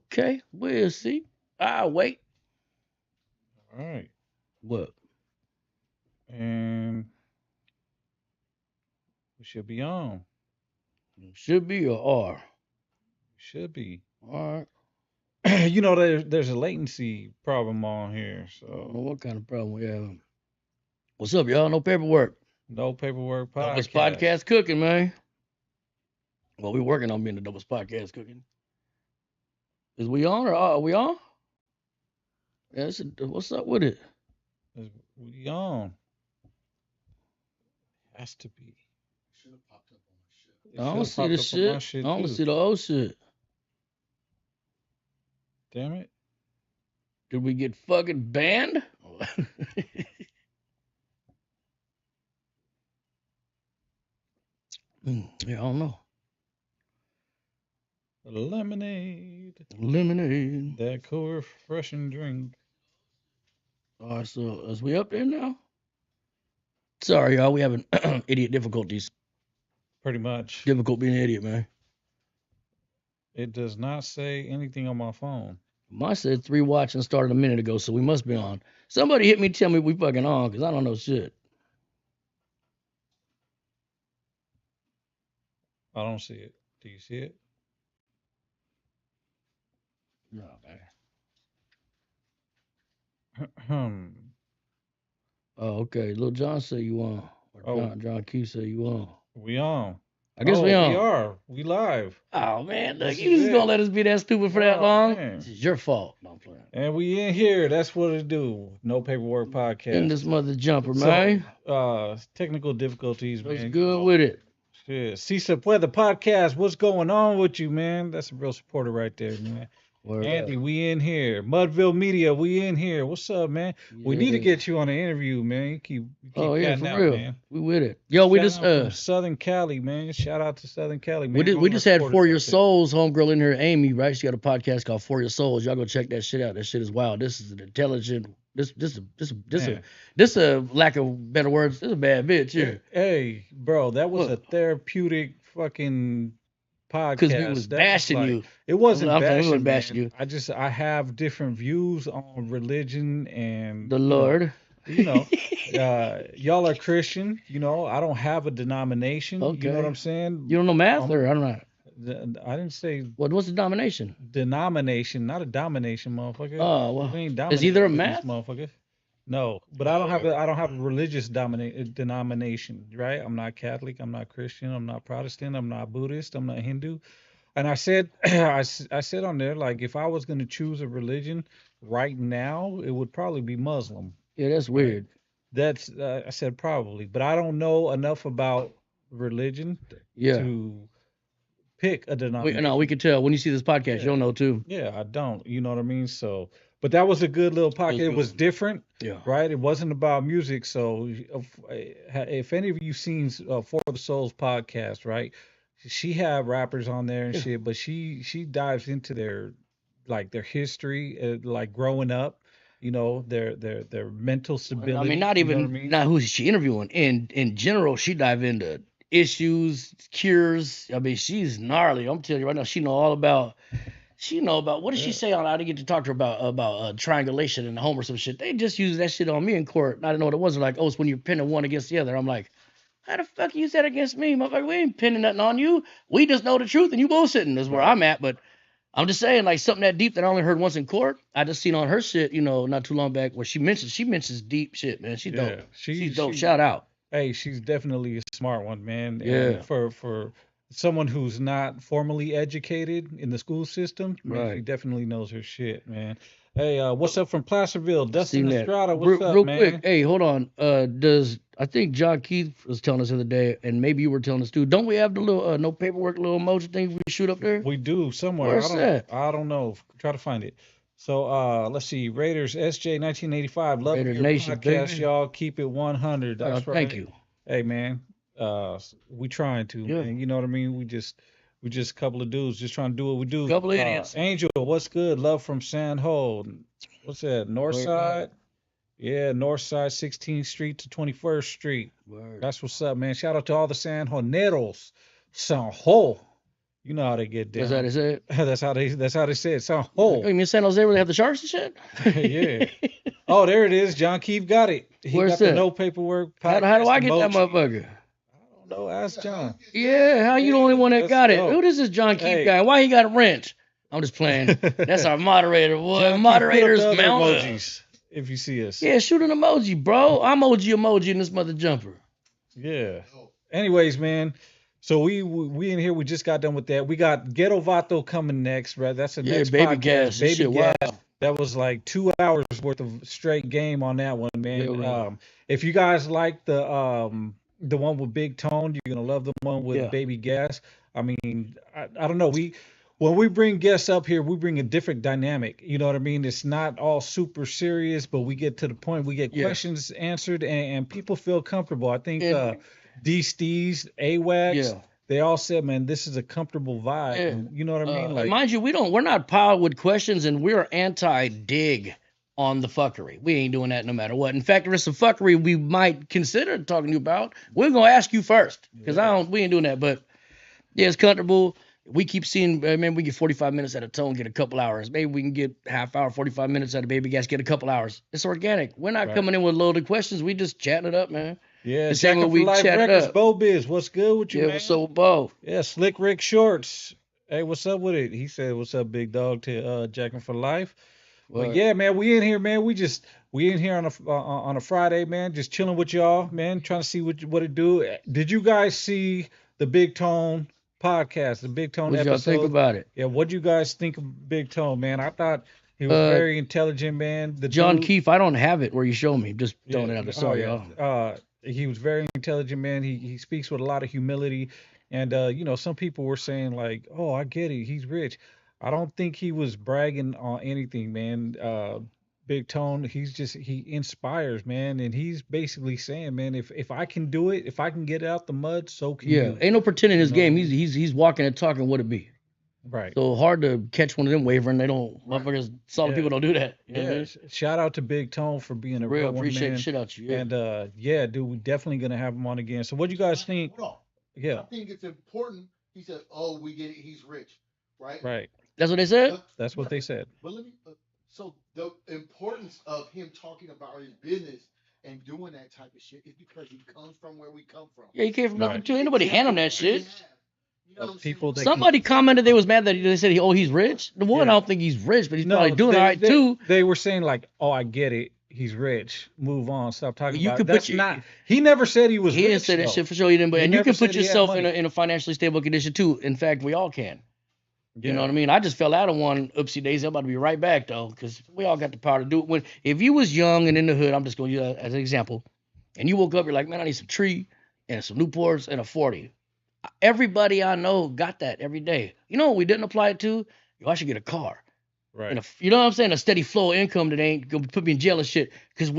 Okay, we'll see. I'll wait. All right. What? And we should be on. Should be or are. Should be. All right. You know, there's a latency problem on here, I don't so know what kind of problem we have. What's up, y'all? No paperwork. no paperwork Doubles podcast. podcast cooking, man. Well, we're working on being the Doubles podcast cooking. Is we on or are we on? Yeah, what's up with it? We on. Has to be. I don't see the shit. I don't see the old shit. Damn it. Did we get fucking banned? Yeah, I don't know. Lemonade. Lemonade. That cool, refreshing drink. All right, so is we up there now? Sorry, y'all. We having idiot difficulties. Pretty much. Difficult being an idiot, man. It does not say anything on my phone. Mine said 3 watching started a minute ago, so we must be on. Somebody hit me, tell me we fucking on, because I don't know shit. I don't see it. Do you see it? No, man. Oh, okay. Lil John say you on. Or John Q say you on. We on. I guess we on. We are. We live. Oh man, look, you just gonna let us be that stupid for that long? Man. This is your fault. No, I'm playing. And we in here. That's what it do. No paperwork podcast. In this mother jumper, man. Technical difficulties, man. What's good with it? Shit. Si se puede podcast. What's going on with you, man? That's a real supporter right there, man. Andy, we in here. Mudville Media, we in here. What's up, man? Yeah. We need to get you on an interview, man. You keep for real. Man. We with it. Yo, we just Southern Cali, man. Shout out to Southern Cali, man. We just had For Your Souls homegirl in here, Amy, right? She got a podcast called For Your Souls. Y'all go check that shit out. That shit is wild. This is an intelligent. This a lack of better words. This is a bad bitch here. Hey, bro, that was a therapeutic fucking podcast. Because we was bashing you. It wasn't bashing you. I have different views on religion and the Lord. You know, y'all are Christian. You know, I don't have a denomination. Okay. You know what I'm saying? You don't know math, or I don't know. I didn't say. What's the denomination? Denomination, not a domination, motherfucker. Oh well, we ain't is either a math, motherfucker. No, but I don't have a religious denomination, right? I'm not Catholic. I'm not Christian. I'm not Protestant. I'm not Buddhist. I'm not Hindu. And I said, I said on there, like, if I was going to choose a religion right now, it would probably be Muslim. Yeah, that's weird. That's I said probably, but I don't know enough about religion to pick a denomination. We can tell when you see this podcast, you'll know too. Yeah, I don't. You know what I mean? So. But that was a good little podcast. It was different, right? It wasn't about music. So if any of you seen For the Souls podcast, right? She had rappers on there and shit, but she dives into their history, like growing up, you know, their mental stability. I mean, not who's she interviewing. In general, she dive into issues, cures. I mean, she's gnarly. I'm telling you right now, she know all about. She know about what did she say on? I didn't get to talk to her about triangulation and the home or some shit. They just used that shit on me in court. I didn't know what it was. Like, oh, it's when you're pinning one against the other. I'm like, how the fuck you said against me, motherfucker? We ain't pinning nothing on you. We just know the truth, and you bullshitting. That's where I'm at. But I'm just saying, like, something that deep that I only heard once in court. I just seen on her shit, you know, not too long back, where she mentions deep shit, man. She dope. She's dope. Shout out. Hey, she's definitely a smart one, man. Yeah. And for someone who's not formally educated in the school system, man, she definitely knows her shit, man. Hey, what's up from Placerville? Dustin Estrada, what's up, real man? Quick, hey, hold on. I think John Keith was telling us the other day, and maybe you were telling us too. Don't we have the little no paperwork little emoji thing we shoot up there? We do somewhere. Where's that? I don't know. Try to find it. So let's see. Raiders SJ 1985. Love your Nation, podcast, baby. Y'all. Keep it 100. That's right. Thank you. Hey, man. We trying to, man. You know what I mean? We just a couple of dudes just trying to do what we do. Couple of idiots. Angel, what's good? Love from San Ho. What's that? Northside? Yeah, Northside, 16th Street to 21st Street. Word. That's what's up, man. Shout out to all the San Joneros. San Ho. You know how they get down. That's how they say it. That's how they say it. Sound whole. You mean San Jose where they have the sharks and shit? Yeah. Oh, there it is. John Keefe got it. He Where's got that? the no paperwork. How do I get that motherfucker? I don't know. Ask John. Yeah, how you the only one that got it? Who is this John Keefe guy? Why he got a wrench? I'm just playing. That's our moderator. Boy, moderators mount emojis. If you see us. Yeah, shoot an emoji, bro. I'm emoji in this mother jumper. Yeah. Anyways, man. So we in here. We just got done with that. We got Ghetto Vato coming next, right? That's the next Baby podcast. Gas. Baby shit, Gas. wow. That was like 2 hours worth of straight game on that one, man. If you guys like the one with Big Tone, you're gonna love the one with Baby Gas. I mean, I don't know. When we bring guests up here, we bring a different dynamic. You know what I mean? It's not all super serious, but we get to the point. We get questions answered, and people feel comfortable. I think D Steez, AWACS, they all said, man, this is a comfortable vibe. And you know what I mean? Like, mind you, we're not piled with questions, and we're anti-dig on the fuckery. We ain't doing that no matter what. In fact, if there's some fuckery we might consider talking to you about, we're gonna ask you first, because we ain't doing that. But yeah, it's comfortable. We keep seeing, man, we get 45 minutes at a Tone, get a couple hours. Maybe we can get half hour, 45 minutes at a Baby Gas, get a couple hours. It's organic. We're not coming in with loaded questions. We just chatting it up, man. Yeah, Jacking for Life Records, Bo Biz, what's good with you, man? What's up with Bo? Yeah, Slick Rick Shorts. Hey, what's up with it? He said, what's up, big dog, to Jacking for Life. But yeah, man, we in here, man. We in here on a Friday, man, just chilling with y'all, man, trying to see what it do. Did you guys see the Big Tone podcast, the Big Tone episode? What y'all think about it? Yeah, what'd you guys think of Big Tone, man? I thought he was very intelligent, man. John Keefe, I don't have it where you show me. Just throwing it out there. Sorry, y'all. He was very intelligent, man. He speaks with a lot of humility. And, some people were saying like, oh, I get it. He's rich. I don't think he was bragging on anything, man. Big Tone, he inspires, man. And he's basically saying, man, if I can do it, if I can get it out the mud, so can you. Yeah, ain't no pretending his game. He's walking and talking what it be. Right. So hard to catch one of them wavering. They don't, motherfuckers, solid people don't do that. Yeah. Shout out to Big Tone for being a real one, appreciate man. the shit out you. Yeah. And dude, we definitely gonna have him on again. So what do you guys think? Yeah. I think it's important. He said, "Oh, we get it. He's rich, right?" Right. That's what they said. That's what they said. But let me. So the importance of him talking about his business and doing that type of shit is because he comes from where we come from. Yeah, he came from nothing too. Ain't nobody hand him that shit. People Somebody commented they was mad that they said he's rich. The one I don't think he's rich, but he's probably doing all right too. They were saying like, oh, I get it. He's rich. Move on. Stop talking you about could it. That's not. He never said he was rich. He didn't say that shit for sure. He didn't. But, and you can put yourself in a financially stable condition too. In fact, we all can. You know what I mean? I just fell out of one oopsie daisy. I'm about to be right back though, because we all got the power to do it. If you was young and in the hood, I'm just going to use that as an example, and you woke up, you're like, man, I need some tree and some Newports and a 40. Everybody I know got that every day. You know what we didn't apply it to? Yo, I should get a car. Right. And you know what I'm saying? A steady flow of income that ain't gonna put me in jail and shit. Because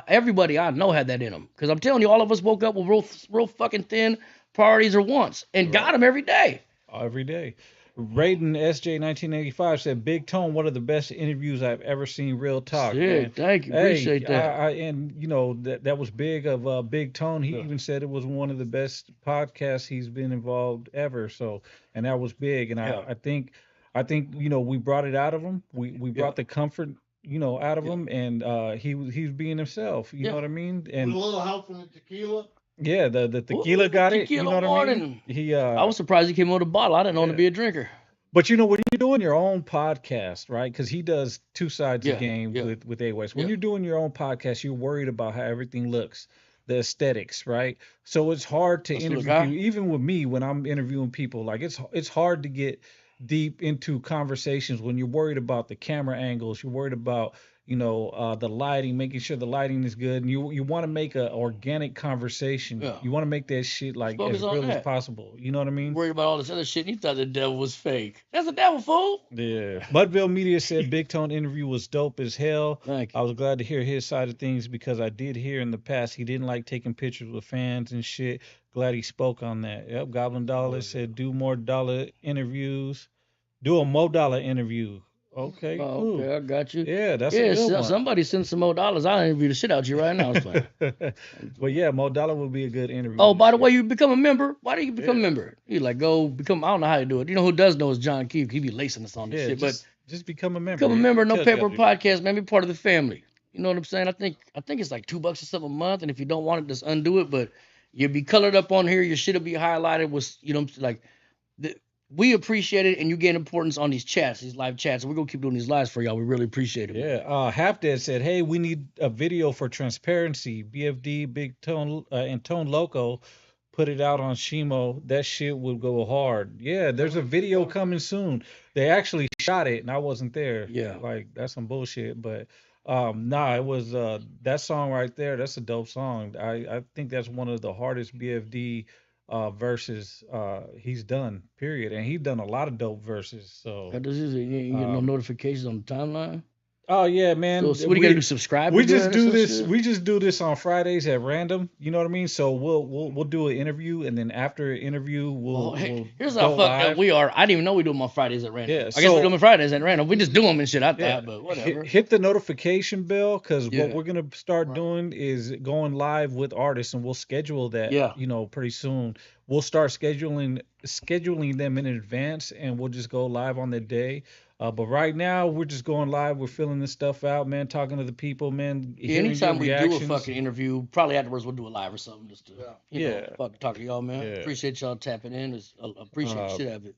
everybody I know had that in them. Because I'm telling you, all of us woke up with real fucking thin priorities or wants and got them every day. Every day. Raiden SJ 1985 said, Big Tone, one of the best interviews I've ever seen. Real talk. Yeah, thank you. Appreciate that. And that was big of Big Tone. He even said it was one of the best podcasts he's been involved ever. So, and that was big. And I think we brought it out of him. We brought the comfort out of him, and he was being himself. You know what I mean? And with a little help from the tequila. Yeah, the tequila got it. You know what I mean? I was surprised he came with a bottle. I didn't know him to be a drinker. But when you're doing your own podcast, right? Because he does two sides of the game with AWACS. When you're doing your own podcast, you're worried about how everything looks, the aesthetics, right? So it's hard to interview people. Even with me, when I'm interviewing people, like it's hard to get deep into conversations when you're worried about the camera angles, you're worried about the lighting, making sure the lighting is good, and you want to make an organic conversation. You want to make that shit like as real as possible. You know what I mean? Worried about all this other shit. You thought the devil was fake. That's the devil, fool. Yeah. Mudville Media said Big Tone interview was dope as hell. Thank you. I was glad to hear his side of things because I did hear in the past he didn't like taking pictures with fans and shit. Glad he spoke on that. Yep. Goblin Dollar said do more dollar interviews. Do a Mo Dollar interview. Okay, Oh, cool. okay, I got you. Yeah, that's a Yeah, good one. somebody send some more dollars. I'll interview the shit out you right now. It's fine. But yeah, Mo Dollar would be a good interview Oh, and by the way, shit. you become a member. Why do you become a Yeah, member? You like go become. I don't know how to do it. You know who does know is John Keefe. He be lacing us on this yeah, shit. But just become a member. become a It member. No tells you how to Paper do that. Podcast, man. Be part of the family. You know what I'm saying? I think it's like $2 or something a month. And if you don't want it, just undo it. But you'll be colored up on here. Your shit'll be highlighted. Was like the, we appreciate it, and you gain importance on these chats, these live chats. And we're gonna keep doing these lives for y'all. We really appreciate it, man. Yeah, Half Dead said, "Hey, we need a video for transparency. BFD, Big Tone, and Tone Loco put it out on Shimo. That shit will go hard. Yeah, there's a video coming soon. They actually shot it, and I wasn't there. Yeah. Like that's some bullshit. But nah, it was that song right there. That's a dope song. I think that's one of the hardest BFD verses he's done. Period. And he's done a lot of dope verses. So. This is you get no Um, notifications on the timeline. Oh yeah, So, man. what do you gotta do? Subscribe? We to just that or do some this. shit? We just do this on Fridays at random. You know what I mean? So we'll do an interview, and then after an interview, Well, we'll here's how go fucked up live. we are. I didn't even know we do them on Fridays at random. Yeah. I guess we do them So on Fridays at random. We just do them and shit. I yeah, thought, but whatever. hit the notification bell because what Yeah. we're gonna start Right. doing is going live with artists, and we'll schedule that. Yeah. Pretty soon. We'll start scheduling them in advance, and we'll just go live on the day. But right now, we're just going live. We're filling this stuff out, man. Talking to the people, man. Yeah, Hearing your anytime we do a reactions. fucking interview, probably afterwards we'll do a live or something just to, Yeah. fucking talk to y'all, man. Yeah. Appreciate y'all tapping in. Appreciate the Uh, shit out of it.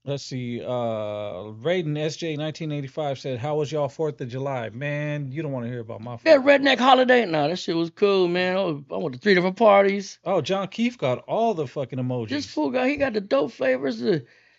Let's see. Raiden SJ 1985 said, "How was y'all 4th of July, man? You don't want to hear about my 4th That of July." redneck holiday, nah, that shit was cool, man. I went to 3 different parties. Oh, John Keefe got all the fucking This emojis fool guy, he got the dope flavors.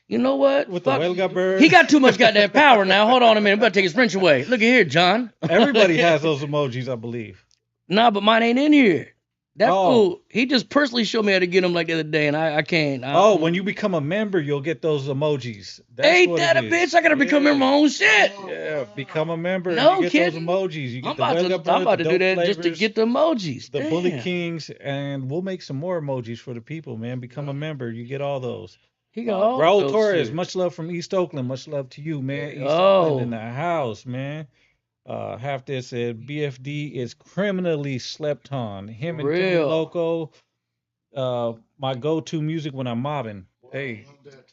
You know what? with Fuck. the Welga bird. He got too much goddamn power now. Hold on a minute. I'm about to take his French away. Look at here, John. Everybody has those emojis, I believe. Nah, but mine ain't in here. That Oh. fool, he just personally showed me how to get them like the other day, and I can't. Oh, when you become a member, you'll get those emojis. That's Ain't what that it a is. bitch? I gotta become Yeah. my own shit. Yeah, become a member. And No you get kidding. those emojis. You get I'm the about Welga to, bird, I'm about the to do dope that just to flavors, get the emojis. the Bully Damn. Kings, and we'll make some more emojis for the people, man. Become a member. You get all those. He got all Raul those Torres, shit. much love from East Oakland. Much love to you, man. East Oh. Oakland in the house, man. Half Dead said BFD is criminally slept on. Him and Tony Real. Loco, my go-to music when I'm mobbing. Hey,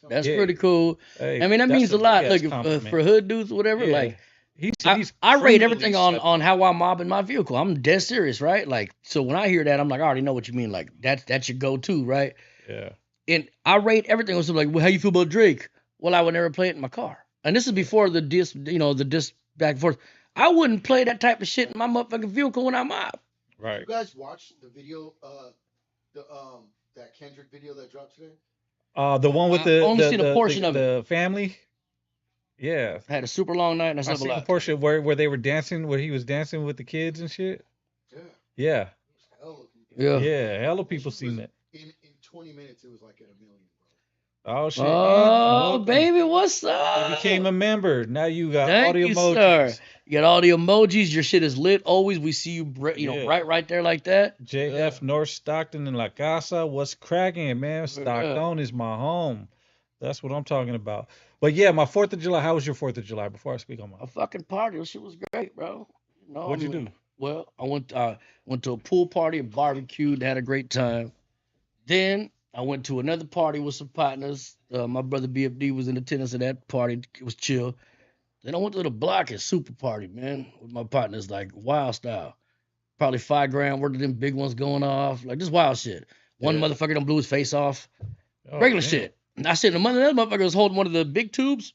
That's yeah. pretty cool. hey, I mean, that that's means a lot. big-ass Look, compliment. for hood dudes or whatever, Yeah. like, he's I rate criminally everything slept on how I'm mobbing my vehicle. I'm dead serious, right? Like, so when I hear that, I'm like, I already know what you mean. Like, that's your go-to, right? Yeah. And I rate everything on something like, well, how you feel about Drake? Well, I would never play it in my car. And this is before the disc, the disc back and forth. I wouldn't play that type of shit in my motherfucking vehicle when I mob. Right. You guys watched the video, that Kendrick video that dropped today? The one with I the only seen a portion of the family. Yeah. I had a super long night and I I slept a seen the lot. portion where they were dancing, where he was dancing with the kids and shit. Yeah. Yeah. Hell of people. Yeah. Yeah. Hella people seen that. In 20 minutes, it was like at 1 million, bro. Oh shit. Oh, welcome. baby, what's You up? became a member. Now you got all Thank the you, emojis. sir. You got all the emojis. Your shit is lit always. We see you, Yeah. right there like that. JF North Stockton and La Casa. What's cracking, man? Stockton is my home. That's what I'm talking about. But yeah, my 4th of July. How was your 4th of July before I speak on A mine? fucking party. That shit was great, bro. What'd you do? Well, I went to a pool party, a barbecue, had a great time. Then I went to another party with some partners. My brother BFD was in attendance at that party. It was chill. Then I went to the block and super party, man, with my partners, like wild style. Probably $5 worth of them big ones going off, like just wild shit. One Yeah. motherfucker done blew his face off. Oh, Regular damn. shit. And I said, another motherfucker was holding one of the big tubes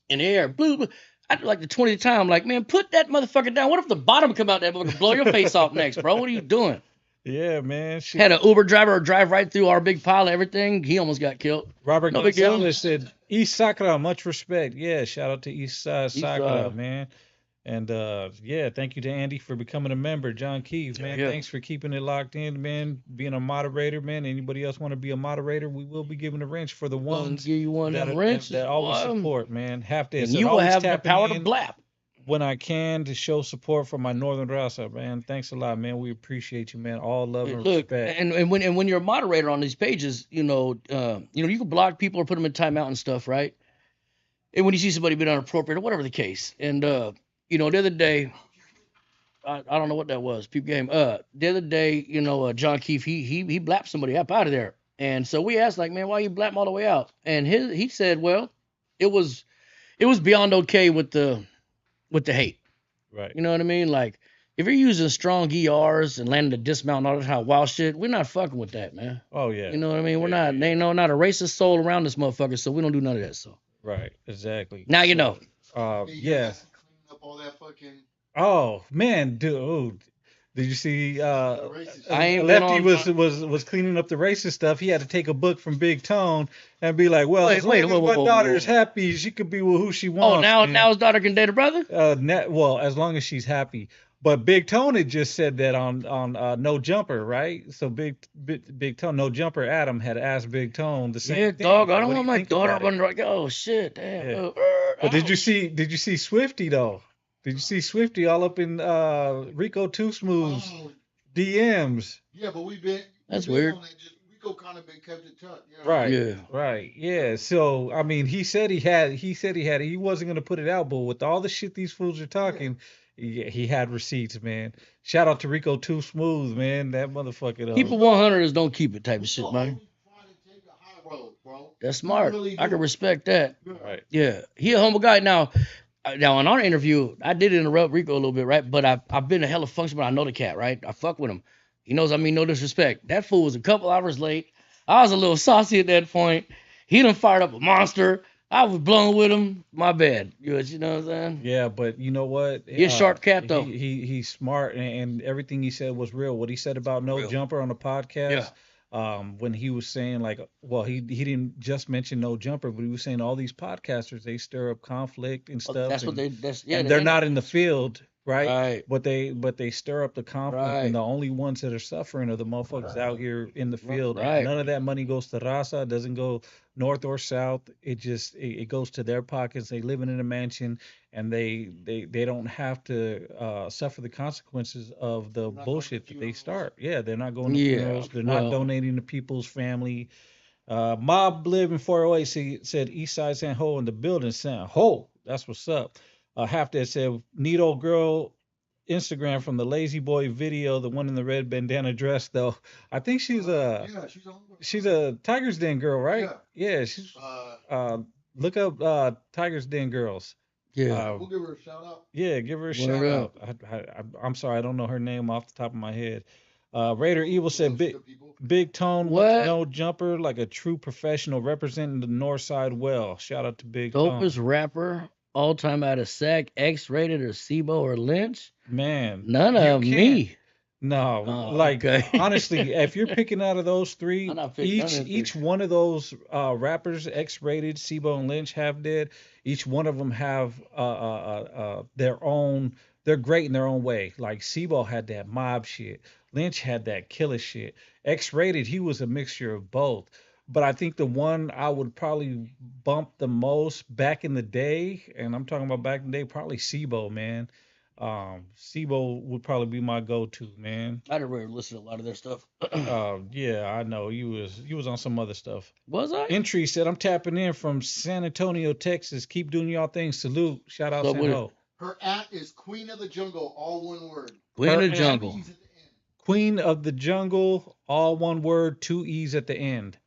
in the air. Blue. I did like the 20th time. I'm like, man, put that motherfucker down. What if the bottom come out that motherfucker blow your face off next, bro? What are you doing? Yeah, man. Shit. Had an Uber driver drive right through our big pile of everything. He almost got killed. Robert No big deal. Gonzalez said, East Sakura, much respect. Yeah, shout out to East Sakura, Side. man. And yeah, thank you to Andy for becoming a member. John Keys, man. Yeah. Thanks for keeping it locked in, man. Being a moderator, man. Anybody else want to be a moderator? We will be giving a wrench for the I'll ones give you one of that, them that, wrenches. that always boy. support, man. Have to. And So you will always have the tapping power to in blap. when I can to show support for my Northern Raza, man. Thanks a lot, man. We appreciate you, man. All love and Look, respect. and when you're a moderator on these pages, you can block people or put them in timeout and stuff, right? and when you see somebody being inappropriate or whatever the case. And you know, the other day, I don't know what that was. Peep game. The other day, you know, John Keefe, he blapped somebody up out of there. And so we asked, like, man, why you blap him all the way out? And he said, well, it was beyond okay with the hate. Right. You know what I mean? Like, if you're using strong ERs and landing the dismount and all that kind of wild shit, we're not fucking with that, man. Oh yeah. You know what I mean? We're not. They ain't not a racist soul around this motherfucker, so we don't do none of that. So Right. Exactly. now you know. Yeah. Cleaning up all that fucking. Oh man, dude. Did you see I ain't been Lefty on. was cleaning up the racist stuff. He had to take a book from Big Tone and be like, well, as long as my daughter is happy, she could be with who she wants. Oh, now his daughter can date her brother? Well, as long as she's happy. But Big Tone had just said that on No Jumper, right? So Big Tone, No Jumper Adam had asked Big Tone the same Yeah, thing. dog. I don't What do want you my think daughter about it? running like, oh shit, damn. Yeah. But did you see Swifty though? Did you see Swifty all up in Rico Too Smooth's Oh, DMs? yeah, but we've been. That's we've been weird. on that Rico kind of been kept in touch. Right. Yeah. Right. Yeah. So I mean, he said he had it. He wasn't gonna put it out, but with all the shit these fools are talking, he had receipts, man. Shout out to Rico Too Smooth, man. That motherfucker though. Keep it 100 is don't keep it type of shit, man. Try to take a high road, bro. That's smart. really I do. can respect that. Right. Yeah, he a humble guy. Now in our interview, I did interrupt Rico a little bit, right? But I've been a hella function, but I know the cat, right? I fuck with him. He knows I mean no disrespect. That fool was a couple hours late. I was a little saucy at that point. He done fired up a monster. I was blown with him. My bad. You know what I'm saying? Yeah, but you know what? He a sharp cat though. He's smart, and everything he said was real. What he said about No Real. Jumper on the podcast, when he was saying like, well, he didn't just mention No Jumper, but he was saying all these podcasters they stir up conflict and stuff. That's what and, they. and they're not in the field, right? Right. But they stir up the conflict, Right. and the only ones that are suffering are the motherfuckers out here in the field. Right. None of that money goes to Raza. It doesn't go north or south. It goes to their pockets. They living in a mansion, and they don't have to suffer the consequences of the bullshit that they start. Yeah, they're not going to funerals. They're not donating to people's family. Mob Live in 408 said Eastside San Ho in the building. San Ho, that's what's up. Half that said neat old girl Instagram from the Lazy Boy video, the one in the red bandana dress though. I think she's she's a Tiger's Den girl, right? Yeah, she's look up Tiger's Den girls. Yeah. We'll give her a shout out. Yeah, give her a shout out. I'm sorry, I don't know her name off the top of my head. Raider Evil said Big Tone, No Jumper, like a true professional representing the North Side well. Shout out to Big Tone. Dopest rapper all time out of SAC, X-Rated or SIBO or Lynch? Man, none of me. No, honestly, if you're picking out of those three, each one of those rappers, X-Rated, SIBO, and Lynch have dead. Each one of them have their own. They're great in their own way. Like SIBO had that mob shit. Lynch had that killer shit. X-Rated, he was a mixture of both. But I think the one I would probably bump the most back in the day, and I'm talking about back in the day, probably SIBO, man. SIBO would probably be my go-to, man. I didn't really listen to a lot of their stuff. Yeah, I know you was on some other stuff. Was I? Entry said I'm tapping in from San Antonio, Texas. Keep doing y'all thing. Salute. Shout out San Ho. Her at is Queen of the Jungle, all one word. Queen of the Jungle. Queen of the Jungle, all one word, 2 E's at the end.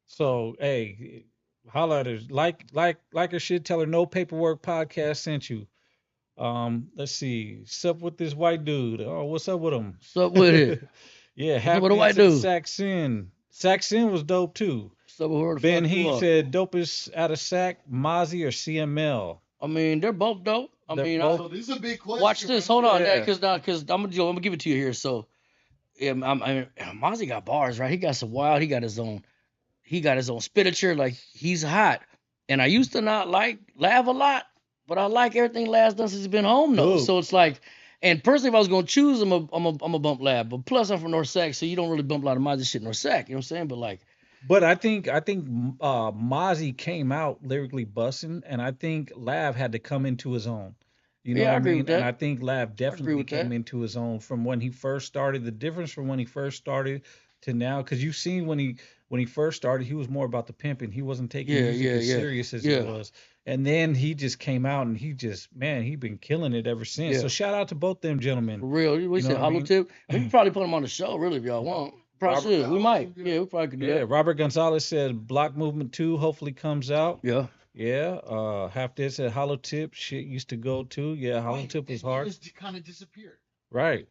So hey, holla at her. Like her shit. Tell her No Paperwork podcast sent you. Let's see. What's up with this white dude? Oh, what's up with him? What's up with it? Yeah, happy with a white dude. Saxon was dope too. Ben Heath said dopest out of Sac, Mozzie or CML. I mean, they're both dope. So this is a big question. Watch this. Hold on, because I'm gonna give it to you here. So, yeah, Mozzie got bars, right? He got some wild. He got his own spinature. Like he's hot. And I used to not like Lav a lot, but I like everything Lav's done since he's been home though. Ooh. So it's like, and personally, if I was gonna choose, I'm a bump Lav. But plus, I'm from North Sac, so you don't really bump a lot of Mozzie shit in North Sac. You know what I'm saying? But like. But I think Mozzie came out lyrically busting, and I think Lav had to come into his own. You know what I mean? And I think Lav definitely came into his own from when he first started. The difference from when he first started to now, because you've seen when when he first started, he was more about the pimping. He wasn't taking music as serious as he was. And then he just came out and he been killing it ever since. So shout out to both them gentlemen. For real. We said Hollow Tip. We can probably put him on the show, really, if y'all want. Probably should. We might. Yeah, we probably could do that. Robert Gonzalez said Block Movement 2 hopefully comes out. Yeah. Yeah. Half Dead said Hollow Tip shit used to go too. Yeah, Hollow Tip was hard. He just kind of disappeared. Right.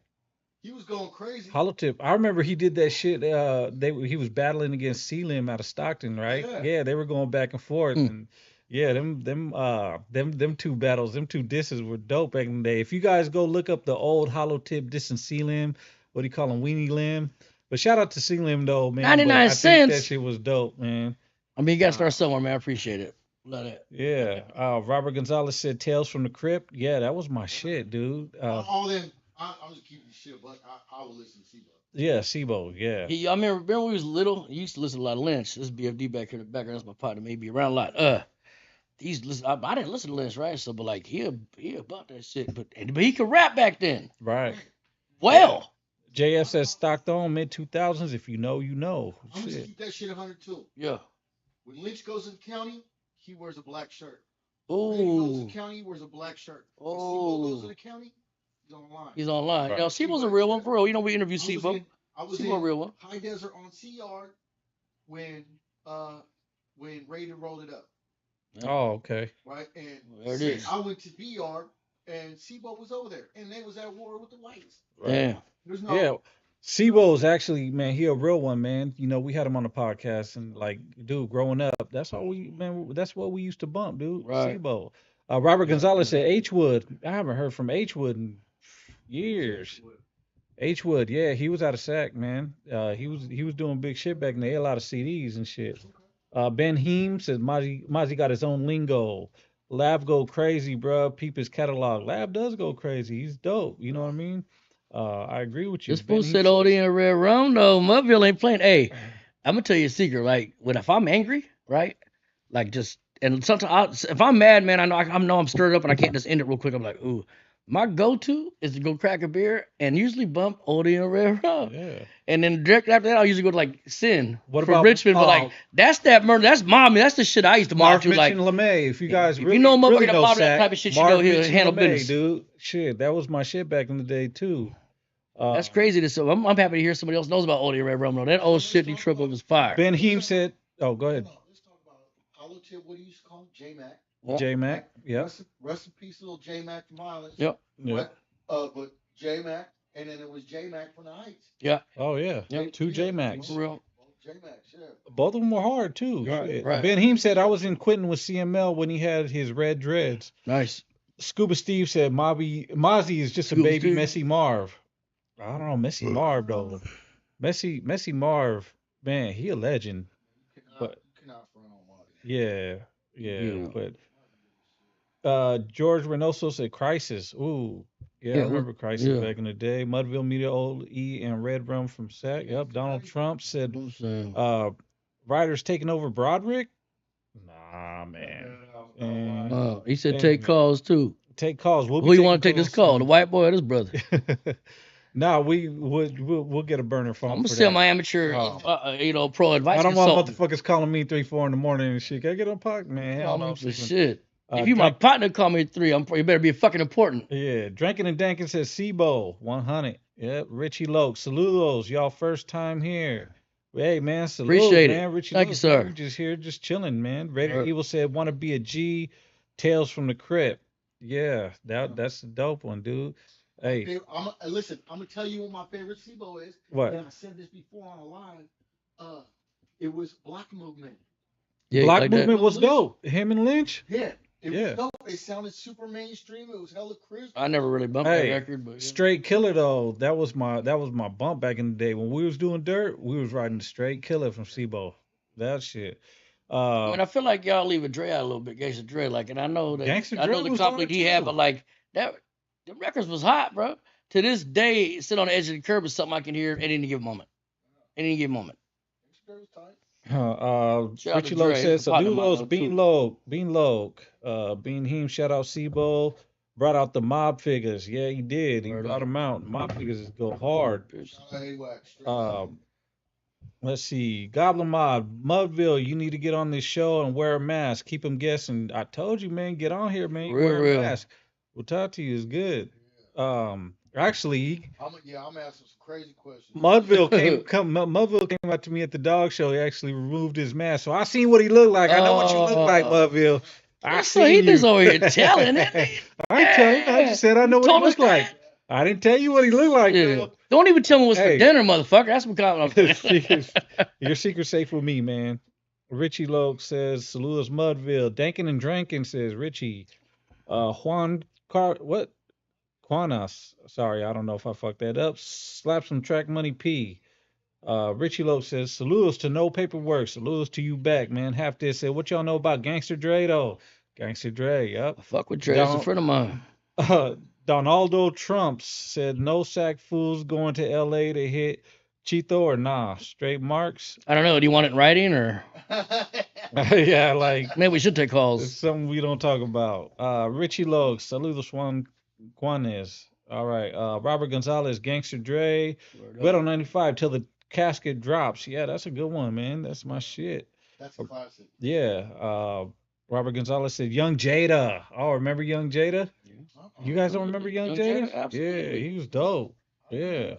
He was going crazy. Hollow Tip. I remember he did that shit. He was battling against C-Lim out of Stockton, right? Yeah, they were going back and forth, and yeah, them two battles, them two disses were dope back in the day. If you guys go look up the old Hollow Tip dissing C-Lim, what do you call him, Weenie Lim? But shout out to C-Lim though, man. 99 cents. I think that shit was dope, man. I mean, you gotta start somewhere, man. I appreciate it. Love it. Yeah. Robert Gonzalez said Tales from the Crypt. Yeah, that was my shit, dude. All them. I'm just keeping shit, but I will listen to Sibo. Yeah, Sibo, yeah. I remember when we was little, you used to listen to a lot of Lynch. This is BFD back here in the background. That's my partner, maybe around a lot. I didn't listen to Lynch, right? So, but like he about that shit. But he could rap back then. Right. Well. JF says Stockton mid 2000s. If you know, you know. I'm gonna keep that shit 102. Yeah. When Lynch goes to the county, he wears a black shirt. Oh. When he goes to the county, he wears a black shirt. When Sibo goes to the county, he's online. He's online. Right. Sibo's a real one, for real. You know, we interviewed Sibo. Sibo a real one. High Desert on C-Yard when Raiden rolled it up. Oh, okay. Right, and there it is. I went to B-Yard and Sibo was over there, and they was at war with the whites. Right. Yeah. Sibo's actually, man, he a real one, man. You know, we had him on the podcast, and like, dude, growing up, that's what we used to bump, dude. Right. Sibo. Robert Gonzalez said H Wood. I haven't heard from H Wood in years. H Wood, yeah, he was out of Sac, man. He was doing big shit back in the day, a lot of CDs and shit. Ben Heem says Mozzie got his own lingo. Lab go crazy, bro. Peep his catalog. Lab does go crazy. He's dope. You know what I mean? I agree with you. This fool said OD and Red Rum, though. Mudville ain't playing. Hey, I'm gonna tell you a secret. Like, if I'm angry, right? Like, and sometimes if I'm mad, man, I know I'm stirred up and I can't just end it real quick. I'm like, ooh. My go-to is to go crack a beer and usually bump OD and Red Rum. Yeah. And then directly after that, I'll usually go to like Sin for Richmond. But like, that's that murder. That's mommy. That's the shit I used to march to. Like, LeMay. If you guys if you know motherfucker that that type of shit, you go here and handle business. Dude, shit, that was my shit back in the day too. That's crazy. So I'm happy to hear somebody else knows about OD and Red Rum. That old shit in Triple was fire. Ben Heem said, "Oh, go ahead." Let's talk about Hollow Tip. What do you call him? J-Mac. J-Mac, yeah. Rest in peace, little J-Mac from Islands. Yep. Yeah. But J-Mac, and then it was J-Mac from the Heights. Yeah. Oh, yeah. Yep. Two J-Macs. For real. J-Macs, yeah. Both of them were hard, too. Right. Ben Heem said, I was in Quentin with CML when he had his red dreads. Nice. Scuba Steve said, Mozzie is just a baby Messy Marv. I don't know, Messy Marv, though. Messy Marv, man, he a legend. You cannot front on Mozzie. Yeah. But George Reynoso said Crisis. Ooh. Yeah, I remember Crisis back in the day. Mudville Media, Old E, and Red Rum from Sac. Yep. Donald Trump said Riders taking over Broderick. Nah, man. He said take calls too. Take calls. Who you want to take this call? The white boy or this brother? Nah, we'll get a burner phone. I'm gonna sell my amateur, pro advice. I don't want motherfuckers calling me 3-4 in the morning and shit. Can I get on pocket, man? Hell no. Shit. If you my partner, call me at 3. You better be fucking important. Yeah. Drinking and Dankin says Sibo 100. Yep. Richie Loke. Saludos, y'all first time here. Hey man, salute, appreciate man. It. Richie Thank Loke, you, sir. We're just here, just chilling, man. Raider Evil said, "Want to be a G." Tales from the Crypt. Yeah, that's a dope one, dude. Hey, listen, I'm gonna tell you what my favorite Sibo is. What? And I said this before on the live. It was Black Movement. Yeah, Black Movement was dope. Him and Lynch. Yeah. It was dope. It sounded super mainstream. It was hella crisp. I never really bumped that record, but Straight Killer though, that was my bump back in the day. When we was doing dirt, we was riding Straight Killer from Sibo. That shit. I feel like y'all leave Dre out a little bit, Gangsta Dre. Like, and I know the conflict he had, but like the records was hot, bro. To this day, sit on the edge of the curb is something I can hear at any given moment. Richie Loke says, Saludos, Bean Loke. Bean Heem, shout out Sibo. Brought out the mob figures. Yeah, he did. He brought them out. Mob figures go hard. Let's see. Goblin Mob, Mudville, you need to get on this show and wear a mask. Keep them guessing. I told you, man, get on here, man. You wear a Real. mask. We'll talk to you. It's good. Actually, I'm asking some crazy questions. Mudville came out to me at the dog show. He actually removed his mask, so I seen what he looked like. I know what you look like, Mudville. I So he seen you. just over here telling it. I ain't telling. I just said I know what he looked like. I didn't tell you what he looked like. Yeah. Don't even tell me what's for dinner, motherfucker. That's what I'm Your secret's safe with me, man. Richie Loke says, Saludos Mudville. Dankin and Drankin says, Richie. What? Juanas. Sorry, I don't know if I fucked that up. Slap some track money P. Richie Loke says, Saludos to no paperwork. Saludos to you back, man. Half this said, what y'all know about Gangster Dre, though? Gangster Dre, yep. Fuck with Dre. That's a friend of mine. Donaldo Trump said, no sack fools going to L.A. to hit Chito or nah? Straight marks? I don't know. Do you want it in writing or? Yeah, like. Maybe we should take calls. It's something we don't talk about. Richie Logue, Saludos Juan Juanes. All right. Robert Gonzalez, Gangster Dre. Gueto 95, till the casket drops. Yeah, that's a good one, man. That's my shit. That's a classic. Yeah. Robert Gonzalez said, Young Jada. Oh, remember Young Jada? You guys don't remember Young Jada? Absolutely. Yeah, he was dope. Yeah.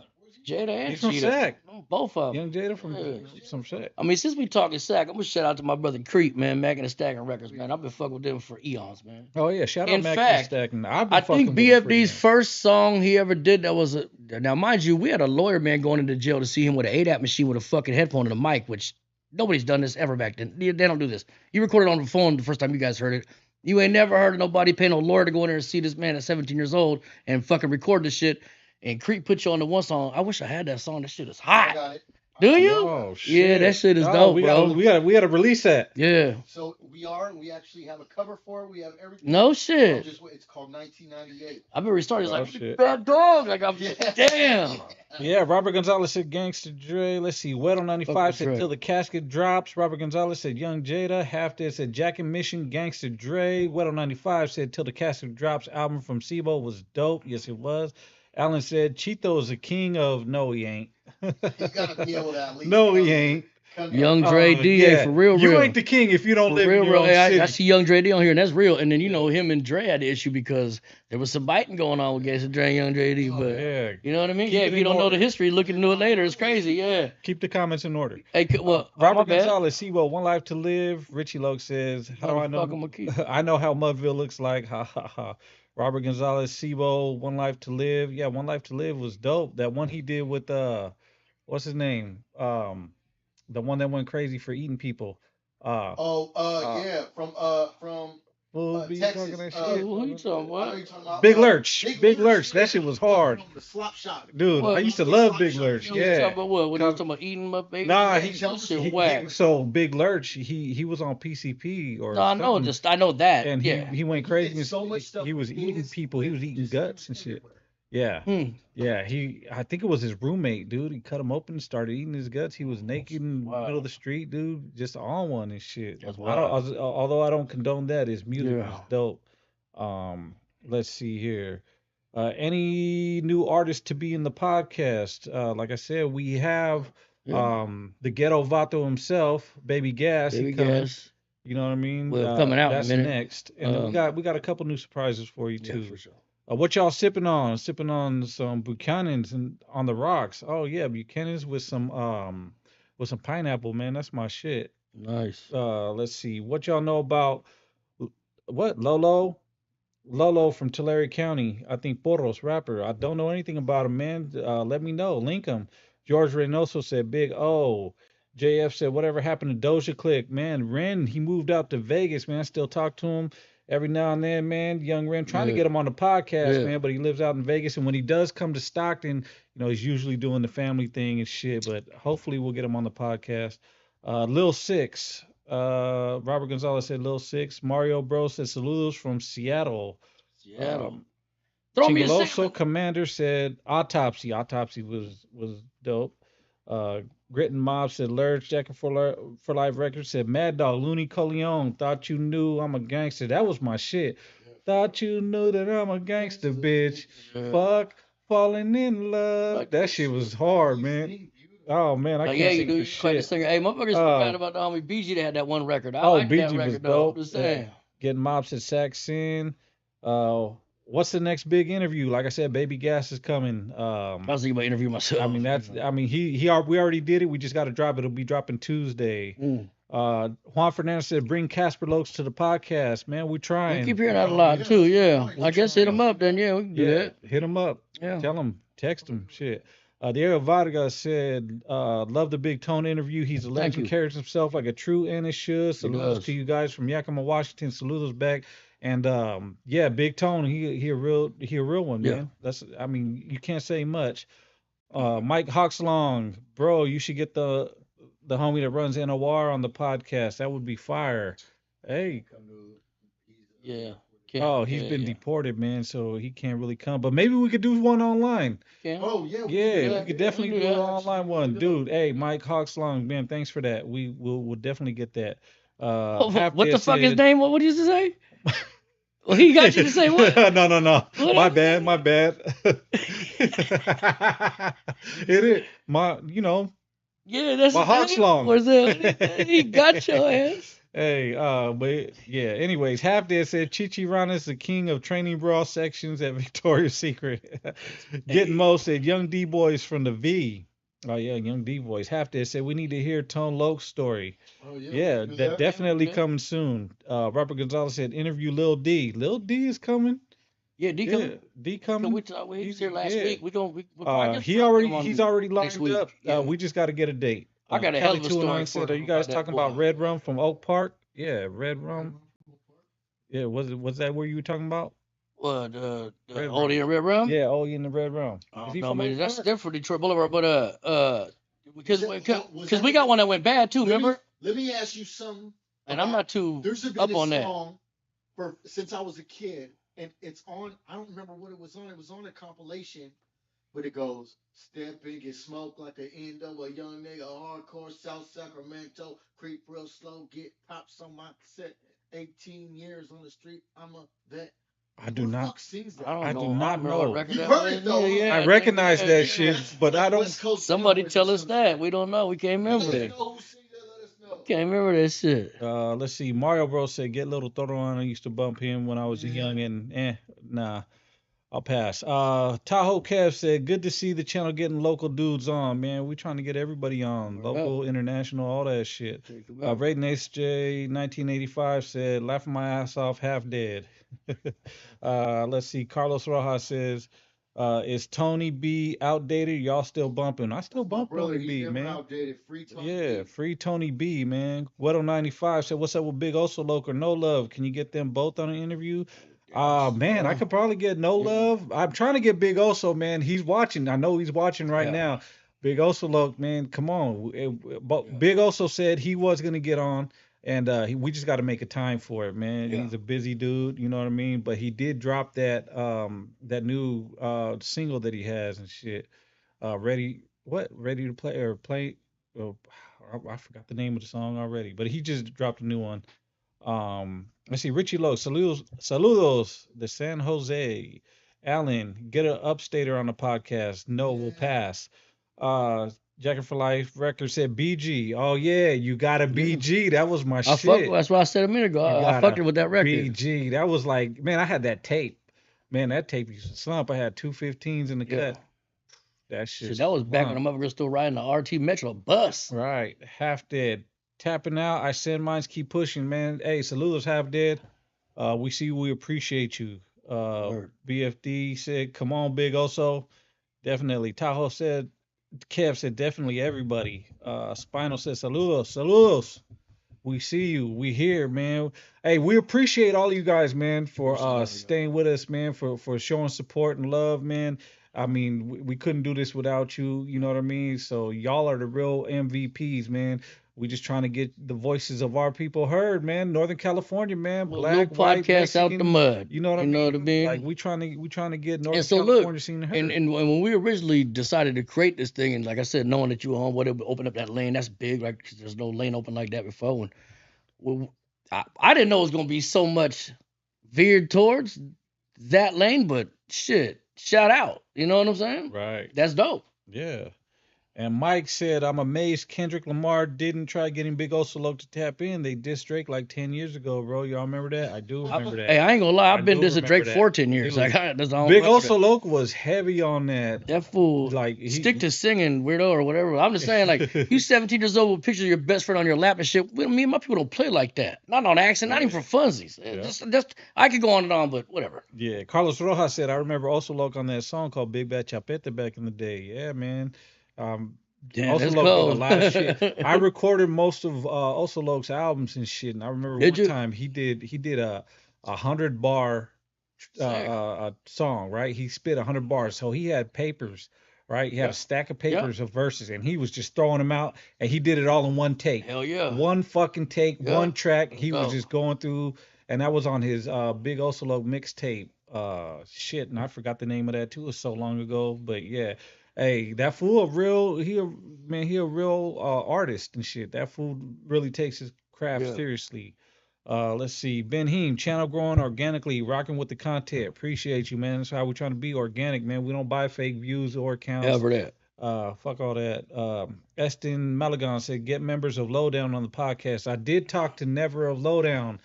Jada and He's from Cheetah. Sac. Both of them. Young Jada from some Sac. I mean, since we talking Sac, I'm gonna shout out to my brother Creep, man, Mac and the Stacking Records, man. I've been fucking with them for eons, man. Oh yeah, shout out In Mac fact, and Stacking. I think BFD's first song he ever did that was now mind you, we had a lawyer man going into jail to see him with an ADAT machine with a fucking headphone and a mic, which nobody's done this ever back then. They don't do this. You recorded on the phone the first time you guys heard it. You ain't never heard of nobody paying no lawyer to go in there and see this man at 17 years old and fucking record this shit. And Creep put you on the one song. I wish I had that song. That shit is hot. I got it. Do you? Oh, shit. Yeah, that shit is dope, bro. We gotta release that. Yeah. So we actually have a cover for it. We have everything. No shit. It's called 1998. I remember restarted. It's like shit. bad dog. Like I'm damn. Yeah, Robert Gonzalez said Gangster Dre. Let's see. Wedo 95 said Till the Casket Drops. Robert Gonzalez said Young Jada. Half Dead said Jack and Mission, Gangster Dre. Wedo 95 said Till the Casket Drops album from Sibo was dope. Yes, it was. Alan said Chito is a king of no, he ain't. You gotta be able to at least. No, he ain't. Young Dre D, yeah. for real. You ain't the king if you don't live in your own city. I see Young Dre D on here, and that's real. And then him and Dre had the issue because there was some biting going on with Gangsta Dre and Young Dre D. But yeah. You know what I mean? Yeah, if you don't know the history, look into it later. It's crazy. Yeah. Keep the comments in order. Hey, well, Robert Gonzalez, Sibo, One Life to Live. Richie Loke says, how do I know? I know how Mudville looks like. Ha ha ha. Robert Gonzalez, Sibo, One Life to Live. Yeah, One Life to Live was dope. That one he did with what's his name? The one that went crazy for eating people. Yeah, from Texas. Who you talking about? Big Lurch. Big Lurch. That shit was hard. The slop shop. Dude, I used to love Big Lurch. Yeah. You talking about what? What you talking about? Eating my baby? Nah, so Big Lurch, he was on PCP or. No, I know that. And yeah. he went crazy. So much stuff. He was eating people. He was eating guts and shit. Yeah. Yeah, I think it was his roommate, dude. He cut him open and started eating his guts. He was naked in the middle of the street, dude, just on one and shit. Although I don't condone that, his music was dope. Let's see here. Any new artists to be in the podcast? Like I said, we have the Ghetto Vato himself, Baby Gas. Baby Gas. You know what I mean? Coming out that's in a minute. Next. And we got a couple new surprises for you too. Yeah, for sure. What y'all sipping on? Sipping on some Buchanan's and on the rocks. Oh yeah, Buchanan's with some pineapple, man. That's my shit. Nice. Let's see. What y'all know about what Lolo? Lolo from Tulare County. I think Porros rapper. I don't know anything about him, man. Let me know. Link him. George Reynoso said Big O. JF said whatever happened to Doja Click, man. Ren, he moved out to Vegas, man. I still talk to him every now and then, man. Young Ren, trying to get him on the podcast, man, but he lives out in Vegas. And when he does come to Stockton, he's usually doing the family thing and shit. But hopefully we'll get him on the podcast. Lil Six, Robert Gonzalez said Lil Six. Mario Bro said saludos from Seattle. Throw me a second. Commander said Autopsy. Autopsy was dope. Grit and Mob said Lurch. Jacket for Life Records said Mad Dog. Looney Coleon. Thought you knew I'm a gangster. That was my shit. Thought you knew that I'm a gangster, bitch. Fuck falling in love. That shit was hard, man. Oh man, I Like, can't yeah, you sing do. for You quite the shit. singer. Hey, motherfuckers forgot about the homie BG that had that one record. I like that BG was record though. I'm dope. just saying. Getting mops at Saxon. What's the next big interview? Like I said, Baby Gas is coming. I was thinking about interview myself. I mean we already did it. We just got to drop it. It'll be dropping Tuesday. Juan Fernandez said, bring Casper Lokes to the podcast. Man, we're trying. We keep hearing that a lot too. Yeah, I guess hit him up then. Yeah, we can do that. Hit him up. Yeah. Tell him, text him. Shit. Diego Vargas said, love the Big Tone interview. He's a legend, carries himself like a true Ennis should. Saludos to you guys from Yakima, Washington. Saludos back. And Big Tone, he a real one, man. You can't say much. Mike Hawkslong, bro, you should get the homie that runs NOR on the podcast. That would be fire. Hey. Yeah. He's been deported, man, so he can't really come. But maybe we could do one online. Oh, yeah. We could definitely do an online one. Dude, hey, Mike Hawkslong, man, thanks for that. We'll definitely get that. What the fuck his name? What did you say? Well, he got you to say what? No. My bad. It is Yeah, that's my Hawkslong. He got your ass. Hey, but yeah. Anyways, Half Dead said Chichi Ranas, the king of training bra sections at Victoria's Secret. Getting Mo said Young D Boys from the V. Oh yeah, Young D Boys. Half Dead said we need to hear Tone Loke's story. Oh yeah, that definitely coming soon. Robert Gonzalez said interview Lil D. Lil D is coming. Yeah, D coming. D coming. He was here last week. He's already lined up. Yeah. We just got to get a date. I got a hell of a story. Said, are you guys talking about Red Rum from Oak Park? Yeah, Red Rum. Yeah, was that where you were talking about? What, Oldie and Red Rum? Yeah, Oldie and the Red Rum. No, man, that's different for Detroit Boulevard, but because we got one that went bad too. Remember? Let me ask you something. And I'm not too up on that. Since I was a kid, and it's on. I don't remember what it was on. It was on a compilation. But it goes, step in, get smoked like the end of a young nigga, hardcore South Sacramento, creep real slow, get pops on my set, 18 years on the street, I'm a vet. I do not know. You heard it though. I recognize that shit, but I don't. Somebody tell us that. We don't know. We can't remember that. Can't remember that shit. Let's see. Mario Bros said, get Little Toro on. I used to bump him when I was young and nah. I'll pass. Tahoe Kev said, good to see the channel getting local dudes on, man. We're trying to get everybody on. Local, international, all that shit. Raiden SJ 1985 said, laughing my ass off, half dead. Let's see. Carlos Rojas says, is Tony B outdated? Y'all still bumping? I still bump Tony B, man. Outdated. Free Tony B. Free Tony B, man. Guedo 95 said, what's up with Big Oso Loke or No Love? Can you get them both on an interview? Man, I could probably get No Love. I'm trying to get Big Oso, man. He's watching. I know he's watching right now. Big Oso, look, man, come on. Big Oso said he was gonna get on, and we just got to make a time for it, man. He's a busy dude, you know what I mean. But he did drop that new single that he has and shit. Ready to play or play? Oh, I forgot the name of the song already, but he just dropped a new one. Let's see, Richie Lowe, saludos de San Jose. Alan, get an upstater on the podcast. No, we'll pass. Jacket for Life Record said BG. Oh yeah, you got a BG. That was my shit. That's what I said a minute ago. I fucked it with that record. BG. That was like, man, I had that tape. Man, that tape used to slump. I had 215s in the cut. That shit. That was back when the motherfucker still riding the RT Metro bus. Right. Half dead. Tapping out. I send mines, keep pushing, man. Hey, saludos, Half Dead. We appreciate you. BFD said, come on, Big Oso. Definitely. Tahoe said, Kev said, definitely everybody. Spinal said, saludos. We see you. We here, man. Hey, we appreciate all you guys, man, for staying with us, man, for showing support and love, man. I mean, we couldn't do this without you, you know what I mean? So y'all are the real MVPs, man. We just trying to get the voices of our people heard, man. Northern California, man. Black, white, podcast Mexican, out the mud. You know what I mean? Like we trying to get Northern California scene heard. And when we originally decided to create this thing, and like I said, knowing that you were on, what it would open up that lane, that's big. Right? Cause there's no lane open like that before. And I didn't know it was gonna be so much veered towards that lane, but shit, shout out. You know what I'm saying? Right. That's dope. Yeah. And Mike said, I'm amazed Kendrick Lamar didn't try getting Big Oso to tap in. They dissed Drake like 10 years ago, bro. Y'all remember that? I do remember that. Hey, I ain't gonna lie. I I've been do dissing remember Drake that. 14 years. Dude, That's all. Big Oso was heavy on that. That fool, Like stick to singing, weirdo, or whatever. I'm just saying, like, you 17 years old with pictures of your best friend on your lap and shit. Me and my people don't play like that. Not on accident, not even for funsies. Just, I could go on and on, but whatever. Yeah, Carlos Rojas said, I remember Oso on that song called Big Bad Chapete back in the day. Yeah, man. Damn, Oso that's did a cold. lot of shit. I recorded most of Oso albums and shit, and I remember Did one you? time he did a 100 bar song, right? He spit 100 bars, so he had papers, right? He had a stack of papers of verses, and he was just throwing them out, and he did it all in one take. Hell yeah. One fucking take, one track. Let's He was go. just going through, and that was on his Big Oso mixtape. Shit, and I forgot the name of that too. It was so long ago, but yeah. Hey, that fool he a real artist and shit. That fool really takes his craft seriously. Let's see. Ben Heem, channel growing organically, rocking with the content. Appreciate you, man. That's how we're trying to be organic, man. We don't buy fake views or accounts. Ever that. Fuck all that. Estin Malagon said, get members of Lowdown on the podcast. I did talk to Never of Lowdown.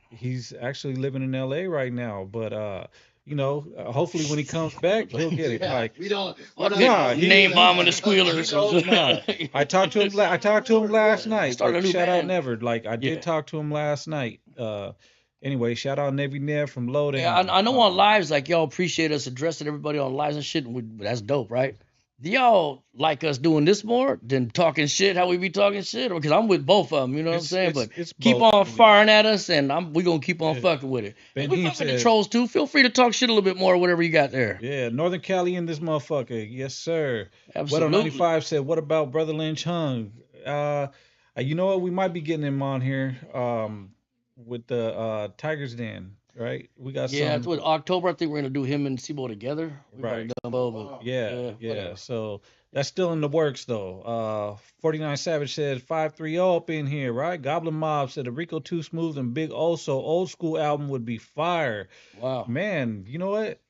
He's actually living in LA right now, but hopefully when he comes back, he'll get it. Like we don't. Name bombing the squealers. I talked to him. I talked to him last night. Like, shout out Never. Like I did talk to him last night. Anyway, shout out Navy Nev from Lowdown. Yeah, I know on lives, like, y'all appreciate us addressing everybody on lives and shit. That's dope, right? Do y'all like us doing this more than talking shit, how we be talking shit? Because I'm with both of them, you know what I'm saying? But keep on firing at us, and we going to keep on fucking with it. And we fucking the trolls, too. Feel free to talk shit a little bit more or whatever you got there. Yeah, Northern Cali in this motherfucker. Yes, sir. Absolutely. Wedo 95 said, what about Brother Lynch Hung? You know what? We might be getting him on here with the Tiger's Den. Right, we got it's with October. I think we're gonna do him and Sibo together. Right. Yeah. So that's still in the works though. 49 Savage said 530 up in here, right? Goblin Mob said the Rico Too Smooth and Big Oso old school album would be fire. Wow. Man, you know what?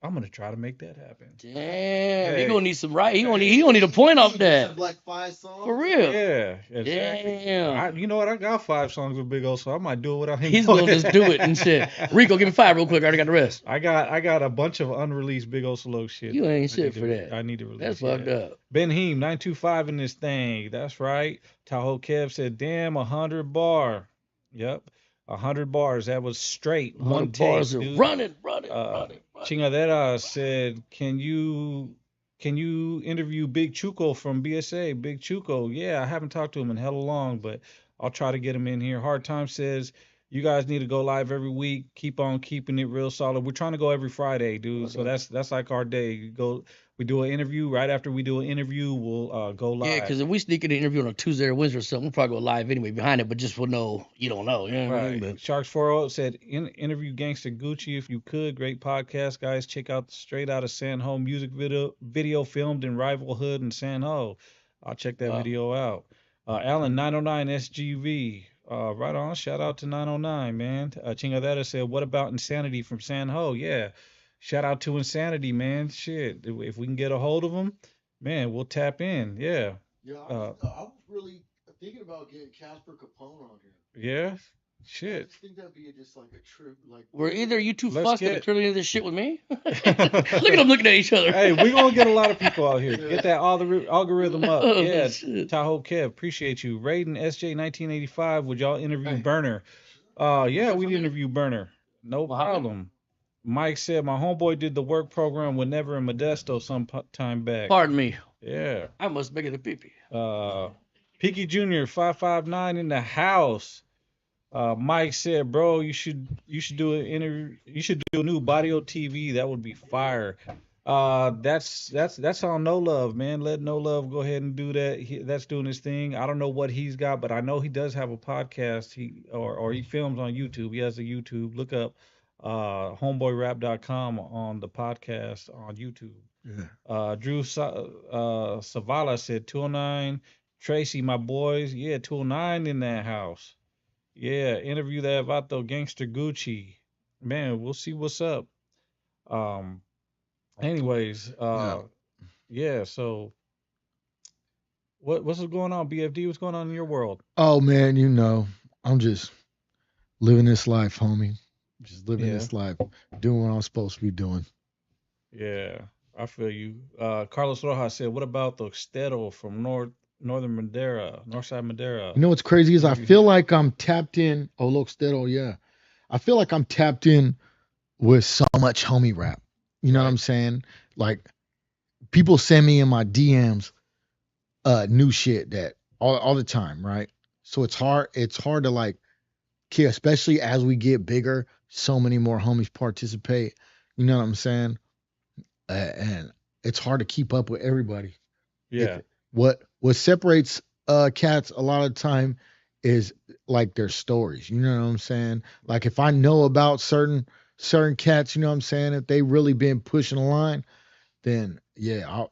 I'm gonna try to make that happen. Damn, he gonna need some He gonna need a point off that. Like 5 songs. For real. Yeah. Exactly. Damn. You know what? I got 5 songs with Big O, so I might do it without him. He's gonna just do it and shit. Rico, give me 5 real quick. I already got the rest. I got a bunch of unreleased Big O Solo shit. You ain't shit for that. I need to release. That's fucked up. Ben Heem 925 in this thing. That's right. Tahoe Kev said, "Damn, 100 bar." Yep. 100 bars. That was straight. 1 take, bars are running. Chingadera said, can you interview Big Chuco from BSA? Big Chuco. Yeah, I haven't talked to him in hella long, but I'll try to get him in here. Hard Time says, you guys need to go live every week. Keep on keeping it real solid. We're trying to go every Friday, dude. Okay. So that's like our day. We do an interview. Right after we do an interview, we'll go live. Yeah, because if we sneak in an interview on a Tuesday or Wednesday or something, we'll probably go live anyway behind it, but just we'll know you don't know. You know what I mean? But Sharks 40 said, interview Gangsta Gucci if you could. Great podcast, guys. Check out the Straight Outta San Ho music video filmed in Rival Hood in San Ho. I'll check that video out. Alan 909 SGV. Right on. Shout out to 909, man. Chingadera said, what about Insanity from San Ho? Yeah. Shout out to Insanity, man. Shit. If we can get a hold of them, man, we'll tap in. Yeah. Yeah, I was really thinking about getting Casper Capone on here. Yeah. Shit. I just think that'd be just like a trip. Like, were either you two fucking to turn into this shit with me? Look at them looking at each other. Hey, we're going to get a lot of people out here. Get that algorithm up. Yeah, Tahoe Kev, appreciate you. Raiden SJ 1985, would y'all interview Burner? Yeah, we'd interview Burner. No problem. Mike said, my homeboy did the work program with Never and Modesto some time back. Pardon me. Yeah. I must make it a pee-pee. Peaky Jr. 559 in the house. Mike said, bro, you should do an interview. You should do a new Bodio TV. That would be fire. That's on No Love, man. Let No Love go ahead and do that. That's doing his thing. I don't know what he's got, but I know he does have a podcast. He films on YouTube. He has a YouTube. Look up homeboyrap.com on the podcast on YouTube. Yeah. Drew Savala said 209. Tracy, my boys. Yeah, 209 in that house. Yeah, interview that Vato Gangster Gucci. Man, we'll see what's up. Anyways, yeah, so What's going on, BFD? What's going on in your world? Oh man, I'm just living this life, homie. Just living Yeah, this life, doing what I'm supposed to be doing. yeah, I feel you. Carlos Rojas said, "What about the Stero from Northern Madeira, Northside Madeira?" You know what's crazy is I Interview feel him. like I'm tapped in. Oh, look, Stero, yeah. I feel like I'm tapped in with so much homie rap. You know what Right. I'm saying? Like people send me in my DMs new shit that all the time, right? So it's hard to like especially as we get bigger, so many more homies participate. You know what I'm saying? And it's hard to keep up with everybody. Yeah. It what separates cats a lot of time is like their stories. You know what I'm saying? Like if I know about certain cats, you know what I'm saying, if they really been pushing a line, then yeah,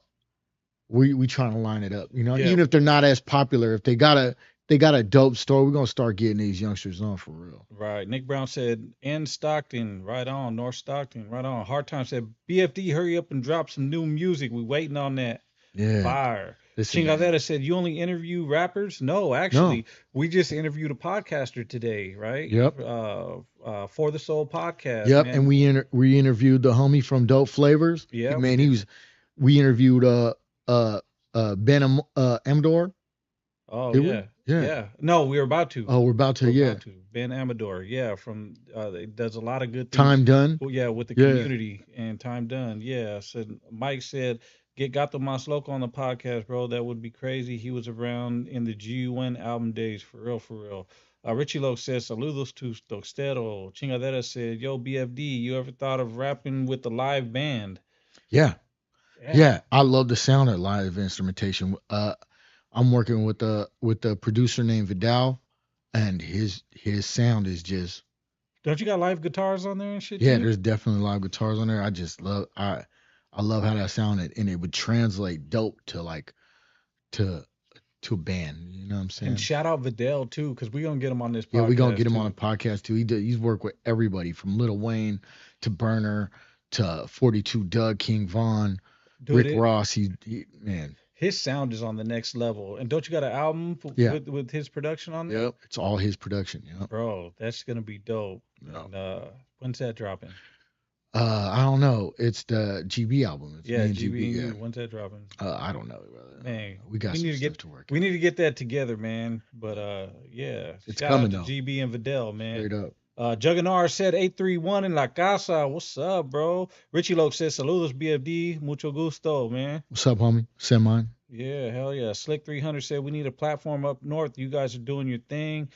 we trying to line it up. You know, Yeah. even if they're not as popular, if they got a dope story, we're gonna start getting these youngsters on for real. Right. Nick Brown said, "In Stockton, right on. North Stockton, right on." Hard Time said, "BFD, hurry up and drop some new music. We waiting on that." Yeah. Fire. Listen, man. Chingadera said, "You only interview rappers?" No, No. actually, we just interviewed a podcaster today, right? Yep. For the Soul podcast, Yep. And man. we interviewed the homie from Dope Flavors. Yeah, we Man, did. we interviewed uh Ben Amador. Oh Did we? yeah, Yeah. yeah. No, we were about to. Oh, we're about to, We're yeah. about to. Ben Amador, yeah, from it does a lot of good things. Time done. Well, yeah, with the Yeah. community and time done. Yeah. So Mike said, "Get Gato Mas Loco on the podcast, bro. That would be crazy. He was around in the GUN album days, for real, for real." Richie Loke says, "Saludos to Tostero." Chingadera said, "Yo, BFD, you ever thought of rapping with the live band?" Yeah. Yeah. Yeah. I love the sound of live instrumentation. I'm working with the producer named Vidal, and his sound is just Don't you got live guitars on there and shit yeah. too? There's definitely live guitars on there. I love how that sounded, and it would translate dope to like to a band. You know what I'm And saying? shout out Vidal too, because we're gonna get him on this Yeah, we gonna get podcast him on a too. podcast too. He's worked with everybody from Lil Wayne to Burner to 42 Doug, King Von, Dude, Rick Ross. Man, his sound is on the next level. And don't you got an album yeah, with his production on there? yep. It's all his production. Yep. Bro, that's gonna be dope. Yep. And when's that dropping? I don't know. It's the GB album. It's Yeah, me and GB GB. and Yeah. you. When's that dropping? I don't know, brother. Man, We got we need some to stuff get to work we out. need to get that together, man. But yeah. It's Shout out coming to though. GB and Vidal, man. Straight up. Jugganar said 831 in La Casa. What's up, bro? Richie Loke says saludos BFD. Mucho gusto, man. What's up, homie? Send mine. Yeah, hell yeah. Slick 300 said we need a platform up north. You guys are doing your thing.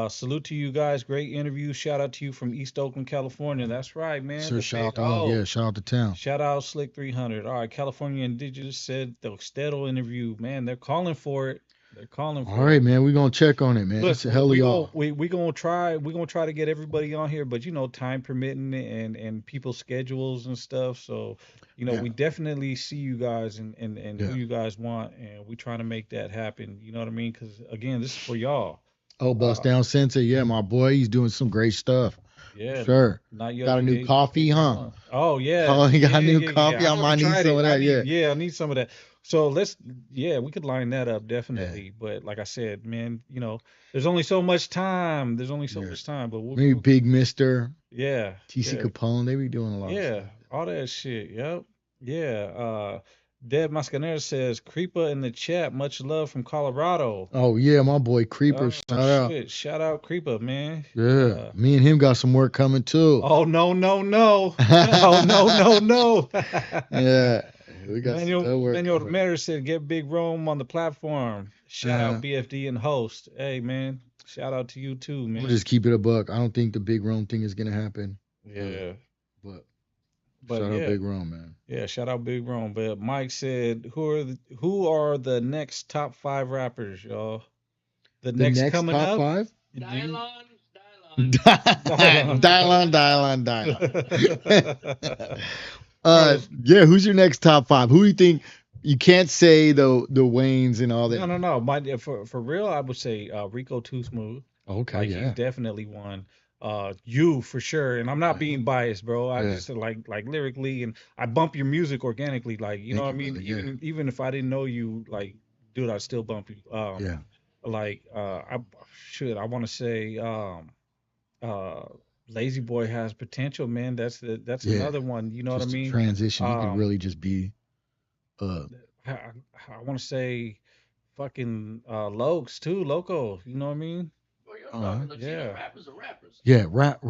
Salute to you guys. Great interview. Shout out to you from East Oakland, California. That's right, man. Sir, The shout big out to all. Yeah, O. shout out to town. Shout out Slick 300. All right, California Indigenous said the Steadle interview. Man, they're calling for it. They're calling All for right, it. man. We gonna check on it, man. It's Look, a hell of y'all. we gonna try to get everybody on here, but time permitting and people's schedules and stuff. So, Yeah, we definitely see you guys and who yeah. you guys want, and we trying to make that happen. You know what I mean? Because again, this is for y'all. Oh, Bust Uh, Down Sensei. Yeah, my boy. He's doing some great stuff. yeah, Sure. not Got a new Yogi coffee, huh? 831. Oh yeah, Oh, he got yeah, a new yeah, yeah. coffee. I I haven't might need tried some it. of that. Yeah. I need some of that. So we could line that up Yeah. definitely. But like I said, man, there's only so much time. There's only so Yeah. much time. But Maybe Big Mister, yeah, TC yeah, Capone. They be doing a lot of yeah, stuff. all that shit. Yep. Yeah. Dev Mascanera says, Creeper in the chat, much love from Colorado. Oh yeah, my boy Creeper. Oh Shout out. shit. Shout out Creeper, man. Yeah. Me and him got some work coming too. Oh no, no, no. Oh no, no, no. Yeah. We got some Manuel good work Manuel coming. Matter said, get Big Rome on the platform. Shout out Uh, BFD and host. Hey man, shout out to you too, we'll man. just keep it a buck. I don't think the Big Rome thing is gonna happen. Yeah. But But shout out yeah. Big Rome, man. Yeah, shout out Big Rome. But Mike said, who are the next top 5 rappers, y'all? The The next next coming top up? 5? Do you- Dial on. Yeah, who's your next top 5? Who do you think? You can't say the Waynes and all that. No. For real, I would say Rico Too Smooth. Okay, Like yeah. he's definitely one. You for sure, and I'm not being biased, bro. I Yeah. just like lyrically, and I bump your music organically, like you know what I Thank you, mean. brother, yeah. Even if I didn't know you like dude, I still bump you. Yeah. Like I want to say uh Lazy Boy has potential, man. That's Yeah. another one. You know what I Just a mean? transition. He could really just be I, I want to say fucking Lokes too, Loco. You know what I mean? Well, you're Uh-huh. talking Latino Yeah. rappers or rappers. yeah, rap.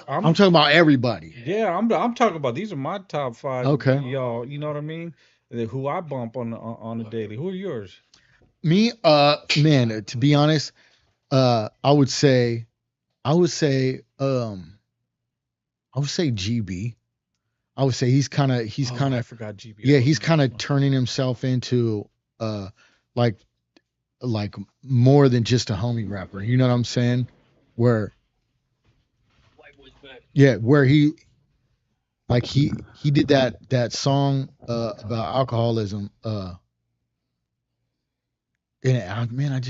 I'm I'm talking about everybody. Yeah, I'm talking about these are my top 5. Okay. Y'all, you know what I mean? Who I bump on the daily. Who are yours? Me, man, to be honest, I would say, I would say, GB. I would say he's kind I of, forgot GB. yeah, he's kind of turning himself into, like, like more than just a homie rapper. You know what I'm saying? Where, yeah, where like he did that song about alcoholism. Man,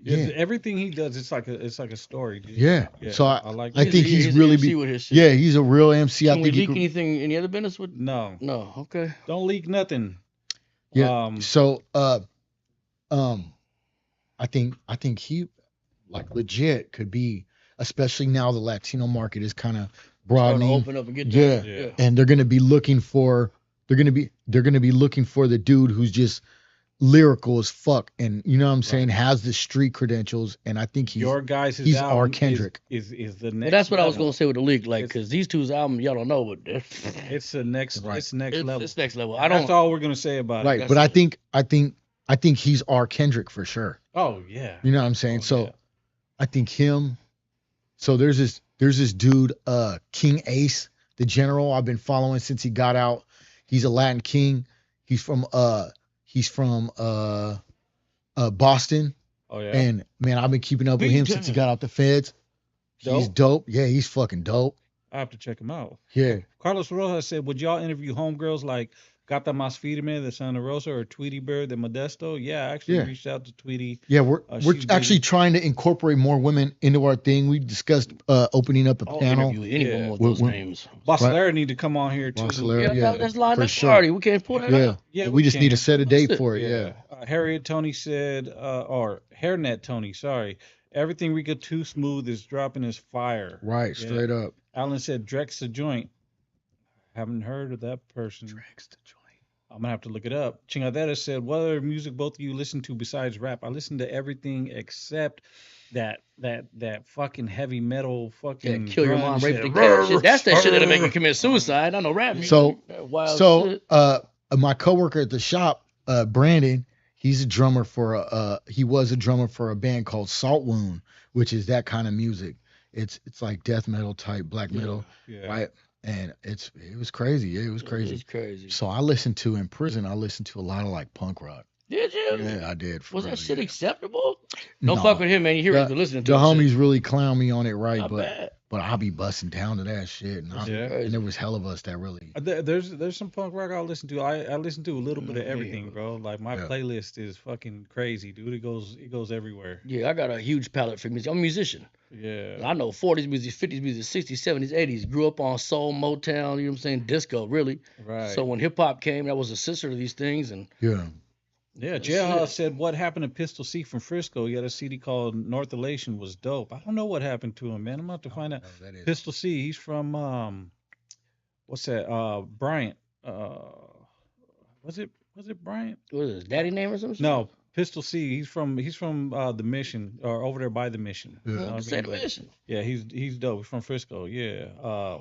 yeah. Everything he does, it's like a story, dude. Yeah. Yeah, So I like I that. think he's really MC with his shit. yeah, he's a real MC. I Can we think he leak could, anything? Any other business with? No, No. Okay. don't leak nothing. yeah. So I think he like legit could be, especially now the Latino market is kind of Starting to broadening. open up and get Yeah. there. Yeah. And they're gonna be looking for the dude who's just lyrical as fuck, and you know what I'm saying, has the street credentials, and I think he's Your guys' he's album our Kendrick. is the next. Well, that's what I was level. gonna say with the leak, like, It's- because these two's album, y'all don't know, but It's the next. Right. It's next level. it's next level. I don't. That's all we're gonna say about Right, it. but I think he's our Kendrick for sure. Oh yeah. You know what I'm saying? Oh, So yeah. I think him. So there's this dude, King Ace, the general. I've been following since he got out. He's a Latin king. He's from Boston. Oh yeah. And man, I've been keeping up with Big him since he time. got out the feds. He's dope. Yeah, he's fucking dope. I have to check him out. Yeah. Carlos Rojas said, "Would y'all interview homegirls like Gata Mas Firme, the Santa Rosa, or Tweety Bird, the Modesto?" Yeah, I actually Yeah. reached out to Tweety. Yeah, we're she's actually busy. trying to incorporate more women into our thing. We discussed opening up a I'll panel. interview anyone Yeah. with those We're- names. Bossalera need to come on here too. Bossalera, Yeah, that's lined for up sure. already. We can't pull that Yeah. out. Yeah, we just need to can. set a date That's it. for it. Yeah. Harriet Tony said, or Hairnet Tony, sorry. Everything we get too smooth is dropping his fire. Right, Yeah. straight up. Alan said, Drex the joint. Haven't heard of that person. I'm gonna have to look it up. Chingadera said, "What other music both of you listen to besides rap?" I listen to everything except that fucking heavy metal fucking Kill your grunge mom, rape shit. the cat shit. That's that shit that'll make you commit suicide. I know rap music. So- That wild So shit. my coworker at the shop, Brandon, he's a drummer for he was a drummer for a band called Salt Wound, which is that kind of music. It's like death metal type, black metal, Yeah. right? And it was crazy. Yeah, it was crazy. It's crazy. So I listened to in prison. I listened to a lot of like punk rock. Did you? Yeah, I did. for Was that real, shit yeah. acceptable? Don't No. fuck with him, man. You hear what The- you're listening to. The that shit. homies really clown me on it, right? Not but bad. but I'll be busting down to that shit. And, Yeah. and there was hell of us that really. There's some punk rock I listen to. I listen to a little bit of Yeah. everything, bro. Like my Yeah. playlist is fucking crazy, dude. It goes everywhere. Yeah, I got a huge palette for music. I'm a musician. Yeah. I know 40s music, 50s music, 60s, 70s, 80s. Grew up on soul, Motown, you know what I'm saying? Disco, really. Right. So when hip hop came, that was a sister to these things. And Yeah. Yeah, Shit. Jailhouse said what happened to Pistol C from Frisco. He had a CD called North Elation was dope. I don't know what happened to him, man. I'm about to find out. No, that is. Pistol C, he's from what's that? Bryant. Was it Bryant? what is his daddy name or something? No, Pistol C. He's from the Mission or over there by the Mission. Yeah. You know what I Say mean? the Like, mission. yeah, he's dope. He's from Frisco. Yeah.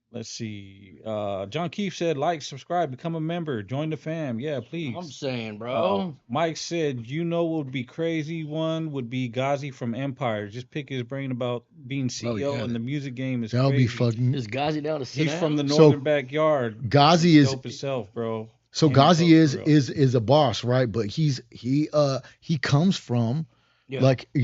Let's see. John Keefe said, like, subscribe, become a member, join the fam. Yeah, please. I'm saying, bro. Mike said, what would be crazy one would be Ghazi from Empire. Just pick his brain about being CEO yeah. and the music game is That'll crazy. be fucking. Is Ghazi down to sit He's down? from the So, northern backyard. Ghazi is Dope himself, bro. so Ain't Ghazi dope, is bro. is a boss, right? But he comes from Yeah. like he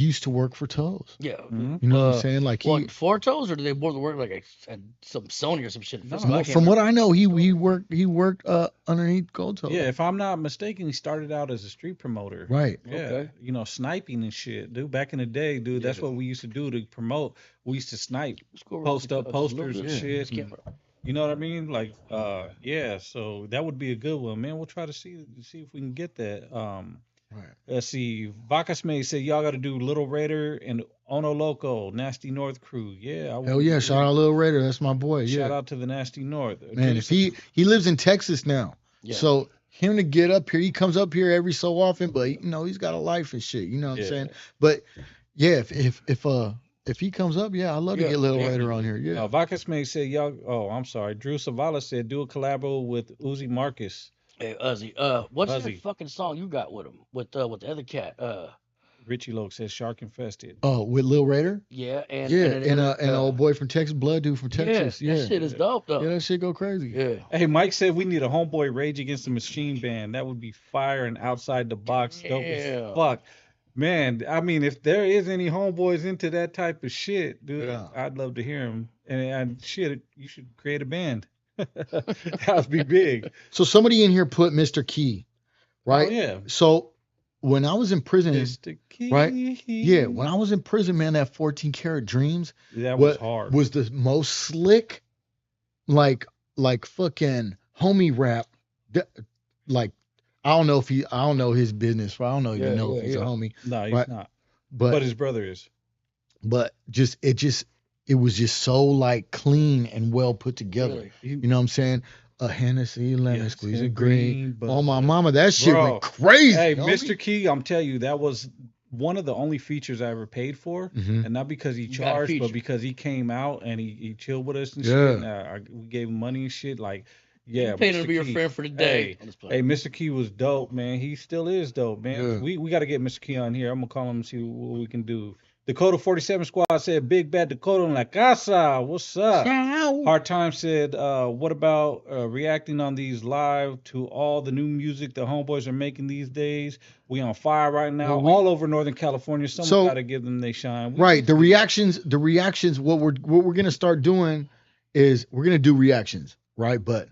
used to work for Toes. Yeah. Mhm. You know what I'm saying? Like he. What, Four Toes, or do they both work like at some Sony or some shit? No, I can't From what remember. I know, he worked underneath Gold Toes. Yeah, if I'm not mistaken, he started out as a street promoter. Right. Yeah, Okay. sniping and shit, dude. Back in the day, dude, that's Yeah. what we used to do to promote. We used to snipe, Let's go around post the- up a posters little and bit. shit. Let's get- You know what I mean? Like, yeah. So that would be a good one, man. We'll try to see if we can get that. Right. Let's see. Vacas May said y'all got to do Little Raider and Ono Loco, Nasty North crew. Yeah, I Hell would. yeah! Shout out Lil Raider. That's my boy. Shout Yeah. out to the Nasty North. Man, if he lives in Texas now, Yeah. so him to get up here, he comes up here every so often, but you know he's got a life and shit. You know what I'm saying? But yeah, if he comes up, yeah, I'd love to get Lil Raider on here. Yeah. Vacas May said y'all. Oh, I'm sorry. Drew Savala said do a collabo with Uzi Marcus. Hey, Uzi, what's that fucking song you got with him? With the other cat? Richie Loke says Shark Infested. Oh, with Lil Raider? Yeah, and an old boy from Texas, blood dude from Texas. Yeah, that shit is dope though. Yeah, that shit go crazy. Yeah. Hey, Mike said we need a Homeboy Rage Against the Machine band. That would be fire and outside the box, dope as fuck. Man, I mean, if there is any homeboys into that type of shit, dude, I'd love to hear them. And shit, you should create a band. That would be big. So somebody in here put Mr. Key, right? Oh, yeah. So when I was in prison, Mr. Key. right? Yeah, when I was in prison, man, that 14 Karat Dreams was hard. Was the most slick, like fucking homie rap. Like I don't know his business. I don't know even know if he's a homie. No, he's not. But his brother is. But it was just so like clean and well put together. Really? You know what I'm saying? A Hennessy, lemon squeeze, a green. Oh my mama, that shit went crazy. Hey, Mr. Key, I'm telling you, that was one of the only features I ever paid for, and not because he charged, but because he came out and he chilled with us and shit. And, we gave him money and shit. Like, yeah, you paid him to be your friend for the day. Hey, Mr. Key was dope, man. He still is dope, man. Yeah. We got to get Mr. Key on here. I'm gonna call him and see what we can do. Dakota 47 Squad said, Big Bad Dakota in La Casa. What's up? Hard Time said, what about reacting on these live to all the new music the homeboys are making these days? We on fire right now, all over Northern California. Someone got to give them they shine. The reactions, what we're gonna start doing is we're gonna do reactions, right? But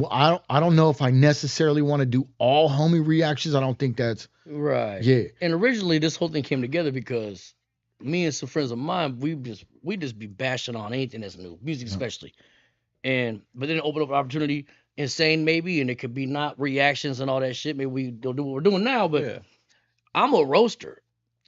I don't know if I necessarily want to do all homie reactions. I don't think that's right. Yeah. And originally this whole thing came together because me and some friends of mine, we just be bashing on anything that's new, music especially. But then it opened up an opportunity, Insane maybe, and it could be not reactions and all that shit. Maybe we don't do what we're doing now, but I'm a roaster.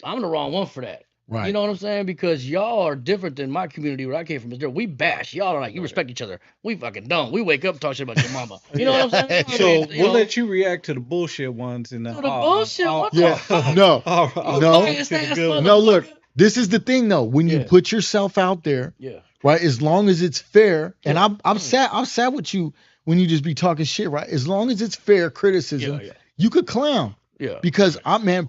I'm the wrong one for that. Right. You know what I'm saying? Because y'all are different than my community where I came from. We bash. Y'all are like, you respect each other. We fucking don't. We wake up talk shit about your mama. You know what I'm saying? So we'll let you react to the bullshit ones and the bullshit. No, look. This is the thing though. When you put yourself out there, right? As long as it's fair, and I'm sad with you when you just be talking shit, right? As long as it's fair criticism, you could clown. Yeah. Because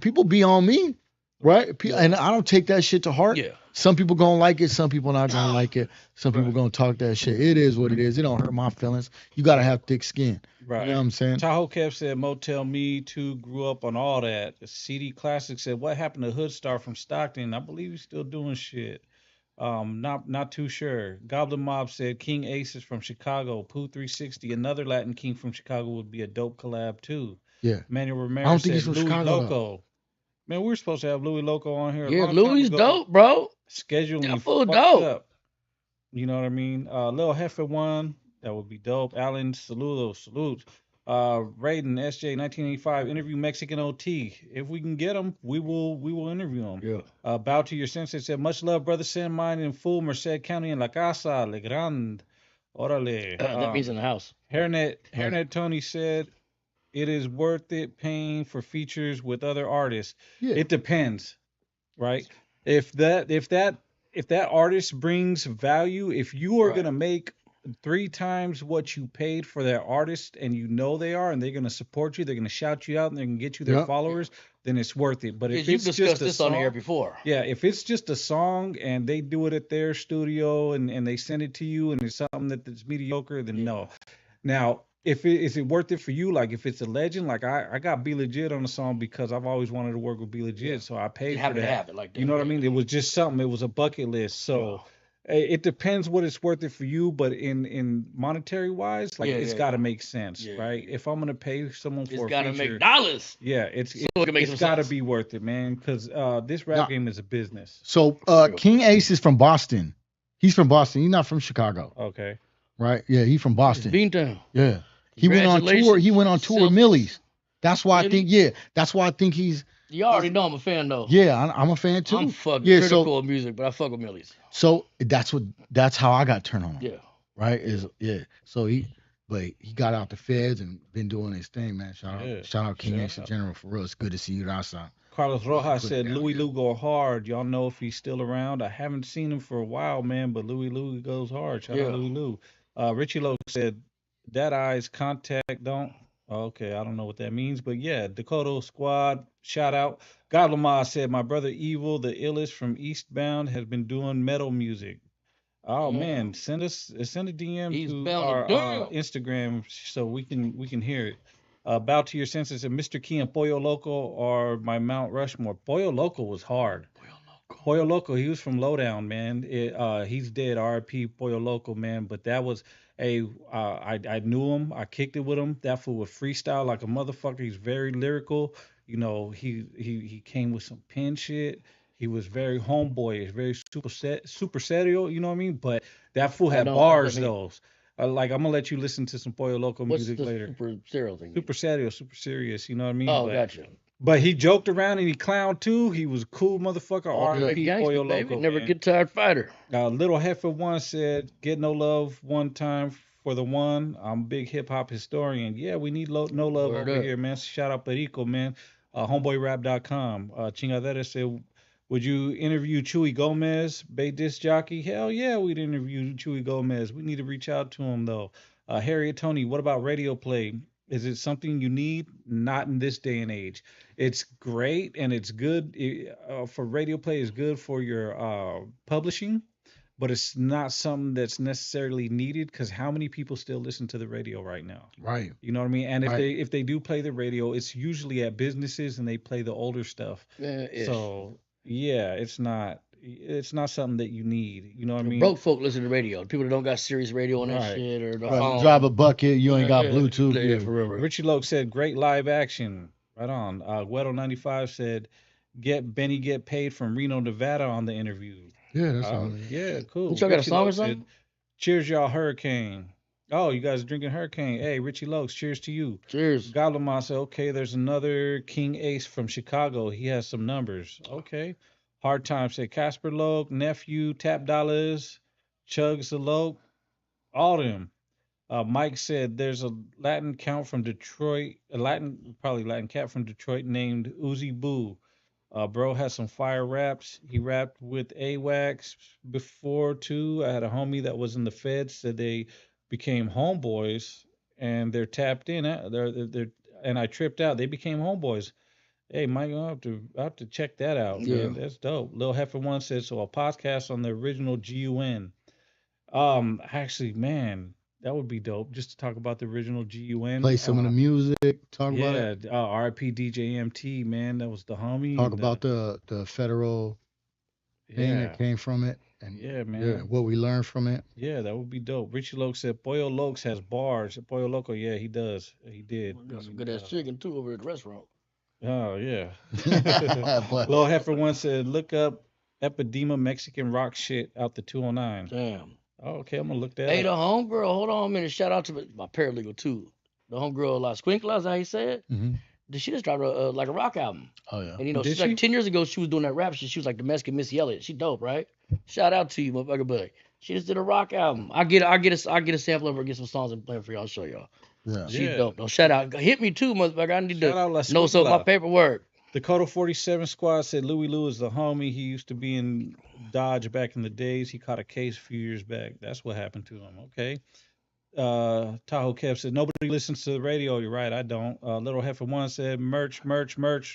people be on me, right? And I don't take that shit to heart. Yeah. Some people gonna like it, some people not gonna like it. Some people gonna talk that shit. It is what it is. It don't hurt my feelings. You gotta have thick skin. Right. You know what I'm saying? Tahoe Kev said Motel Me Too grew up on all that. CD Classic said what happened to Hood Star from Stockton? I believe he's still doing shit. Not too sure. Goblin Mob said King Aces from Chicago. Pooh 360, another Latin King from Chicago would be a dope collab too. Yeah. Manuel I Ramirez don't think he's said from Louis Chicago. Loco. Man, we were supposed to have Louis Loco on here. Yeah, Louis dope, bro. Scheduling full dope. up. You know what I mean? Lil Heifer one, that would be dope. Alan salute. Raiden SJ 1985 interview Mexican OT. If we can get him, we will interview him. Yeah. Bow to your sensei said much love, brother. Send mine in full Merced County in La Casa, Le Grande. Orale. That means in the house. Hairnet Tony said it is worth it paying for features with other artists. Yeah. It depends, right? If that artist brings value, if you are gonna make 3 times what you paid for that artist and you know they are and they're gonna support you, they're gonna shout you out and they're gonna get you their followers, then it's worth it. But if it's just a song, on here before. Yeah, if it's just a song and they do it at their studio and they send it to you and it's something that's mediocre, then no. Now, is it worth it for you? Like if it's a legend, like I got Be Legit on the song because I've always wanted to work with Be Legit, so I paid for that. To have it like that. You know what I mean? It was just something. It was a bucket list. So it depends what it's worth it for you, but in monetary wise, like it's got to make sense, right? If I'm gonna pay someone for it's a got to feature, make dollars. Yeah, it's got to be worth it, man. Because this rap game is a business. So King Ace is from Boston. He's from Boston. He's not from Chicago. Okay. right? Yeah, he from Boston. Beantown. Yeah, he went on tour. He went on tour with Millie's. That's why I think. Yeah, that's why I think he's. You already know I'm a fan though. Yeah, I'm a fan too. I'm fucking critical of music, but I fuck with Millie's. So that's how I got turned on. Yeah. Right. So he got out the feds and been doing his thing, man. Shout out King Ace in general, for real. It's good to see you outside. Carlos Rojas said Louis Lou go hard. Y'all know if he's still around? I haven't seen him for a while, man, but Louis Lou goes hard. Shout out Louis Lou. Richie Lowe said that eyes contact don't. Okay, I don't know what that means, but yeah, Dakota Squad, shout out. God Lamar said my brother Evil, the illest from Eastbound, has been doing metal music. Oh man, send a DM to our Instagram so we can hear it. Bow to your senses, and Mr. Key and Pollo Loco are my Mount Rushmore. Pollo Loco was hard. Pollo Loco, he was from Lowdown, man. He's dead, R.I.P. Pollo Loco, man. But that was I knew him. I kicked it with him. That fool would freestyle like a motherfucker. He's very lyrical. You know, he came with some pen shit. He was very homeboyish, very super serio, you know what I mean? But that fool had bars, though. Like, I'm going to let you listen to some Pollo Loco music later. Super serial thing? Super serio, super serious, you know what I mean? Oh, gotcha. But he joked around and he clowned too. He was a cool motherfucker. R.I.P. Pollo Loco. Never get tired fighter. Little Heifer One said, get no love one time for the one. I'm a big hip hop historian. Yeah, we need no love over here, man. Shout out Perico, man. Homeboyrap.com. Chingadera said, would you interview Chuy Gomez, Bay Disc Jockey? Hell yeah, we'd interview Chuy Gomez. We need to reach out to him, though. Harriet Tony, what about radio play? Is it something you need? Not in this day and age. It's great and it's good for radio play. Is good for your publishing, but it's not something that's necessarily needed because how many people still listen to the radio right now? Right. You know what I mean? And if they do play the radio, it's usually at businesses and they play the older stuff. So yeah, it's not something that you need. You know what I mean? Broke folk listen to radio. People that don't got Sirius radio on that shit or the phone. Drive a bucket, you ain't got Bluetooth. Yeah, for real. Richie Loke said, great live action. Right on. Guedo95 said, Benny get paid from Reno, Nevada on the interview. Yeah, that's all. Yeah, cool. Y'all got a song or something? Cheers, y'all, Hurricane. Oh, you guys are drinking Hurricane. Hey, Richie Lokes, cheers to you. Cheers. Goblin said, okay, there's another King Ace from Chicago. He has some numbers. Okay. Hard Time said, Casper Loke, Nephew, Tap Dollars, Chugs the Loke, all of them. Mike said, there's a Latin cat from Detroit named Uzi Boo. Bro has some fire raps. He rapped with AWACS before, too. I had a homie that was in the Feds, said they became homeboys, and they're tapped in. And I tripped out. They became homeboys. Hey, Mike, I'll have to check that out, man. That's dope. Lil Heifer One said, so a podcast on the original GUN. Actually, man, that would be dope, just to talk about the original GUN. Play some of the music, talk about it. RP DJ MT, man, that was the homie. Talk about the federal thing that came from it. And what we learned from it. Yeah, that would be dope. Richie Loke said, Pollo Lokes has bars. Pollo Loco, yeah, he does. He did. Got some good-ass chicken, too, over at the restaurant. Oh, yeah. Lil Heifer One said, look up Epidema Mexican rock shit out the 209. Damn. Oh, okay, I'm going to look that up. Hey, the homegirl, hold on a minute. Shout out to my paralegal, too. The homegirl, La Squinkla, how he said. Mm-hmm. She just dropped a rock album. Oh, yeah. And, she's like 10 years ago, she was doing that rap shit. She was like the Mexican Missy Elliott. She dope, right? Shout out to you, motherfucker, buddy. She just did a rock album. I get a sample of her, get some songs and play them for y'all. I'll show y'all. Yeah. She's dope. No, shout out. Hit me too, motherfucker. I need to know some of my paperwork. Dakota 47 Squad said Louis Lou is the homie. He used to be in Dodge back in the days. He caught a case a few years back. That's what happened to him. Okay. Tahoe Kev said nobody listens to the radio. You're right. I don't. Little Heifer One said merch.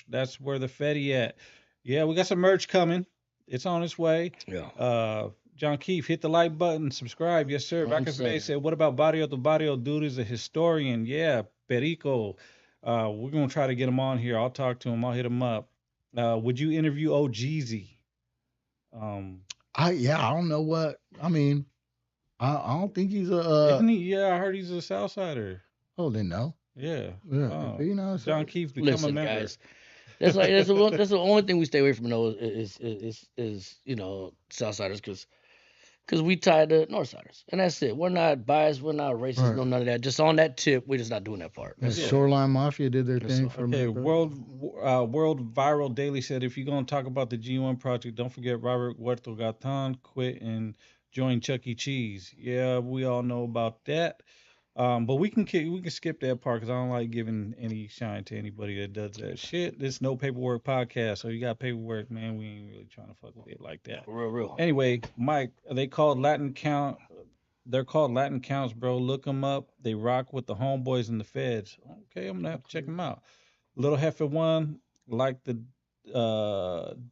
That's where the Fetty at. Yeah, we got some merch coming. It's on its way. Yeah. John Keefe, hit the like button, subscribe. Yes, sir. Back in said, what about Barrio to Barrio? Dude is a historian. Yeah, Perico. We're going to try to get him on here. I'll talk to him. I'll hit him up. Would you interview OGeezy? I don't know what. I mean, I don't think he's a. Isn't he? Yeah, I heard he's a Southsider. Oh, then no. Yeah. Oh. John Keefe become a member. Guys. That's the only thing we stay away from though is Southsiders because because we tied to Northsiders, and that's it. We're not biased. We're not racist. Right. No, none of that. Just on that tip, we're just not doing that part. And That's all. Shoreline Mafia did their That's thing all. for a Okay, minute. bro. World Viral Daily said if you're gonna talk about the G1 project, don't forget Robert Huerto Gatan quit and joined Chuck E. Cheese. Yeah, we all know about that. But we can skip that part because I don't like giving any shine to anybody that does that shit. This no paperwork podcast, so you got paperwork, man. We ain't really trying to fuck with it like that. For real. Anyway, Mike, they're called Latin Counts, bro. Look them up. They rock with the homeboys and the feds. Okay, I'm gonna have to check them out. Little Heifer One, like the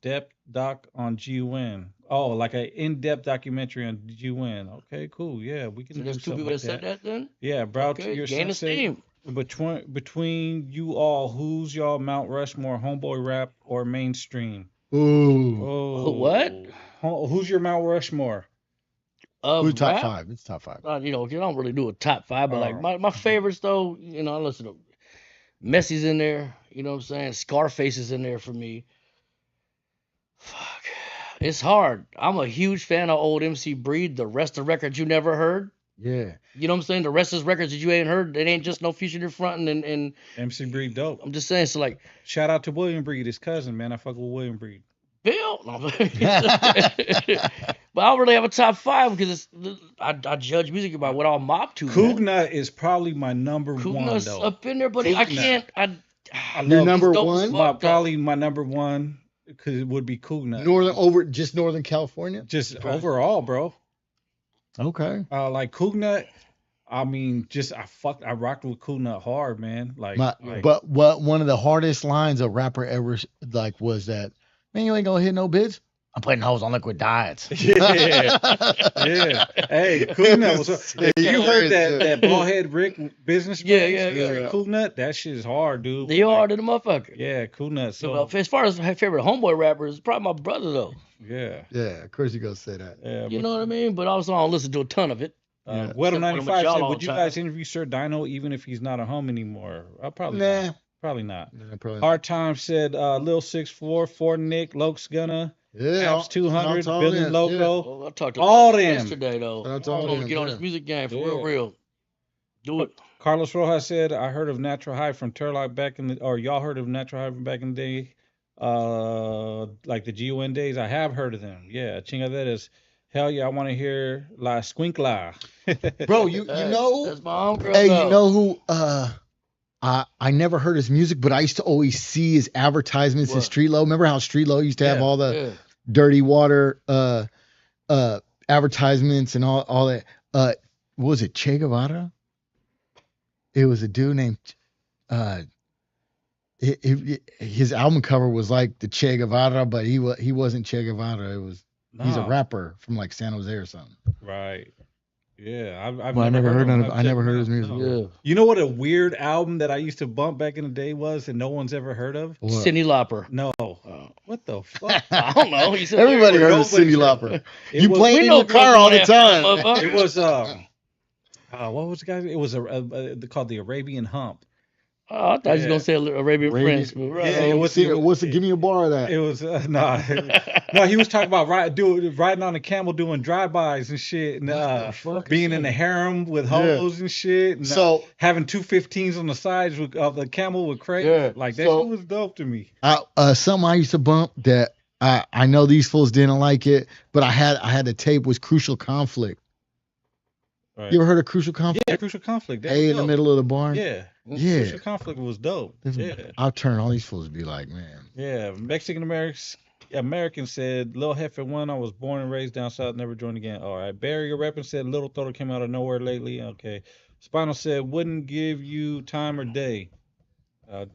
depth doc on GUN. Oh, like an in-depth documentary on GUN. Okay, cool. Yeah, we can So do there's two something people like that said that then? Yeah, bro. Okay, Your gain sensei, esteem. between you all, who's y'all Mount Rushmore, homeboy rap or mainstream? Ooh. Oh, What? Who's your Mount Rushmore? Who's top Rap? 5? It's top 5. You know, you don't really do a top 5, but like Oh. my favorites though, you know, I listen to Messy's in there, you know what I'm saying? Scarface is in there for me. Fuck. It's hard. I'm a huge fan of old MC Breed. The rest of records you never heard. Yeah. You know what I'm saying? The rest of his records that you ain't heard, it ain't just no Future in front and MC Breed dope. I'm just saying, so like Shout out to William Breed, his cousin, man. I fuck with William Breed. Bill. No, but I don't really have a top 5 because I judge music about what I'll mop to. Cougnut is probably my number one Cougnut's though. up in there, but I Cougnut. can't. I Your love number dope as one? fuck, though. probably my number one because it would be Cougnut. Northern California? Just Right. overall, bro. Okay. Like Cougnut. I mean, I rocked with Cougnut hard, man. Like, But what one of the hardest lines a rapper ever like was that, man, you ain't gonna hit no bitch. I'm putting hoes on liquid diets. yeah. Hey, Cougnut was. If you heard that ballhead Rick business, Yeah. Cougnut, that shit is hard, dude. They hard to the motherfucker. Yeah, Cougnut. So, So as far as my favorite homeboy rapper is probably my brother though. yeah, Yeah, of course you gonna say that. yeah. You know what I mean? But also I don't listen to a ton of it. Yeah. Weddle Except when I'm with 95 y'all said, all would the you time. guys interview Sir Dino even if he's not at home anymore? Probably Nah. not. Probably not. Nah, probably Hard Time said Lil 6'4", For Nick, Lokes Gunna, Yeah. Apps 200, shout out to all Billy them, Loco. Well, I talked to All him them. yesterday though. Shout out to I all told him to them, get on yeah. this music game for Yeah. real. Do it. Carlos Rojas said, I heard of Natural High from Turlock back in the, or y'all heard of Natural High from back in the day, like the GUN days. I have heard of them. Yeah, Chingaderas. Hell yeah, I want to hear La Squinkla. Bro, you know, That's my homegirl. hey, though. you know who I never heard his music, but I used to always see his advertisements in What? Street Low. Remember how Street Low used to have Yeah. all the Yeah. dirty water advertisements and all that. What was it, Che Guevara? It was a dude named his album cover was like the Che Guevara, but he wasn't Che Guevara. He's a Nah. rapper from like San Jose or something. Right. Yeah, I've Well, I never heard of none of, I never heard his music. Yeah. You know what a weird album that I used to bump back in the day was and no one's ever heard of? What? Cindy Lauper. No. Oh. What the fuck? I don't know. You said Everybody heard of Nobody Cindy heard Lauper. It You was- play it We in know the car girls all the want that time. motherfucker. It was what was the guy? It was called the Arabian Hump. Oh, I thought you was gonna say Arabian Arabian- French, but right. Yeah, it was- Give me a bar of that. It was no, he was talking about riding on a camel doing drive-bys and shit, and being in the harem with Yeah. hoes and shit, and So having 215s on the sides of the camel with crates. Yeah, Like that so- shit was dope to me. something I used to bump that I know these fools didn't like it, but I had the tape was Crucial Conflict. Right. You ever heard of Crucial Conflict? Yeah, Crucial Conflict. That A was in the dope. middle of the barn. Yeah. Yeah. Crucial Conflict was dope. Yeah. I'll turn all these fools to be like, man. Yeah. Mexican American said, Lil Heifer 1, I was born and raised down south, never joined again. All right. Barrier Reppin said, Little Throater came out of nowhere lately. Okay. Spinal said, wouldn't give you time or day.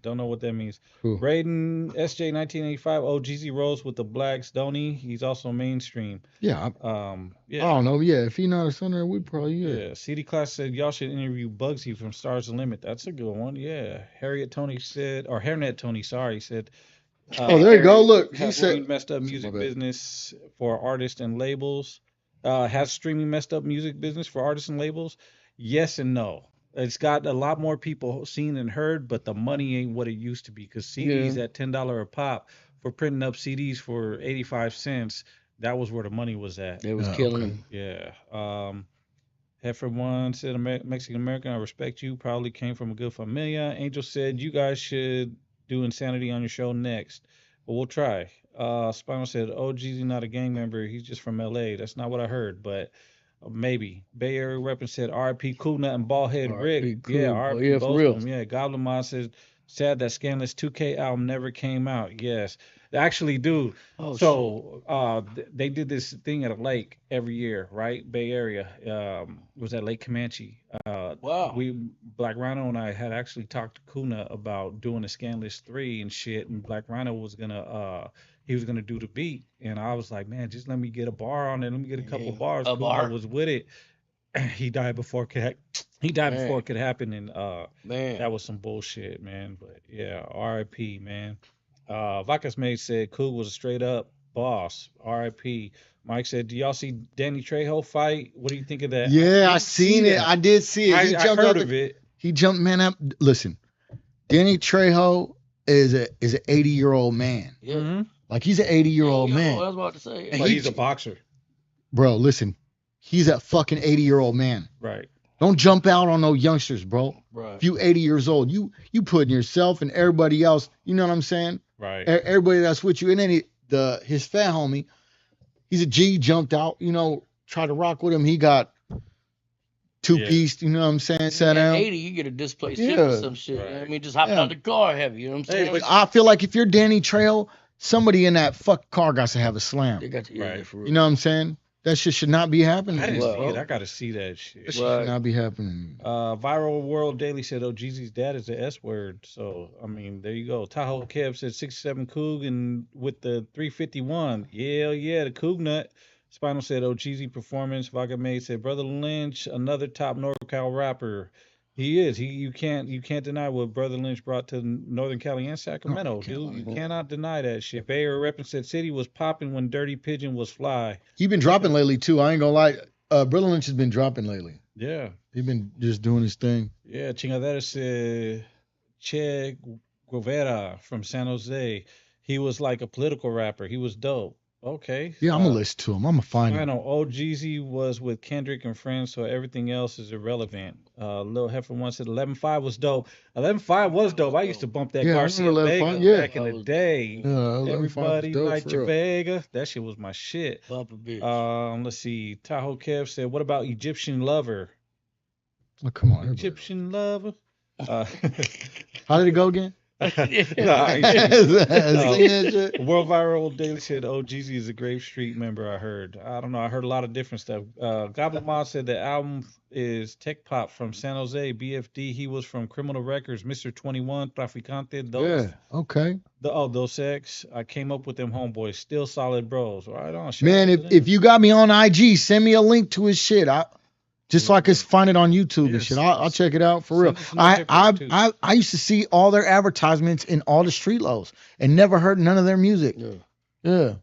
Don't know what that means. Cool. Braden SJ 1985. Oh, GZ Rose with the blacks, don't he? He's also mainstream. Yeah. Yeah. I don't know. Yeah. If he not a son, we probably Yeah, CD Class said y'all should interview Bugsy from Stars the Limit. That's a good one. Yeah, Hairnet Tony said. Oh, there you go. Look, he has said streaming messed up music My bad. business for artists and labels. Has streaming messed up music business for artists and labels? Yes and no. It's got a lot more people seen and heard, but the money ain't what it used to be. Because CDs at $10 a pop for printing up CDs for 85 cents That was where the money was at. They was killing him. Yeah. Heifer one said, Mexican American, I respect you. Probably came from a good familia. Angel said, you guys should do Insanity on your show next. But we'll try. Spinal said, oh, Jeezy not a gang member. He's just from LA. That's not what I heard, but maybe. Bay Area Reppin said, RP Cool Nut and Ballhead Rick. Cool. Yeah, RP yeah, both for real. of them. Yeah, Goblin Mod says, sad that Scandalous 2K album never came out. Yes. Actually, dude. They did this thing at a lake every year, right? Bay Area. It was at Lake Comanche. Wow. Black Rhino and I had actually talked to Kuna about doing a Scandalous 3 and shit, and Black Rhino was gonna he was gonna do the beat, and I was like, man, just let me get a bar on it, let me get a couple bars. Kuna was with it. He died before it could happen, and that was some bullshit, man. But yeah, R.I.P. man. Vacas May said Coog was a straight up boss. R.I.P. Mike said, do y'all see Danny Trejo fight? What do you think of that? Yeah, I seen it. I did see it. I heard of it. He jumped, man. Listen, Danny Trejo is an 80-year-old man. Yeah. Mm-hmm. Like, he's an 80-year-old man. I was about to say. But he's a boxer. Bro, listen. He's a fucking 80-year-old man. Right. Don't jump out on no youngsters, bro. Right. If you 80 years old, you putting yourself and everybody else, you know what I'm saying? Right. Everybody that's with you. And then his fat homie, he's a G, jumped out, tried to rock with him. He got two-pieced, you know what I'm saying? Sat down. 80, you get a displaced hip or some shit. Right. I mean, just hopping out the car heavy, you know what I'm saying? But I feel like if you're Danny Trejo, somebody in that fuck car got to have a slam. They got to, right. For real. You know what I'm saying? That shit should not be happening. I didn't see it. I got to see that shit. It should not be happening. Viral World Daily said, oh, Jeezy's dad is the S word. So, I mean, there you go. Tahoe Kev said 67 Coog and with the 351. Yeah, the Coog nut. Spinal said, oh, Jeezy performance. Vaga May said, Brother Lynch, another top NorCal rapper. He is. You can't deny what Brother Lynch brought to Northern Cali and Sacramento, dude. You cannot deny that shit. Bay Area Reppin said City was popping when Dirty Pigeon was fly. He been dropping lately too. I ain't gonna lie. Brother Lynch has been dropping lately. Yeah. He been just doing his thing. Yeah, Chingadera said Che Guevara from San Jose. He was like a political rapper. He was dope. Okay. Yeah, I'm gonna listen to him. I'm gonna find him. I know. Oh, Jeezy was with Kendrick and friends, so everything else is irrelevant. Lil Heifer once said 11.5 was dope. 11.5 was dope. I used to bump that Garcia Vega back in the day. Everybody liked your Vega. That shit was my shit. Let's see. Tahoe Kev said, what about Egyptian Lover? Oh, come on. Egyptian Lover. How did it go again? World Viral Daily said, oh, Jeezy is a Grave Street member, I heard. I don't know. I heard a lot of different stuff. Goblin Mod said the album is Tech Pop from San Jose, BFD. He was from Criminal Records, Mr. 21, Traficante. Okay. Those X. I came up with them homeboys. Still solid bros. Right on. Man, if you got me on IG, send me a link to his shit. Just so I could find it on YouTube and shit. I'll check it out for real. I used to see all their advertisements in all the street lows and never heard none of their music. Yeah.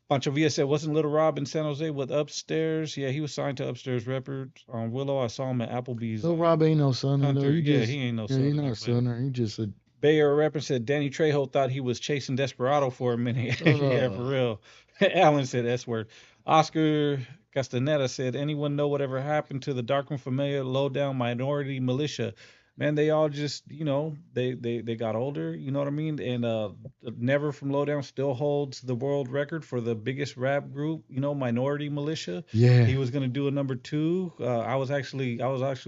Pancho Villa said, wasn't Little Rob in San Jose with Upstairs? Yeah, he was signed to Upstairs Records on Willow. I saw him at Applebee's. Little Rob ain't no Southerner though. He ain't no Southerner. He's not a Southerner. He just a Bay Area rapper said Danny Trejo thought he was chasing Desperado for a minute. Yeah, for real. Alan said S word. Oscar Castaneda said, anyone know whatever happened to the Darkroom Familiar low-down minority militia? Man, they all just, they got older, you know what I mean? And Never from Lowdown still holds the world record for the biggest rap group, Minority Militia. Yeah. He was gonna do a number 2. I was actually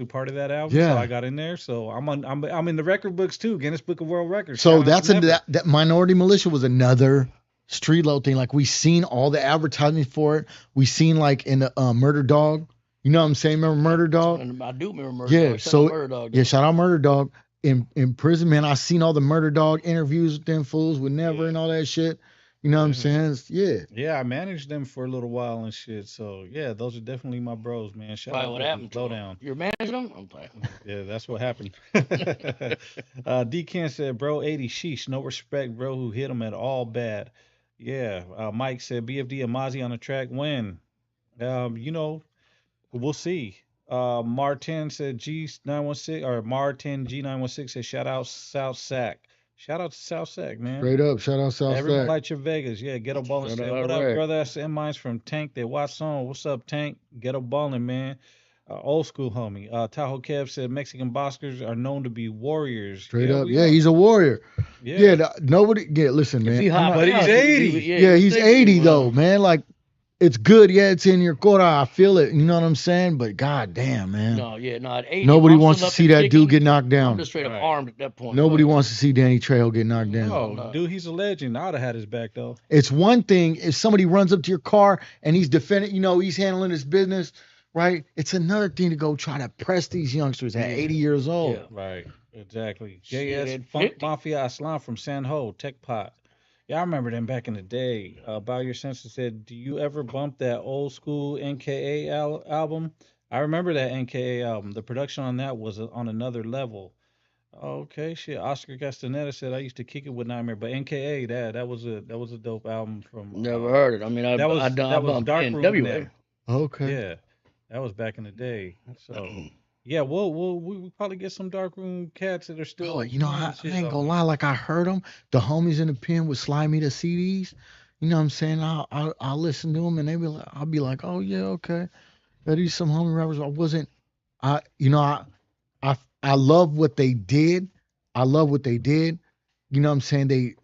part of that album, so I got in there. So I'm in the record books too, Guinness Book of World Records. So that Minority Militia was another street low thing. Like, we seen all the advertising for it. We seen like in the Murder Dog. You know what I'm saying? Remember Murder Dog? I do remember Murder Dog. Shout out Murder Dog. Shout out Murder Dog. In prison, man, I seen all the Murder Dog interviews with them fools with Never and all that shit. You know what I'm saying? Yeah, I managed them for a little while and shit. So yeah, those are definitely my bros, man. Shout out what happened to Lowdown. You're managing them? I'm playing. Yeah, that's what happened. D-Ken said, bro, 80 sheesh, no respect, bro, who hit him at all bad. Yeah, Mike said BFD and Mozzie on the track. When? We'll see. Martin said G916 or Martin G916 said shout out South Sac. Shout out to South Sac, man. Straight up, shout out South Everyone Sac. like your Vegas. Yeah, Ghetto Ballin Shout said, out what up, Iraq. brother? That's mine's from Tank. They watch on. What's up, Tank? Ghetto Ballin, man. Old school homie. Tahoe Kev said Mexican boxers are known to be warriors. Straight Yeah, up. we Yeah, are. he's a warrior. Yeah. Yeah, nobody. Yeah, listen, If man. he hot But now, he's 80. Yeah, he's 80 though, man. Like, it's good. Yeah, it's in your quota. I feel it. You know what I'm saying? But god damn, man. No, at 80, Nobody if I'm wants still to up see and that kicking, dude get knocked I'm down. just straight up Right. armed at that point. Nobody But wants to see Danny Trejo get knocked down. No, no. dude, he's a legend. I'd have had his back though. It's one thing if somebody runs up to your car and he's defending, he's handling his business, right? It's another thing to go try to press these youngsters at 80 years old. Yeah. Right. Exactly. Shit, JS at Funk 50. Mafia Islam from San Ho, Tech Pot. Yeah, I remember them back in the day. Bow Your Senses said, do you ever bump that old school NKA album? I remember that NKA album. The production on that was on another level. Okay, shit. Oscar Castaneda said I used to kick it with Nightmare, but NKA that was a dope album from. Never heard it. I mean, I that was bumped Dark Room NWA. there. Okay. Yeah, that was back in the day. So yeah, we probably get some Dark Room cats that are still. Oh, I shit, ain't though. gonna lie. Like I heard them, the homies in the pen would slide me the CDs. You know what I'm saying? I'll listen to them and I'll be like, oh yeah, okay. Yeah, these some homie rappers. I love what they did. I love what they did. You know what I'm saying? They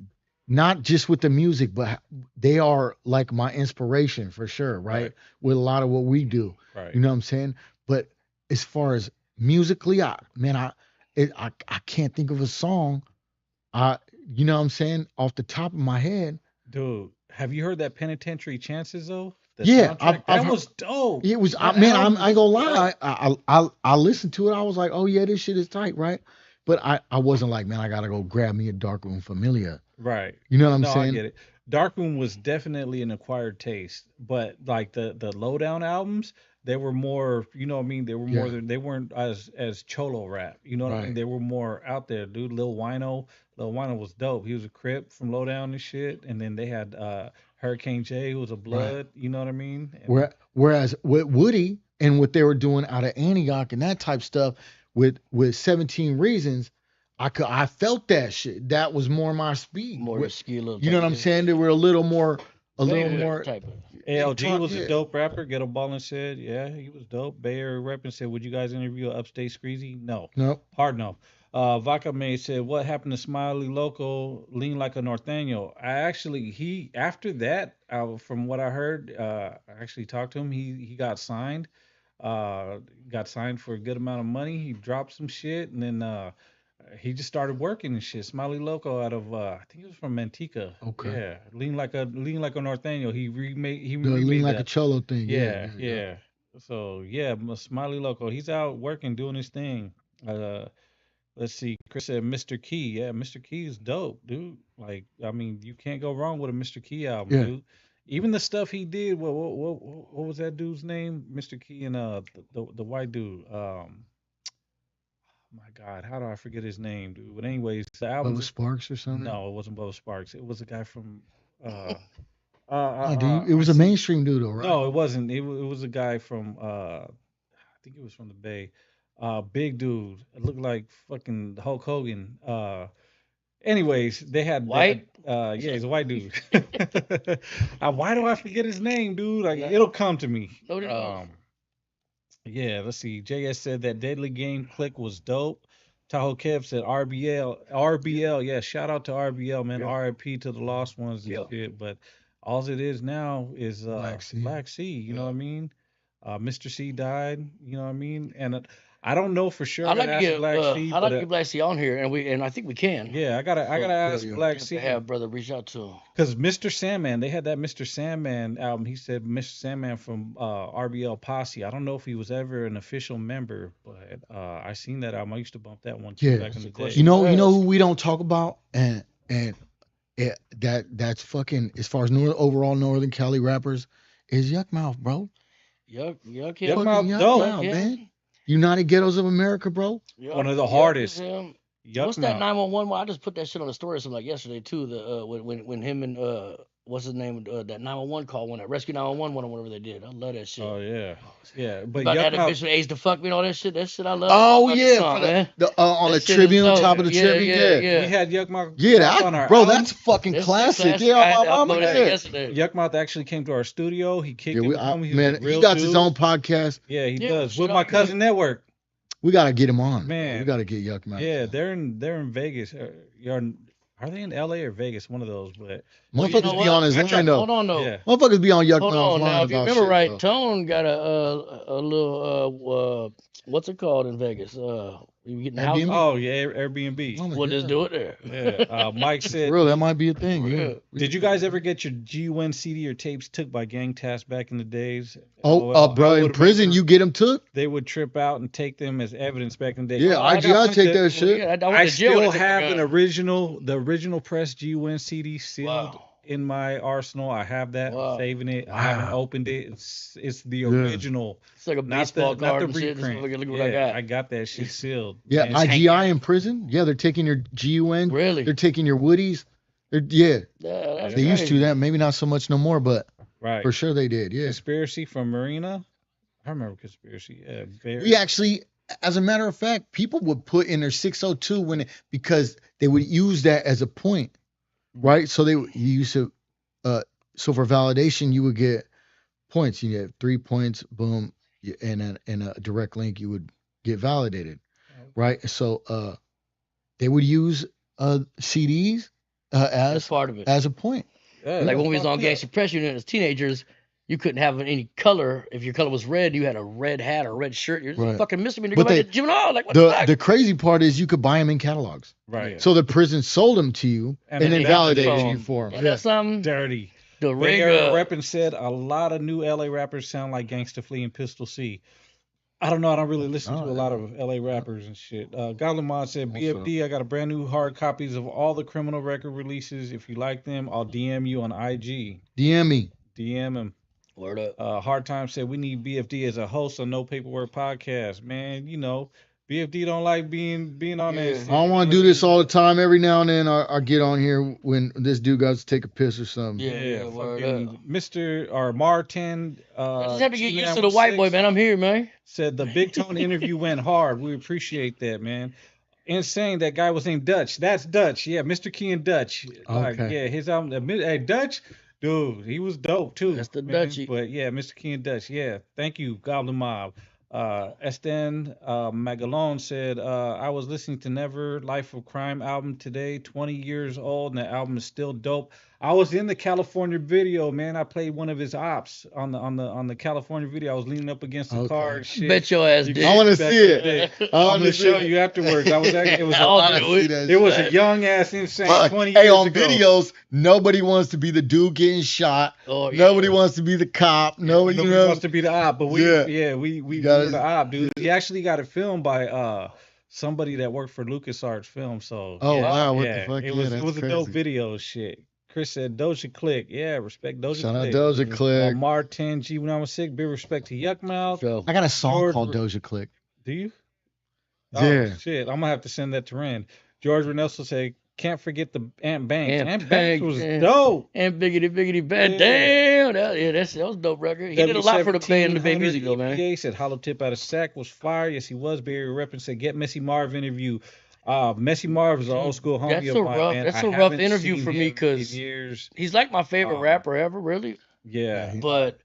not just with the music, but they are like my inspiration for sure, right? With a lot of what we do. Right. You know what I'm saying? But as far as musically, I can't think of a song. You know what I'm saying? Off the top of my head. Dude, have you heard that Penitentiary Chances though? The Yeah, soundtrack? That was dope. It was. That I album ain't gonna was lie. dope. I listened to it. I was like, oh yeah, this shit is tight, right? But I wasn't like, man, I gotta go grab me a Darkroom Familia. Right. You know what I'm No, saying? I get it. Darkroom was definitely an acquired taste, but like the Lowdown albums, they were more, you know what I mean? They were more Yeah. than they weren't as cholo rap. You know what I mean? Right. They were more out there, dude. Lil Wino was dope. He was a Crip from Lowdown and shit. And then they had Hurricane J, who was a Blood, you know what I mean? And, Whereas with Woody and what they were doing out of Antioch and that type stuff with 17 Reasons, I felt that shit. That was more my speed. More risky, a little. You know what I'm saying? They were a little more type of. ALG was yeah. a dope rapper. Ghetto Ballin said, yeah, he was dope. Bay Area repping said, would you guys interview Upstate Screezy? No. Nope. Hard no. Vodka May said, what happened to Smiley Loco, Lean Like a Norteño? After that, from what I heard, I actually talked to him. He got signed. Got signed for a good amount of money. He dropped some shit, and then he just started working and shit. Smiley Loco out of I think it was from Manteca. Okay. Yeah, lean like a Norteño. He remade The Lean Like a Cholo thing. yeah. So yeah, Smiley Loco. He's out working, doing his thing. Let's see. Chris said Mr. Key. Yeah, Mr. Key is dope, dude. Like, I mean, you can't go wrong with a Mr. Key album, Yeah. dude. Even the stuff he did. What was that dude's name? Mr. Key and the white dude. My God, how do I forget his name, dude? But anyways, the album. Bubba Sparks or something? No, it wasn't Bubba Sparks. It was a guy from. It was a mainstream dude, though, right? No, it wasn't. It was a guy from. I think it was from the Bay. Big dude. It looked like fucking Hulk Hogan. Anyways, they had White? yeah, he's a white dude. Why do I forget his name, dude? Like it'll come to me. Yeah, let's see. JS said that Deadly Game Click was dope. Tahoe Kev said RBL. Yeah, shout out to RBL, man. Yeah. RIP to the lost ones and shit. But all it is now is Black Sea. You know what I mean? Mr. C died. You know what I mean? And I don't know for sure. I'd like to get Black Sea on here, and I think we can. Yeah, I gotta ask Black Sea. Have brother reach out to him. Because Mr. Sandman, they had that Mr. Sandman album. He said Mr. Sandman from RBL Posse. I don't know if he was ever an official member, but I seen that album. I used to bump that one too back in the day. You know who we don't talk about, and that's fucking as far as overall Northern Cali rappers is Yuck Mouth, bro. Yuck Mouth, dope, man. United Ghettos of America, bro. One of the hardest. What's that 911? Well, I just put that shit on the story or something like yesterday too. The when him and what's his name? That 911 call one, that Rescue 911 one, or whatever they did. I love that shit. Oh yeah, yeah. But About that Yuck Mouth, bitch with AIDS to fuck me and all that shit. That shit I love. Oh Fucking yeah, song, for man. the on That the shit is tribune, on dope. top of the Yeah, tribune. yeah, Yeah, yeah. we had Yuck Mouth yeah, on our bro, album. that's fucking That's classic. classic. Yeah, I my mama uploaded that yeah. yesterday. Yuck Mouth actually came to our studio. He kicked Yeah, it with him. He was man, a real he got dude. his own podcast. Yeah, he Yeah, does. shit, With my cousin network. We gotta get him on. Man, we gotta get Yuck Mouth. Yeah, they're in Vegas. Are they in LA or Vegas? One of those. But motherfuckers be on his line though. Hold on though. Yeah. Motherfuckers be on Yuck Hold Mouth on now. line If you about remember shit, right, though. Tone got a little what's it called in Vegas? You getting a house? Airbnb? Oh yeah, Airbnb. Oh, my We'll just God. do it there. Yeah. Mike said, For real, that might be a thing. Yeah. did you guys ever get your GUN CD or tapes took by gang tasks back in the days? Bro, in prison you get them took? They would trip out and take them as evidence back in the day. Yeah, IGI take that shit. I still have the original press GUN CD sealed in my arsenal. I have that. I'm saving it. I haven't opened it. It's the original. It's like a baseball card and shit. Look what I got that shit sealed. Yeah, Man, IGI in prison. Yeah, they're taking your GUN. Really? They're taking your Woodies. They used to that. Maybe not so much no more, but for sure they did. Yeah. Conspiracy from Marina. I remember Conspiracy. We actually, as a matter of fact, people would put in their 602 because they would use that as a point, right? So you used to, so for validation, you would get points. You get 3 points, boom, and a direct link, you would get validated, right? So they would use CDs as part of it, as a point. Like when we was on Gangsta Press Unit as teenagers, you couldn't have any color. If your color was red, you had a red hat or red shirt. You're a fucking misdemeanor. Go back to juvenile. Like, what the fuck? The crazy part is you could buy them in catalogs. Right. So the prison sold them to you and then validated you for them. That's something dirty. The rap and said a lot of new LA rappers sound like Gangsta Flea and Pistol C. I don't know. I don't really listen to a lot of LA rappers and shit. Goblin Mod said, BFD, I got a brand new hard copies of all the criminal record releases. If you like them, I'll DM you on IG. DM me. DM him. Word up. Hard Time said, we need BFD as a host on No Paperwork podcast. Man, you know, BFD don't like being on that. I don't want to do this all the time. Every now and then I get on here when this dude got to take a piss or something. Yeah, Mr. or Martin. I just have to get used to the white boy, man. I'm here, man. Said the Big Tone interview went hard. We appreciate that, man. And saying that guy was named Dutch. That's Dutch. Yeah, Mr. Key and Dutch. Okay. Yeah, his album. Hey, Dutch. Dude, he was dope too. That's the Dutchie. But yeah, Mr. Key and Dutch. Yeah, thank you, Goblin Mob. Esten Magalone said, I was listening to Never Life of Crime album today, 20 years old, and the album is still dope. I was in the California video, man. I played one of his ops on the California video. I was leaning up against the car and shit. Bet your ass did. I want to see it. I'm gonna show you afterwards. It was a young ass insane 20 years on ago. videos, nobody wants to be the dude getting shot. Nobody wants to be the cop. Nobody wants to be the op. But we were the op, dude. He actually got it filmed by somebody that worked for LucasArts Film. So wow, what the fuck? It was a dope video shit. Chris said Doja Click. Yeah, respect Doja Click. Shout out Doja Click. Martin G. When I was sick, big respect to Yuck Mouth. I got a song called Doja Click. Do you? Yeah. Oh, shit. I'm gonna have to send that to Rand. George Renelso said, can't forget the Aunt Banks. Aunt Banks was dope. And Biggity Bad. Damn. That was a dope record. He did a lot for the band, the Bay Music, though, man. He said Hollow Tip Out of Sack was fire. Yes, he was. Barry Rep and said, get Messy Marv interview. Messy Marv is an old school homie of mine, man. That's a rough interview for me because he's like my favorite rapper ever, really. Yeah. But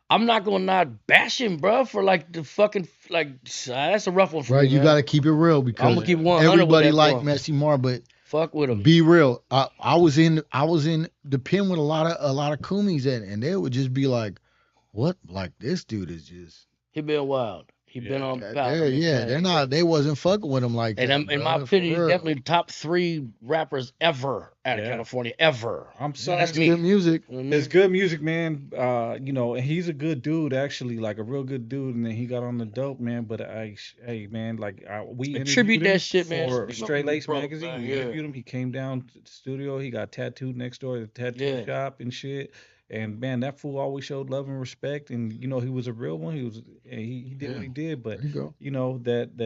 I'm not gonna not bash him, bro, for like the fucking that's a rough one for me. Right, you gotta keep it real because I'm gonna keep 100 everybody with like Messy Marv, but fuck with him. Be real. I was in the pen with a lot of Kumis and they would just be like, what? Like this dude is just he been wild. He been on they wasn't fucking with him like that. And in my opinion, he's definitely the top 3 rappers ever out of California, ever. I'm sorry. That's good music. It's good music, man. You know, and he's a good dude, actually, like a real good dude. And then he got on the dope, man. But hey, man, we attribute that shit, man. For Straight Lace magazine. We interviewed him. He came down to the studio. He got tattooed next door at the tattoo shop and shit. And man, that fool always showed love and respect, and you know he was a real one. He did what he did, but you know that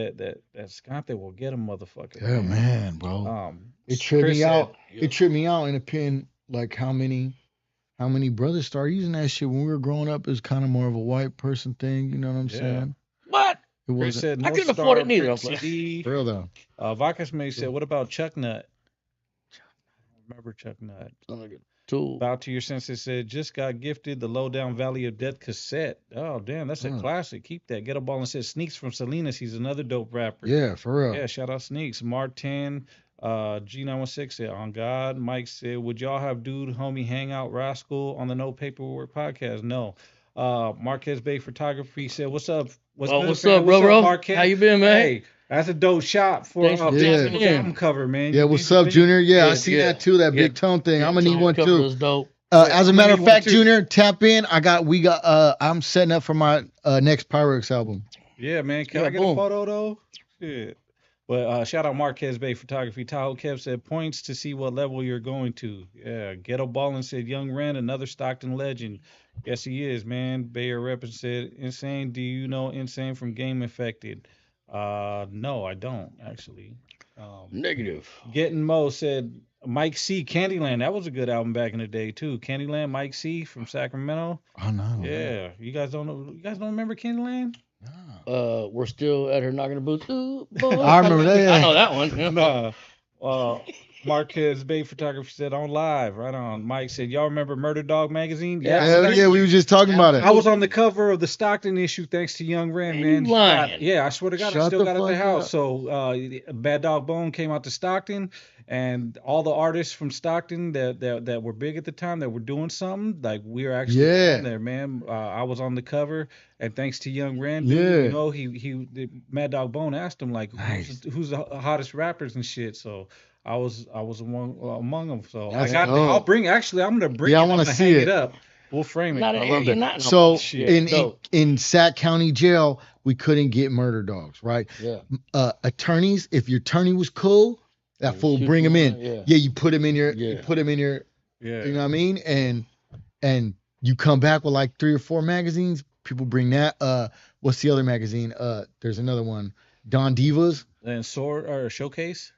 Scante will get him, motherfucker. Yeah, man, bro. It tripped me out. It tripped me out in a pen, like how many how many brothers started using that shit when we were growing up. It was kind of more of a white person thing. You know what I'm saying? What? It Chris wasn't. said I North couldn't afford Star it neither. Print CD. For real though. Vodka May said, what about Chuck Nut? Remember Chuck Nut? Tool. Bow to Your Senses said, just got gifted the Lowdown Valley of Death cassette. Oh, damn, that's a classic. Keep that. Get a ball and said, Sneaks from Salinas. He's another dope rapper. Yeah, for real. Yeah, shout out Sneaks. Martin, G916 said, on God. Mike said, would y'all have dude homie hangout rascal on the No Paperwork podcast? No. Marquez Bay Photography said, what's up? What's good, what's fam? up, bro? Marquez? How you been, man? Hey, that's a dope shot for album cover, man. Yeah, what's up, Junior? Yeah, I see that too. That big tone thing. I'm gonna need one too. Dope. As a matter of fact, Junior, tap in. I'm setting up for my next PaperWork album. Yeah, man. Can I get a photo though? Shit. But shout out Marquez Bay Photography. Tahoe Kev said points to see what level you're going to. Yeah. Ghetto Ballin said Young Ren, another Stockton legend. Yes, he is, man. Bayer Reppin said Insane. Do you know Insane from Game Infected? No, I don't actually. Negative. Getting Mo said Mike C. Candyland. That was a good album back in the day too. Candyland, Mike C. from Sacramento. Oh no. Yeah, you guys don't know. You guys don't remember Candyland? We're still at her knocking the boots. Ooh, I remember that. I know that one. Nah. Marquez Bay Photography said on live, right on. Mike said, y'all remember Murder Dog magazine? Yeah, we were just talking about it. I was on the cover of the Stockton issue thanks to Young Ren, man. Yeah, I swear to God, I still got it at the house. So Bad Dog Bone came out to Stockton, and all the artists from Stockton that were big at the time that were doing something, like we were actually on there, man. I was on the cover, and thanks to Young Ren, dude, you know, he Mad Dog Bone asked him like, who's the hottest rappers and shit. So I was among them. So I got. I'll bring. Actually, I'm gonna bring. Yeah, I want to see it up. We'll frame it. I love that. So in Sac County Jail, we couldn't get murder dogs, right? Yeah. Attorneys, if your attorney was cool, that fool bring him in. Yeah, you put him in your. You put him in your. Yeah. You know what I mean? And you come back with like 3 or 4 magazines. People bring that. What's the other magazine? There's another one. Don Divas. And Sword or Showcase.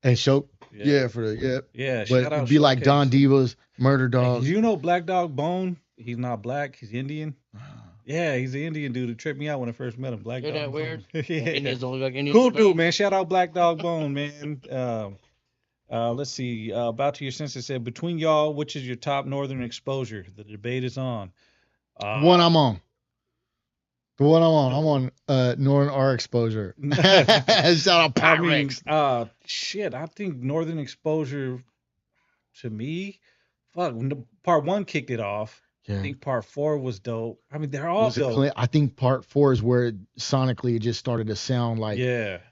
And but it'd be like Don Divas, Murder Dogs. Hey, you know Black Dog Bone? He's not black. He's Indian. Yeah, he's the Indian dude who tripped me out when I first met him. Black Dog. That weird? Cool dude, man. Shout out Black Dog Bone, man. Let's see. About to Your Senses said, between y'all, which is your top northern exposure? The debate is on. One I'm on. The one I'm on Northern R Exposure. Shout out Pyrex. Shit, I think Northern Exposure, to me, fuck, when part 1 kicked it off. Yeah. I think part 4 was dope. I mean, they're all dope. I think part 4 is where sonically it just started to sound like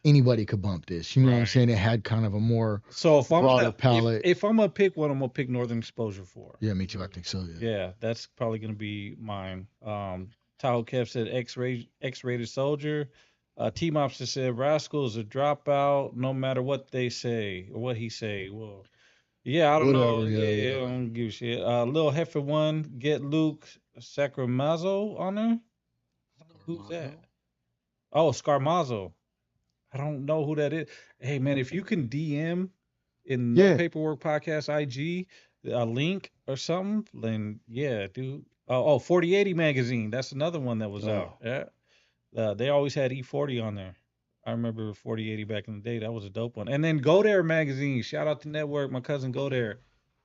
anybody could bump this. You know what I'm saying? It had kind of a more broader palette. If I'm going to pick one, I'm going to pick Northern Exposure 4. Yeah, me too. I think so, Yeah, that's probably going to be mine. Tahoe Kev said X-rated soldier. T-Mobster said Rascal is a dropout no matter what they say or what he say. Well, yeah, I don't know. Yeah, I don't give a shit. Lil Heifer 1, get Luke Sacramazzo on there. Who's that? Oh, Scarmazzo. I don't know who that is. Hey, man, if you can DM in the Paperwork Podcast IG a link or something, then yeah, dude. 4080 magazine. That's another one that was out. Yeah. They always had E40 on there. I remember 4080 back in the day. That was a dope one. And then Go There magazine. Shout out to Network. My cousin Go There.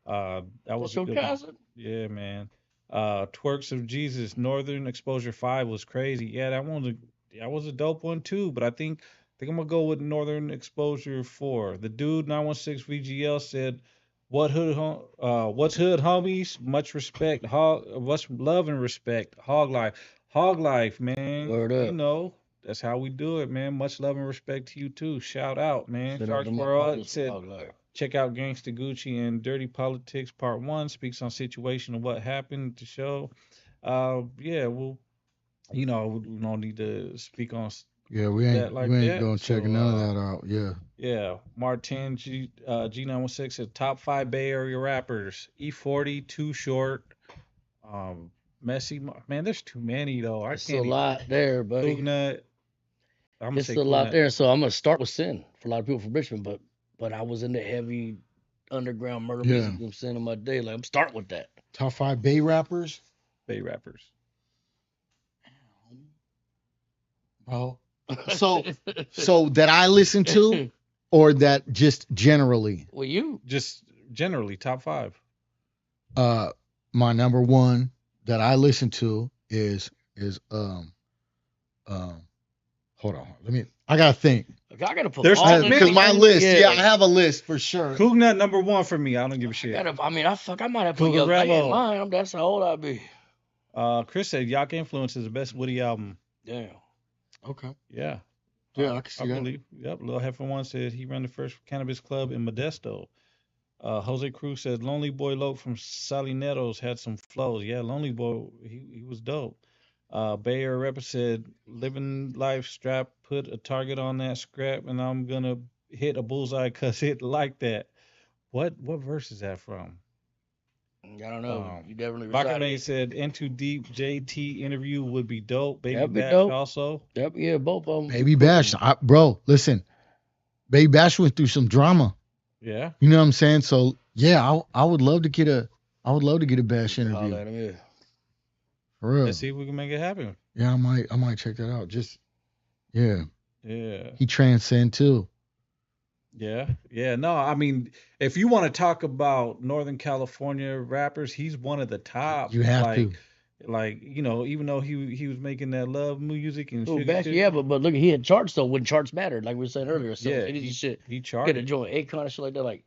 That was a good one. Yeah, man. Twerks of Jesus. Northern Exposure 5 was crazy. Yeah, that was a dope one too. But I think I'm gonna go with Northern Exposure 4. The dude 916 VGL said, what's hood homies? Much respect. What's love and respect? Hog life, man. Word up. You know, that's how we do it, man. Much love and respect to you too. Shout out, man. Sharks World said, check out Gangsta Gucci and Dirty Politics Part 1. Speaks on situation of what happened to show. Yeah, well, you know, we don't need to speak on. Yeah, we ain't gonna check none of that out. Yeah. Yeah. Martin G916 said top 5 Bay Area rappers. E40, Too Short, Messy. Man, there's too many though. It's a lot there, buddy. It's a lot there. So I'm gonna start with Sin for a lot of people from Richmond, but I was in the heavy underground murder music. I'm saying in my day, like I'm starting with that. Top 5 Bay rappers. Bay rappers. Bro. So that I listen to, or that just generally. Well, you just generally top 5. My number one that I listen to is hold on. I gotta think. I gotta put There's all in Because my list, yeah. I have a list for sure. Cougnut number 1 for me. I don't give a shit. I might have put Young Thug in mine. That's how old I be. Chris said Yacht Influence is the best Woody album. Damn. Okay. Yeah. Yeah, I can see that. Believe. Yep. Lil Heifer One said he ran the first cannabis club in Modesto. Jose Cruz said Lonely Boy Loc from Salineros had some flows. Yeah, Lonely Boy, he was dope. Bay Area rapper said living life strap, put a target on that scrap, and I'm gonna hit a bullseye cause it like that. What verse is that from? I don't know. You definitely Bakame said Into Deep JT interview would be dope. Baby be Bash dope. also. Yep, yeah, both of them. Baby Bash, bro, listen. Baby Bash went through some drama. Yeah. You know what I'm saying? So yeah, I would love to get a Bash interview. For real. Let's see if we can make it happen. Yeah, I might check that out. Just yeah. Yeah. He transcend too. Yeah. Yeah. No, I mean, if you want to talk about Northern California rappers, he's one of the top. You have to. Like, you know, even though he was making that love music and shit. Yeah, but look, he had charts though when charts mattered, like we were saying earlier. So yeah, he charted. Get a joint Akon and shit like that, like.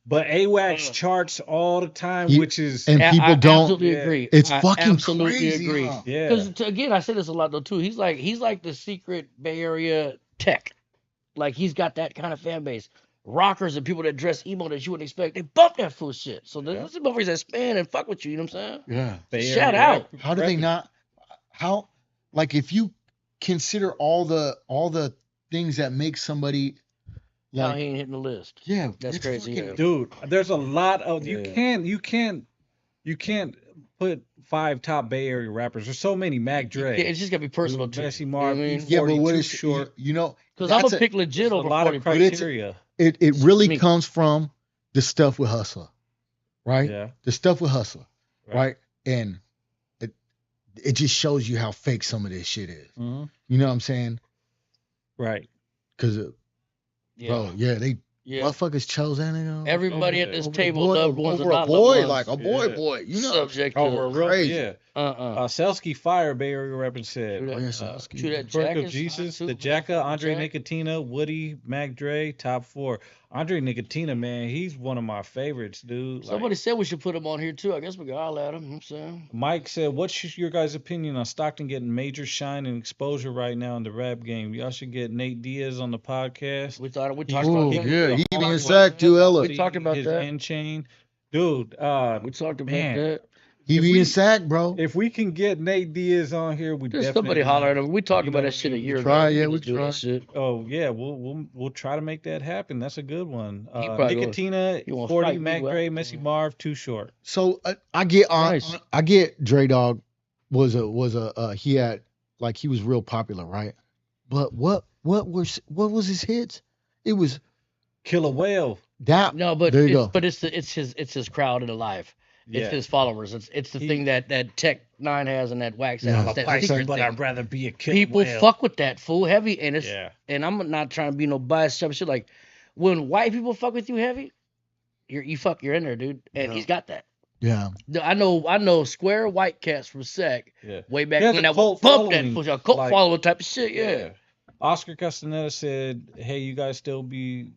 But AWACS charts all the time, which is and people don't absolutely agree. It's I fucking absolutely crazy. Agree. Huh? Yeah. Because again, I say this a lot though too. He's like the secret Bay Area tech. Like he's got that kind of fan base. Rockers and people that dress emo that you wouldn't expect, they bump that full shit. So there's some motherfuckers that span and fuck with you. You know what I'm saying? Yeah. Shout out. How do they not? How, like, if you consider all the things that make somebody. Like, he ain't hitting the list. Yeah, that's crazy, fucking, dude. There's a lot of you can't put 5 top Bay Area rappers. There's so many. Mac Dre. Yeah, it's just gotta be personal too. Bessie Marv. Yeah, but what is short? You know, because I'm gonna pick legit over a lot of criteria. It really comes from the stuff with Hustler, right? Yeah. The stuff with Hustler, right? And it just shows you how fake some of this shit is. Mm-hmm. You know what I'm saying? Right. Because, bro, they motherfuckers chose that nigga. Everybody at this table loved ones over a boy, like a boy. You know, subject to over crazy. Yeah. Selsky Fire, Bay Area rapper said. Twerk of Jesus, the Jacka, Andre Nicotina, Woody, Mac Dre, top 4. Andre Nicotina, man, he's one of my favorites, dude. Somebody said we should put him on here too. I guess we can all at him. You know what I'm saying? Mike said, what's your guys' opinion on Stockton getting major shine and exposure right now in the rap game? Y'all should get Nate Diaz on the podcast. We talked about that. Yeah, he even sacked you, Ella. We talked about his that. End chain. Dude, we talked about that. He being sacked, bro. If we can get Nate Diaz on here, we just definitely somebody holler at him. We talked about that shit a year ago. We try. Shit. Oh yeah, we'll try to make that happen. That's a good one. Nicotina, 40, Mac Dre, Messy Marv, Too Short. So I get Dre Dog was he had, like, he was real popular, right? But what was his hits? It was Kill a Whale. That no, but there you go. But it's his crowd and alive. It's his followers. It's the thing that Tech 9 has and that Wax has. That secret but thing. I'd rather be a killer. People fuck with that full heavy, and it's and I'm not trying to be no biased shit. Like when white people fuck with you heavy, you're in there, dude. And he's got that. Yeah. I know square white cats from Sac. Yeah. Way back when that was bump that push a cult follower type of shit. Yeah. Oscar Castaneda said, "Hey, you guys still be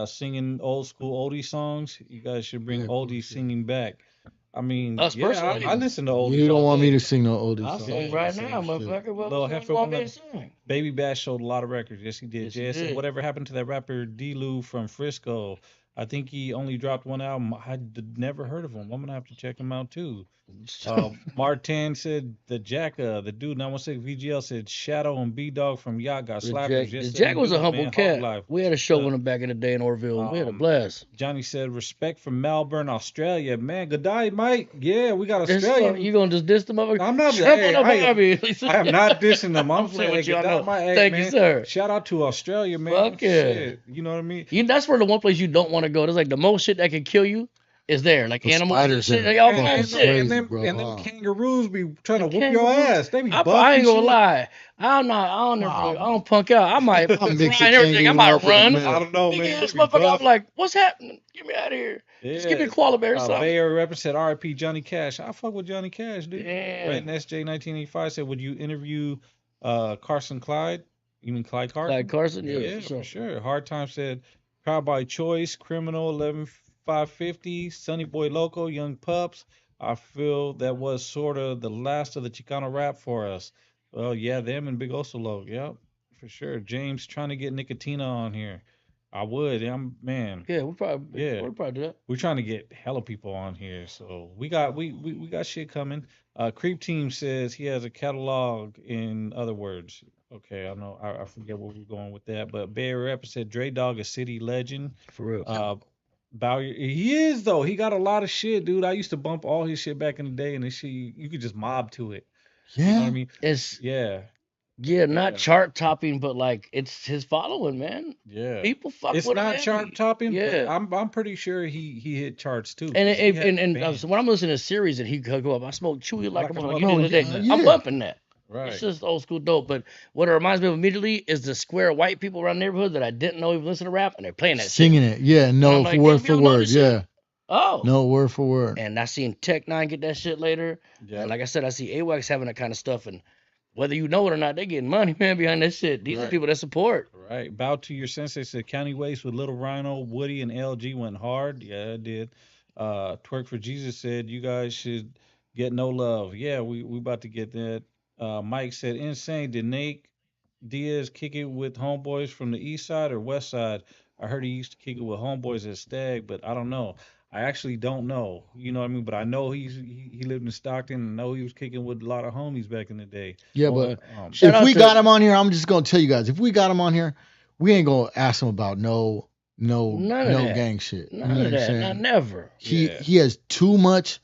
singing old school oldie songs? You guys should bring oldie singing back." I mean, I listen to oldies. You don't want me to sing no oldies. I'll sing right now, motherfucker. Little Heifer, Baby Bash sold a lot of records. Yes, he did. Yes, he did. Whatever happened to that rapper D-Lou from Frisco? I think he only dropped one album. I never heard of him. I'm gonna have to check him out too. Martin said the Jacka, the dude 916 VGL said Shadow and B-Dog from Yacht got slappers. The Jacka was a humble cat. We had a show with him back in the day in Orville. We had a blast. Johnny said respect from Melbourne, Australia. Man, good day, mate. Yeah, we got Australia. You gonna just diss them over? I'm not. I am not dissing them. I'm saying good day, mate. Thank you, sir. Shout out to Australia, man. Fuck yeah. You know what I mean? That's where the one place you don't want to go. There's like the most shit that can kill you. is there, like The animals and spiders shit. in Like, it. all And, kind of and, shit. Crazy, them, bro. and them kangaroos be trying to The whoop your kangaroo. ass. They be I buff ain't and gonna shit. lie. I Wow. don't punk out. I might I'll mix try a and everything. I kangaroo might up with a run. I minute. don't know, Big man. They ass be motherfucker. I'm buff. like, what's happening? Get me out of here. Just give me a Yeah. koala bear or something. Bay Area rapper said R.I.P. Johnny Cash. I fuck with Johnny Cash, dude. Yeah. Right? And SJ 1985 said, would you interview Carson Clyde? You mean Clyde Carson? Clyde Carson, yeah, Yeah, for sure. Hard Time said, Proud by Choice, Criminal, 11550, Sunny Boy Loco, Young Pups. I feel that was sort of the last of the Chicano rap for us. Well, yeah, them and Big Osolo. Yep, for sure. James trying to get Nicotina on here. I would. Man. Yeah, we'll probably do that. We're trying to get hella people on here, so we got shit coming. Creep Team says he has a catalog. In other words, okay, I know I forget where we're going with that, but Bay Area Rapper said Dre Dog a city legend. For real. Bowyer, he is though. He got a lot of shit, dude. I used to bump all his shit back in the day, and this shit you could just mob to it. Yeah. You know what I mean? It's Yeah. not chart topping, but like it's his following, man. Yeah. People fuck It's with not him. chart topping, Yeah. but I'm pretty sure he hit charts too. And 'cause he had and bands. so when I'm listening to series and he could go up, I smoke Chewy like a motherfucker. No, At the end of the day, yeah. I'm bumping that. Right. It's just old school dope. But what it reminds me of immediately is the square white people around the neighborhood that I didn't know even listen to rap, and they're playing that shit. Singing it. Yeah. No, I'm like, word damn, for y'all know word. this shit? Yeah. Oh. No, word for word. And I seen Tech Nine get that shit later. Yeah. And like I said, I see AWACS having that kind of stuff. And whether you know it or not, they getting money, man, behind that shit. These are people that support. Right. Bow to Your Sensei said County Waste with Little Rhino, Woody, and LG went hard. Yeah, it did. Twerk for Jesus said you guys should get No Love. Yeah, we about to get that. Mike said insane. Did Nate Diaz kick it with homeboys from the east side or west side? I heard he used to kick it with homeboys at Stag, but I don't know. I actually don't know. You know what I mean? But I know he lived in Stockton and I know he was kicking with a lot of homies back in the day. Yeah, Well, but shout if out we to- got him on here, I'm just gonna tell you guys, if we got him on here, we ain't gonna ask him about no None of that. gang shit. None you know of what I'm that. saying? Not never. He has too much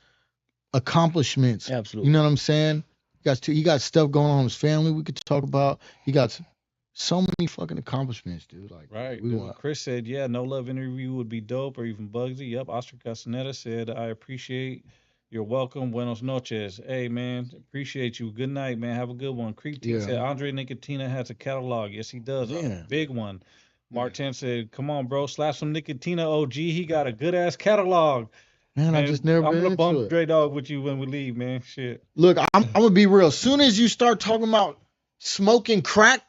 accomplishments. Absolutely. You know what I'm saying? He got stuff going on in his family we could talk about. He got so many fucking accomplishments, dude. Like, Right. we dude. want. Chris said, yeah, No Love interview would be dope or even Bugsy. Yep. Oscar Castaneda said, I appreciate your welcome. Buenos noches. Hey, man, appreciate you. Good night, man. Have a good one. Creep T Yeah. said, Andre Nicotina has a catalog. Yes, he does. Yeah. A big one. Martin said, come on, bro. Slap some Nicotina OG. He got a good ass catalog. Man, I just never I'm been gonna into bump it. Dre Dog with you when we leave, man. Shit. Look, I'm gonna be real. As soon as you start talking about smoking crack,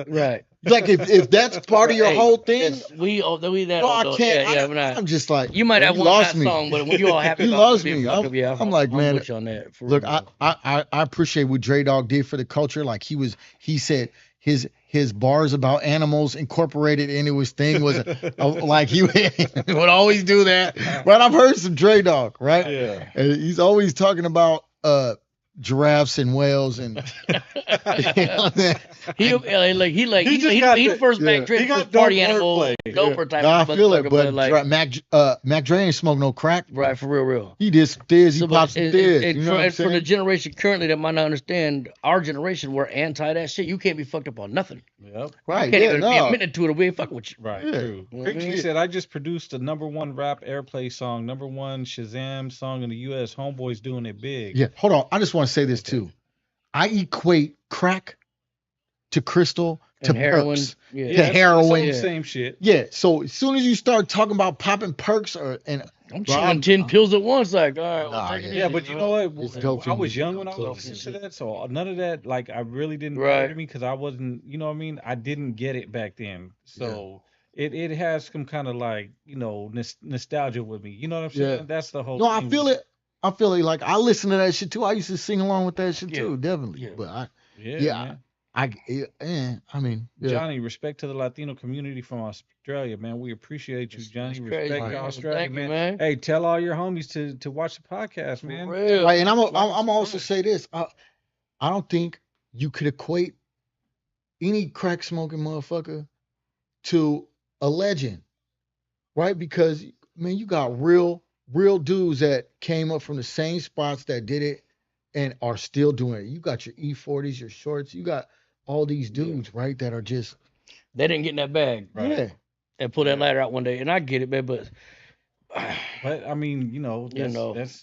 Right. like if that's part of your Hey, whole thing, we that. no, I old, can't. Yeah, we're not. I'm just like, You might man, have you one lost last me. song, but when you all happy, You about lost being me. fucked up, yeah, I'm like, man, with you on that. For Look, real. I appreciate what Dre Dog did for the culture. Like he said his bars about animals incorporated into his thing was like he would always do that. Right? I've heard some Dre Dog, right? Yeah. And he's always talking about giraffes and whales and he the first yeah. Mac Dre He got first party dope animal, wordplay. doper type. No, I of feel it, motherfucker, but Mac Dre ain't smoke no crack. right, for real. He did some thiz, he So, popped some thiz. You know what I'm for the saying? generation currently that might not understand, our generation, we're anti that shit. You can't be fucked up on nothing. Yep. Right, You can't yeah, even be no. admitted to it or we ain't fucking with you. Right, Yeah. true. You know what I Creepy mean? said, I just produced the #1 rap airplay song, #1 Shazam song in the U.S. Homeboys doing it big. Yeah, hold on. I just want to say this too. I equate crack to crystal to And heroin. perks. Yeah. To it's heroin. the same shit. Yeah, so as soon as you start talking about popping perks I'm Bro, chewing 10 pills at once. Like, all right, Nah, take it Yeah, easy, but you know what? It's dope I to was me. young when I was Dope listening to to that, so none of that, like, I really didn't Right. matter to me because I wasn't, you know what I mean? I didn't get it back then. So it has some kind of, like, you know, nostalgia with me. You know what I'm saying? Yeah. That's the whole No, I thing feel with it. I feel it. Like I listen to that shit too. I used to sing along with that shit Yeah. too, definitely. Yeah. But Yeah, man. I mean, yeah. Johnny, respect to the Latino community from Australia, man. We appreciate you, Johnny. That's crazy, Respect to man. Australia, Thank you, man. man. Hey, tell all your homies to watch the podcast, man. For real. Right, and I'm Like, also say this. I don't think you could equate any crack smoking motherfucker to a legend, right? Because man, you got real dudes that came up from the same spots that did it and are still doing it. You got your E40s, your shorts. You got all these dudes, right, that are just They didn't get in that bag Right. yeah. and pull that ladder out one day. And I get it, man, but But I mean, that's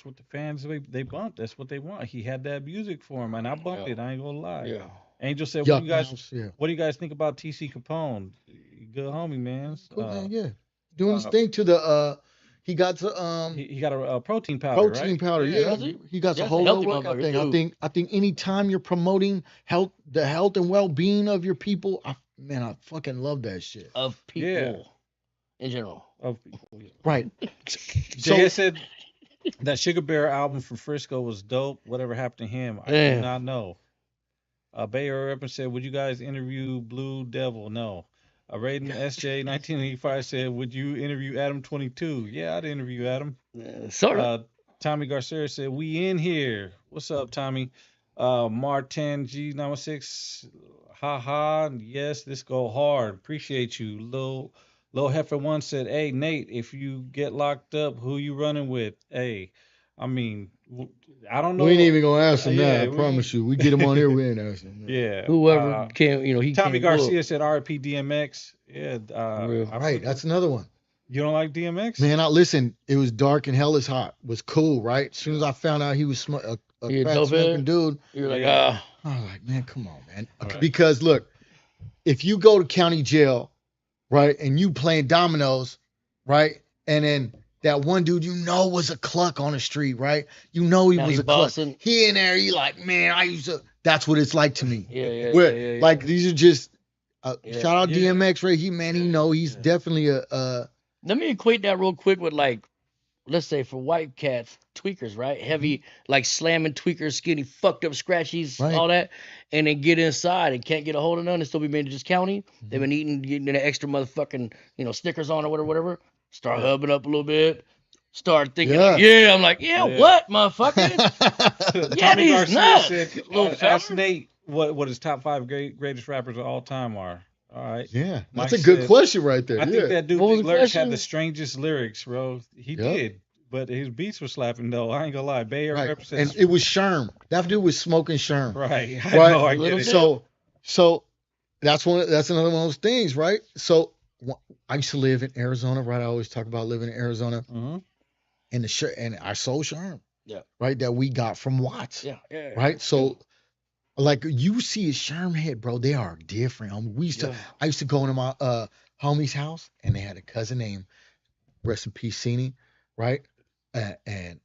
what the fans they bumped. That's what they want. He had that music for him, and I bumped it. I ain't gonna lie. Yeah. Angel said, Yuck Mouse, yeah. what do you guys think about TC Capone? Good homie, man. Cool, man, yeah. Doing his thing to the he got to he got a protein powder, protein right? powder, yeah. He got a whole healthy workout thing. motherfucker, I think anytime you're promoting the health and well-being of your people, I fucking love that shit. Of people in general. Right. Jay said that Sugar Bear album from Frisco was dope. Whatever happened to him, I do not know. Bay Area Rapper said, would you guys interview Blue Devil? No. Raiden SJ 1985 said, would you interview Adam 22? Yeah, I'd interview Adam. Sort of. Tommy Garcia said, we in here. What's up, Tommy? Martin G96, haha, yes, this go hard. Appreciate you. Lil Heifer 1 said, hey, Nate, if you get locked up, who you running with? Hey, I mean, I don't know. We ain't even gonna ask him that. I promise you. We get him on here. We ain't asking him. Yeah. Whoever can, he. Tommy Garcia said RIP DMX. Yeah. Right. That's another one. You don't like DMX? Man, listen. It was dark and hell is hot. Was cool, right? As soon as I found out he was a crack smoking dude, you're like, I was like, man, come on, man. Right. Because look, if you go to county jail, right, and you playing dominoes, right, and then that one dude was a cluck on the street, right? He was a cluck. He in there, he like, man, that's what it's like to me. Yeah. Like, these are just, shout out DMX, right? He's definitely a. Let me equate that real quick with, like, let's say for white cats, tweakers, right? Heavy, like slamming tweakers, skinny, fucked up scratchies, all that. And then get inside and can't get a hold of none and still be made to just county. Mm-hmm. They've been getting the extra motherfucking, Snickers on or whatever. Start hubbing up a little bit. Start thinking, I'm like, what, motherfucker? Tommy Garcia said, ask Nate what his top 5 greatest rappers of all time are. All right. Yeah, that's a good question right there. I think that dude lyrics had the strangest lyrics, bro. He did. But his beats were slapping though. I ain't gonna lie. Bay Area represents. And it was Sherm. That dude was smoking Sherm. Right. I know, I get it. So that's another one of those things, right? So I used to live in Arizona, right? I always talk about living in Arizona. Mm-hmm. And I sold Sherm. Yeah. Right? That we got from Watts. Yeah. Right? So like you see a Sherm head, bro, they are different. I used to go into my homie's house and they had a cousin named rest in peace, Cini, right? And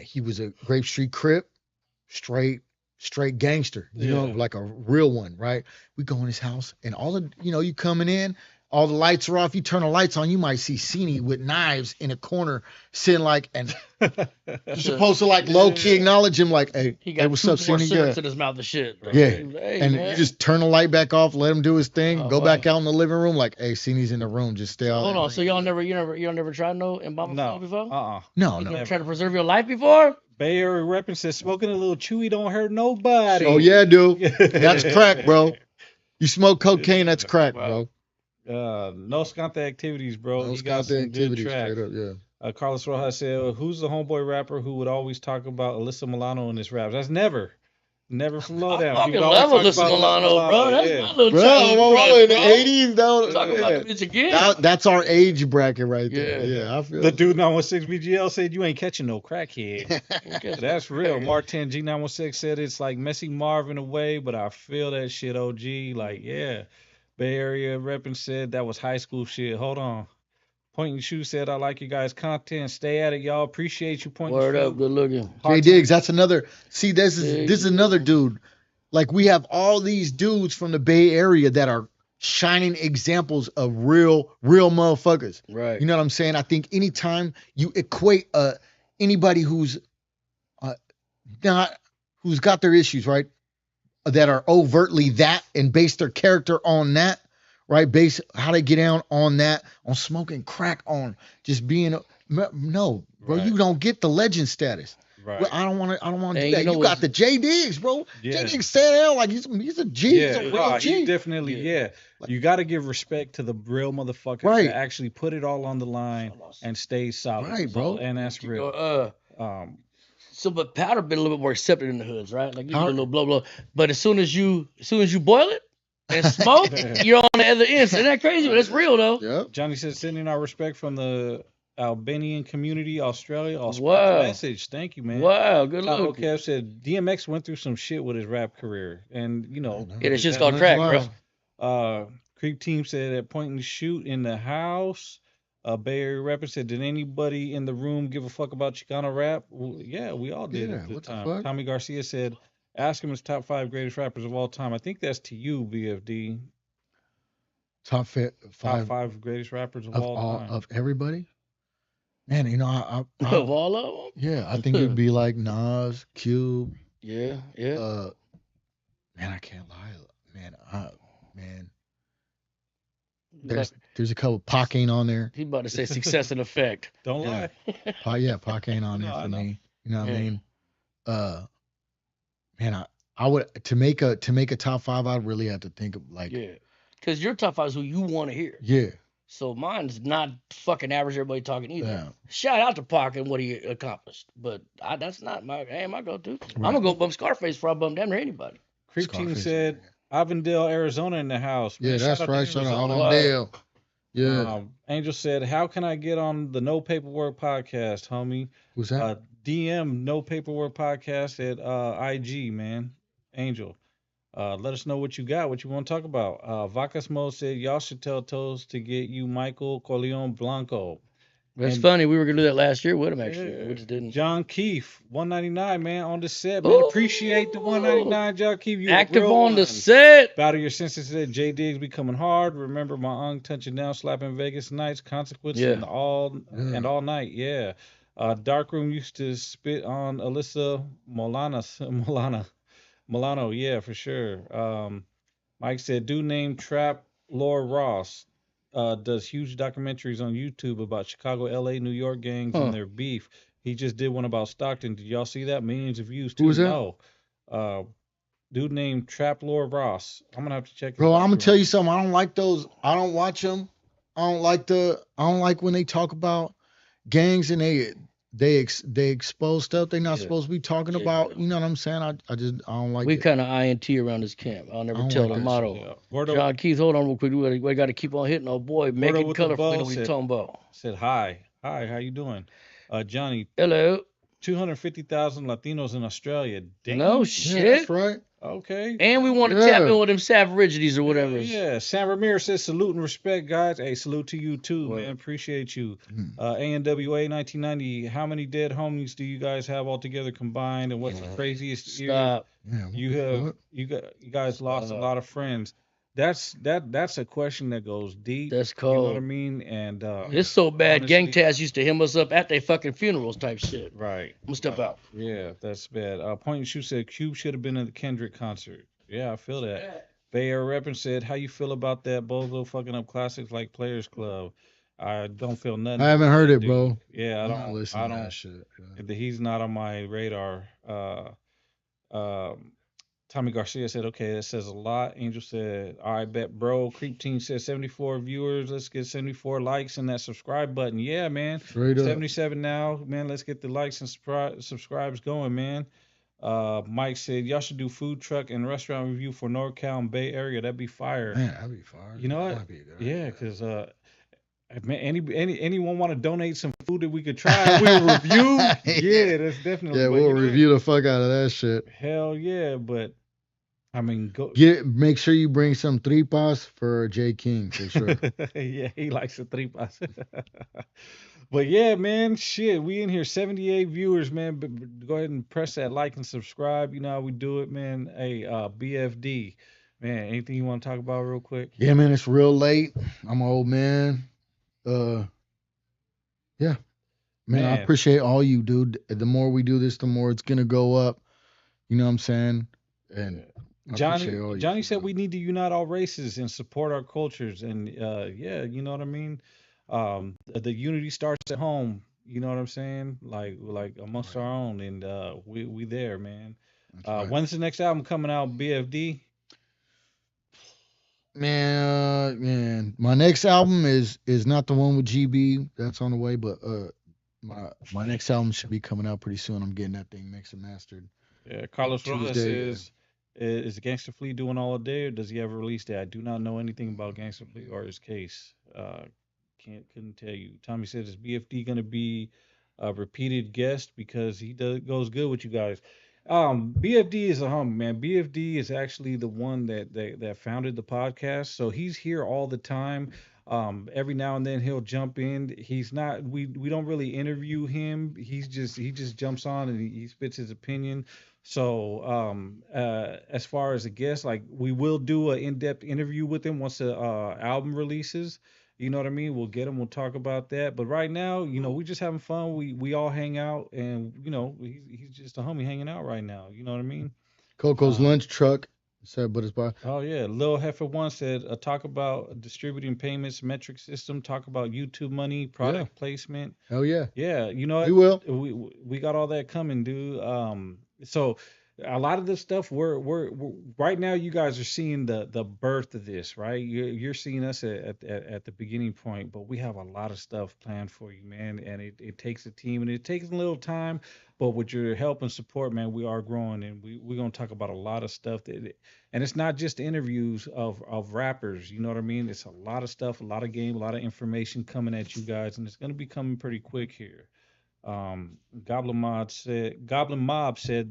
he was a Grape Street Crip, straight gangster, like a real one, right? We go in his house and all the, you coming in, all the lights are off. You turn the lights on, you might see Cini with knives in a corner, sitting like, and you're supposed to like low key acknowledge him, like, hey, what's up, Cini? Yeah, in his mouth of shit. Bro. Yeah, and you just turn the light back off, let him do his thing, go back out in the living room, like, hey, Cini's in the room, just stay out. Hold on, so you never tried no embalming before? No. You tried to preserve your life before? Bay Area repping says smoking a little chewy don't hurt nobody. Oh yeah, dude, that's crack, bro. You smoke cocaine, that's crack, bro. No Scante activities, bro. No Scante activities, straight up, yeah. Carlos Rojas said, "Who's the homeboy rapper who would always talk about Alyssa Milano in his raps?" That's never from Lowdown. I love Alyssa Milano, bro. That's my little child. In the 80s, though. Talking about the bitch again. That's our age bracket right there. Yeah, I feel the dude 916 BGL said, "You ain't catching no crackhead." That's real. Martin G916 said it's like Messy Marv in a way, but I feel that shit. OG, like Bay Area repping said that was high school shit. Hold on. Point and Shoe said, I like you guys' content. Stay at it, y'all. Appreciate you, Point Word and up, good looking. Jay Diggs, that's another. See, this is another dude. Like, we have all these dudes from the Bay Area that are shining examples of real motherfuckers. Right. You know what I'm saying? I think anytime you equate anybody who's got their issues, right, that are overtly that and base their character on that, right? Base how they get down on that, on smoking crack, on just being no, bro. Right. You don't get the legend status. Right. Well, I don't want to do that. You got the J Diggs, bro. J Diggs stand there like he's a G. Yeah, he's a real G. He definitely, You got to give respect to the real motherfuckers that actually put it all on the line and stay solid. Right, bro. And that's real. So, but powder been a little bit more accepted in the hoods, right? Like you do a little blow. But as soon as you boil it, and smoke, you're on the other end. Isn't that crazy? But that's real though. Yep. Johnny said, sending our respect from the Albanian community, Australia. Wow. Message. Thank you, man. Wow, good Taco looking. Kev said DMX went through some shit with his rap career, and Yeah, that shit's called crack, bro. Creep Team said at point and shoot in the house. Bay Area rapper said, did anybody in the room give a fuck about Chicano rap? Well, yeah, we all did at the time. Tommy Garcia said, ask him his top 5 greatest rappers of all time. I think that's to you, BFD. Top 5 greatest rappers of all time. Of everybody? Man, I of all of them? Yeah, I think it'd be like Nas, Cube. Yeah. Man, I can't lie. Man. There's a couple. Pac ain't on there. He about to say Success and Effect. Don't lie. Pac ain't on there for me. You know what I mean? Man, I would to make a top 5. I'd really have to think of because your top 5 is who you want to hear. Yeah. So mine's not fucking average. Everybody talking either. Yeah. Shout out to Pac and what he accomplished, but that's not my go-to. Right. I'm gonna go bump Scarface before I bump damn near anybody. Creep Team said Avondale, Arizona in the house. Man, yeah, that's right. Shout out Avondale. Yeah. Angel said, how can I get on the No Paperwork podcast, homie? Who's that? DM No Paperwork podcast at IG, man. Angel. Let us know what you got, what you want to talk about. Vacas Mo said, y'all should tell Toes to get you Michael Corleone Blanco. That's funny. We were going to do that last year with him, actually. Yeah. We just didn't. John Keefe, $1.99, man, on the set. Man, appreciate the $1.99, John Keefe. You active on the set. Battle Your Senses said, J Diggs be coming hard. Remember my unk touching down, slapping Vegas nights, consequences, and all night. Yeah. Darkroom used to spit on Alyssa Milano, yeah, for sure. Mike said, dude named Trap Lord Ross does huge documentaries on YouTube about Chicago, LA, New York gangs and their beef. He just did one about Stockton. Did y'all see that? Millions of views too. Who's that? No. Dude named Trap Lord Ross. I'm gonna have to check. Bro, I'm gonna tell you something. I don't like those. I don't watch them. I don't like when they talk about gangs and they expose stuff they're not supposed to be talking about. You know what I'm saying? I don't like. We kind of INT around this camp. I'll never tell the motto. Yeah. John Keith, hold on real quick. We got to keep on hitting. Oh boy, make it colorful. What we talking about? Said hi, how you doing, Johnny? Hello. 250,000 Latinos in Australia. Damn. No shit. Yeah, that's right. Okay. And we want to tap in with them Savorigities or whatever. Yeah. Sam Ramirez says, salute and respect, guys. Hey, salute to you too, man. Appreciate you. ANWA 1990. How many dead homies do you guys have altogether combined? And what's the craziest year you guys lost a lot of friends? That's a question that goes deep. That's cold. You know what I mean? And it's so bad. Honestly, gang Taz used to hem us up at their fucking funerals type shit. Right. I'm gonna step out. Yeah, that's bad. Point and Shoot said Cube should have been at the Kendrick concert. Yeah, I feel that. Bay Area Reppin said, how you feel about that Bozo fucking up classics like Players Club? I don't feel nothing. I haven't heard it, bro. Yeah, I don't listen to that shit. Yeah. He's not on my radar. Tommy Garcia said, okay, that says a lot. Angel said, all right, bet, bro. Creep Team said 74 viewers. Let's get 74 likes and that subscribe button. Yeah, man. Straight 77 now. Man, let's get the likes and subscribes going, man. Mike said, y'all should do food truck and restaurant review for NorCal and Bay Area. That'd be fire. Man, that'd be fire. You know what? Yeah, because man, anyone want to donate some food that we could try? We'll review. Yeah, that's definitely. Yeah, we'll review the fuck out of that shit. Hell yeah, but I mean, make sure you bring some tripas for J King for sure. Yeah, he likes the tripas. But yeah, man, shit, we in here 78 viewers, man. But go ahead and press that like and subscribe. You know how we do it, man. Hey, BFD, man. Anything you want to talk about real quick? Yeah, man, it's real late. I'm an old man. Yeah, man, I appreciate all you, dude. The more we do this, the more it's gonna go up. You know what I'm saying? And Johnny said we need to unite all races and support our cultures. And yeah, you know what I mean? The unity starts at home. You know what I'm saying? Like amongst our own. And we there, man. Right. When's the next album coming out, BFD? Man, my next album is not the one with GB. That's on the way, but my next album should be coming out pretty soon. I'm getting that thing mixed and mastered. Yeah, Carlos Rojas says Is Gangster Flea doing all day, or does he have a release date? I do not know anything about Gangster Flea or his case. Couldn't tell you. Tommy said, is BFD going to be a repeated guest because he goes good with you guys? BFD is a homie, man. BFD is actually the one that founded the podcast, so he's here all the time. Every now and then he'll jump in. He's not. We don't really interview him. He just jumps on and he spits his opinion. So as far as a guest, like we will do an in-depth interview with him once the album releases. You know what I mean? We'll get him. We'll talk about that. But right now, we just having fun. We all hang out, and he's just a homie hanging out right now. You know what I mean? Coco's lunch truck said, but it's by. Oh yeah, Lil Heifer one said, talk about distributing payments, metric system. Talk about YouTube money, product placement. Hell yeah. Yeah, you know what? We will. We got all that coming, dude. So a lot of this stuff we're right now you guys are seeing the birth of this, right? You're seeing us at the beginning point, but we have a lot of stuff planned for you, man, and it takes a team and it takes a little time, but with your help and support, man, we are growing, and we're going to talk about a lot of stuff and it's not just interviews of rappers, you know what I mean? It's a lot of stuff, a lot of game, a lot of information coming at you guys, and it's going to be coming pretty quick here. Goblin Mob said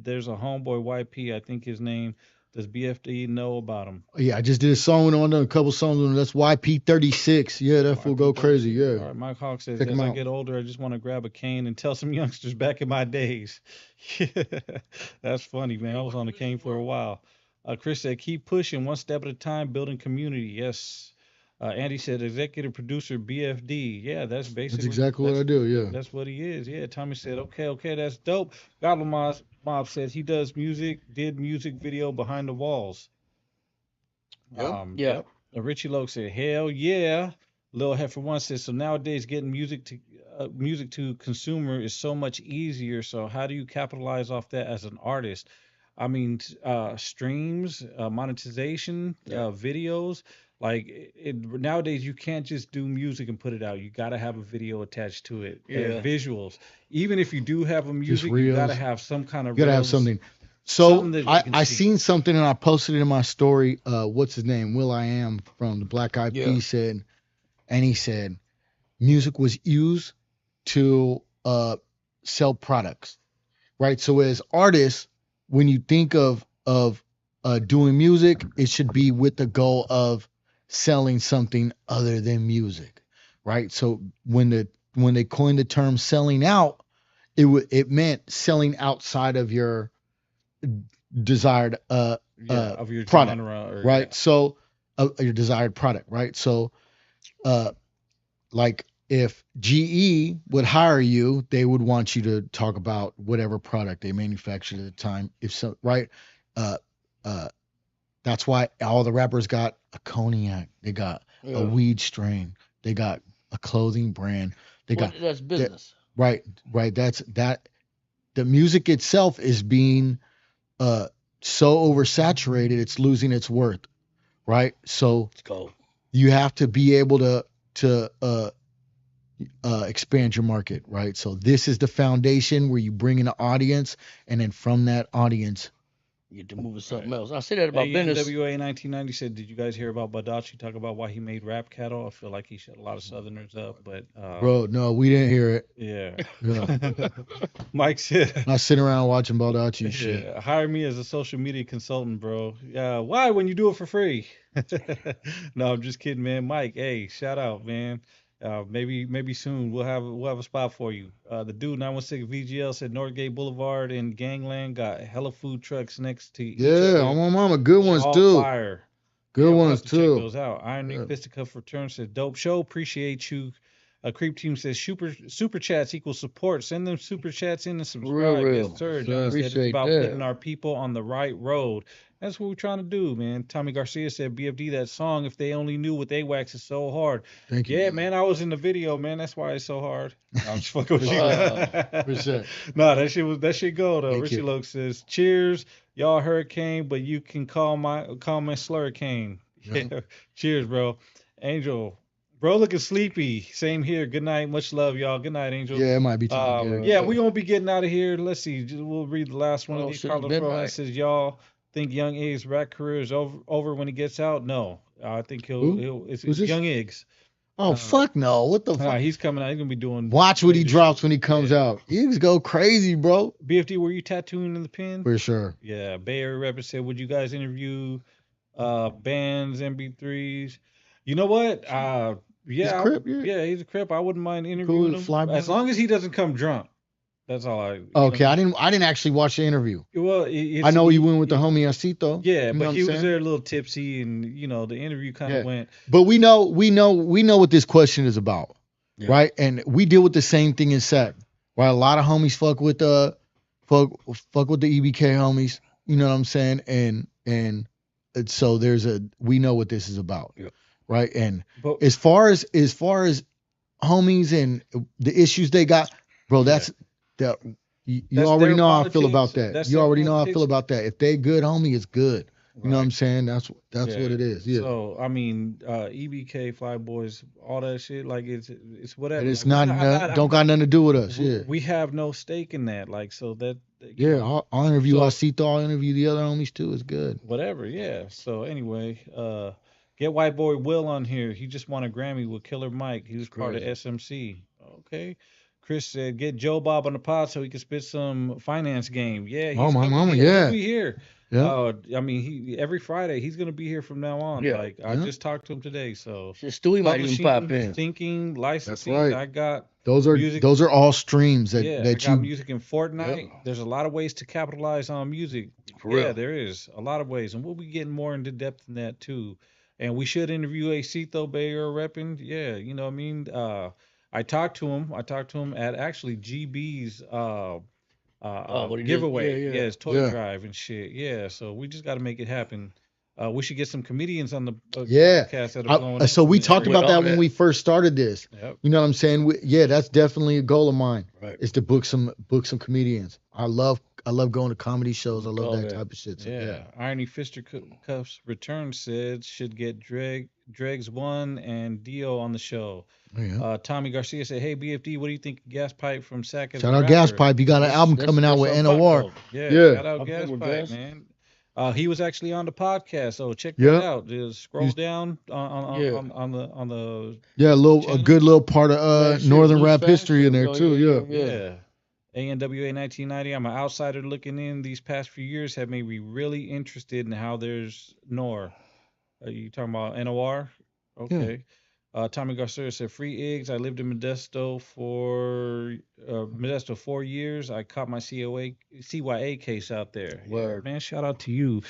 there's a homeboy YP, I think his name. Does BFD know about him? Yeah, I just did a song on a couple songs on. That's YP36. Yeah, that fool go crazy. Yeah. All right, Mike Hawk says, as I get older, I just want to grab a cane and tell some youngsters back in my days. That's funny, man. I was on the cane for a while. Chris said, keep pushing one step at a time, building community. Yes. Andy said, executive producer BFD. Yeah, that's basically. That's exactly what I do. Yeah. That's what he is. Yeah. Tommy said, okay, that's dope. Goblin Mob says he did music video behind the walls. Yeah. Richie Loke said, hell yeah. Lil Heifer One says, so nowadays getting music to consumer is so much easier. So how do you capitalize off that as an artist? I mean, streams, monetization, videos. Like nowadays, you can't just do music and put it out. You got to have a video attached to it. And visuals. Even if you do have a music, you got to have some kind of. You got to have something. So I seen something and I posted it in my story. What's his name? Will.i.am from the Black Eyed Peas said, and he said, music was used to sell products, right? So as artists, when you think of doing music, it should be with the goal of selling something other than music, right? So when they coined the term selling out, it meant selling outside of your desired of your product, genre right? So your desired product, right? So like if GE would hire you, they would want you to talk about whatever product they manufactured at the time. If so, right? That's why all the rappers got a cognac, they got a weed strain, they got a clothing brand, that's business. Right. That's that. The music itself is being so oversaturated, it's losing its worth, right? So you have to be able to expand your market, right? So this is the foundation where you bring in an audience, and then from that audience, you get to move to something else. I say that about business. NWA 1990 said, did you guys hear about Badachi talk about why he made Rap Cattle? I feel like he shut a lot of Southerners up, but bro, no, we didn't hear it. Yeah. Mike said, not sitting around watching Badachi shit. Hire me as a social media consultant, bro. Yeah, why when you do it for free? No, I'm just kidding, man. Mike, hey, shout out, man. Maybe soon we'll have a spot for you. The dude 916 VGL said Northgate Boulevard and Gangland got hella food trucks next to each other. Yeah, my mama, good ones too. Fire. Good ones too. Check those out. Iron Nick Fisticuff returns said dope show. Appreciate you. Creep Team says super chats equals support. Send them super chats in and subscribe. Real. Yes, sir. Appreciate it's about that. putting our people on the right road. That's what we're trying to do, man. Tommy Garcia said, BFD, that song, if they only knew what they wax is so hard. Thank you. Yeah, man, I was in the video, man. That's why it's so hard. I'm just fucking with you. No, that shit go, though. Richie Loke says, cheers, y'all hurricane, but you can call my slurricane. Yeah. Cheers, bro. Angel. Bro, looking sleepy. Same here. Good night. Much love, y'all. Good night, Angel. Yeah, it might be time. Yeah, we're going to be getting out of here. Let's see. We'll read the last one of these. Carlos Rojas says, y'all, think Young Ig's rap career is over when he gets out? No, I think it's Who's this? Young Ig's. Oh fuck no! What the fuck? He's coming out. He's gonna be doing. Watch what he drops shit. when he comes out. Iggs go crazy, bro. BFD, were you tattooing in the pen? For sure. Yeah. Bay Area rapper said, "Would you guys interview bands, MP3s?" You know what? Yeah, He's a Crip, yeah, he's a Crip. I wouldn't mind interviewing him as long as he doesn't come drunk. That's all I. Okay, I didn't actually watch the interview. Well, I know he went with the homie Acito. Yeah, you know but he was saying? there a little tipsy, and the interview kind of went. But we know what this question is about, right? And we deal with the same thing in SAC, right? A lot of homies fuck with the EBK homies. You know what I'm saying? And so we know what this is about, right? And as far as homies and the issues they got, bro, you already know how I feel about that. You already know how I feel about that. If they good, homie, it's good. You know what I'm saying? That's what it is. Yeah. So I mean, EBK, Fly Boys, all that shit, like it's whatever. And it's like, don't got nothing to do with us. We have no stake in that. Like so that. I'll interview Acito. I'll interview the other homies too. It's good. Whatever. Yeah. So anyway, get White Boy Will on here. He just won a Grammy with Killer Mike. He was part of SMC. Okay. Chris said, get Joe Bob on the pod so he can spit some finance game. Yeah. He's my mama, he'll be here. Yeah. I mean, every Friday he's gonna be here from now on. Yeah. Like I just talked to him today. So Stewie might even pop in. Thinking, licensing. That's right. I got those are all streams that I got music in Fortnite. Yeah. There's a lot of ways to capitalize on music. For real. Yeah, there is a lot of ways, and we'll be getting more into depth in that too. And we should interview Acito Bay Area repping. Yeah, you know what I mean. I talked to him at actually GB's giveaway. Yeah, his toy drive and shit. Yeah, so we just got to make it happen. We should get some comedians on the podcast that are blowing so we talked about that when we first started this. Yep. You know what I'm saying? That's definitely a goal of mine. Right. Is to book some comedians. I love going to comedy shows. I love that type of shit. So, yeah. Irony Fisticuffs Return said should get Dregs 1 and Dio on the show. Yeah. Tommy Garcia said, "Hey BFD, what do you think of Gas Pipe from Sac?" Shout out Gas Pipe. You got an album coming out with NOR. Yeah. Shout out Gas Pipe, man. He was actually on the podcast, so check that out. Just scroll down on the a good little part of Northern rap history in there too. Yeah. ANWA 1990. I'm an outsider looking in. These past few years have made me really interested in how there's NOR. Are you talking about NOR? Okay. Yeah. Tommy Garcia said, free Iggs. I lived in Modesto for 4 years. I caught my CYA case out there. Word. Yeah, man, shout out to you.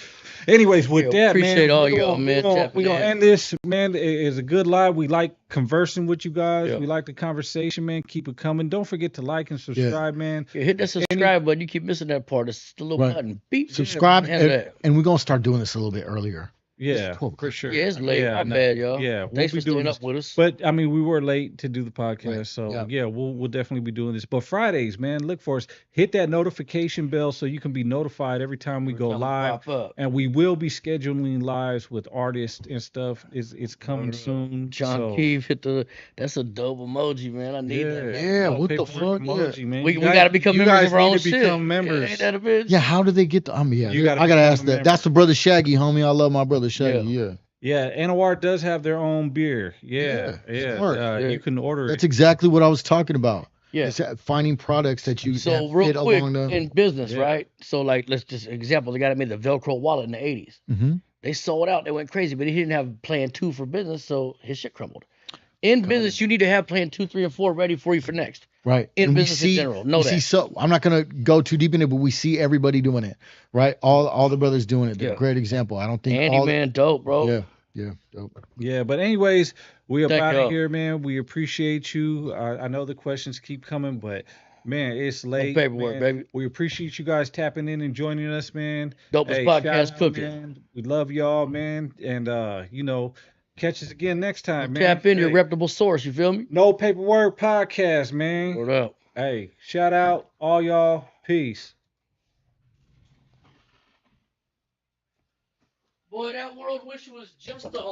Anyways, with that, appreciate man, all y'all, man. We're going to end this, man. It's a good live. We like conversing with you guys. Yeah. We like the conversation, man. Keep it coming. Don't forget to like and subscribe, man. Yeah, hit that subscribe button. You keep missing that part. It's the little button. Beep. Subscribe, and we're going to start doing this a little bit earlier. Yeah, for sure. Yeah, it's late. My bad, y'all. Yeah, thanks for staying up with us. But I mean, we were late to do the podcast, so yeah, we'll definitely be doing this. But Fridays, man, look for us. Hit that notification bell so you can be notified every time we go live. And we will be scheduling lives with artists and stuff. It's coming soon. John Keefe that's a dope emoji, man. I need that. Yeah, what the fuck? Emoji, man. We got to become members of our own shit. Become members. Ain't that a bitch? Yeah, how do they get the? I mean, I gotta ask that. That's the brother Shaggy, homie. I love my brother Shaggy. Yeah, NOR does have their own beer. Yeah. You can order it. That's exactly what I was talking about. Yeah. It's finding products that you so that real fit quick along the... in business, right? So like, let's just example. The guy that made the Velcro wallet in the 80s. Mm-hmm. They sold out. They went crazy, but he didn't have plan 2 for business, so his shit crumbled. In business, you need to have plan 2, 3, and 4 ready for you for next. Right. In business in general. Know that. So I'm not gonna go too deep in it, but we see everybody doing it. Right. All the brothers doing it. They're a great example. I don't think Andy, man, dope, bro. Yeah, dope. Yeah, but anyways, we are out of here, man. We appreciate you. I know the questions keep coming, but man, it's late. PaperWork, baby. We appreciate you guys tapping in and joining us, man. Dopest podcast cooking. Man. We love y'all, man. And catch us again next time, man. Tap in your reputable source, you feel me? No Paperwork podcast, man. What up? Hey, shout out all y'all. Peace. Boy, that world wish was just a home.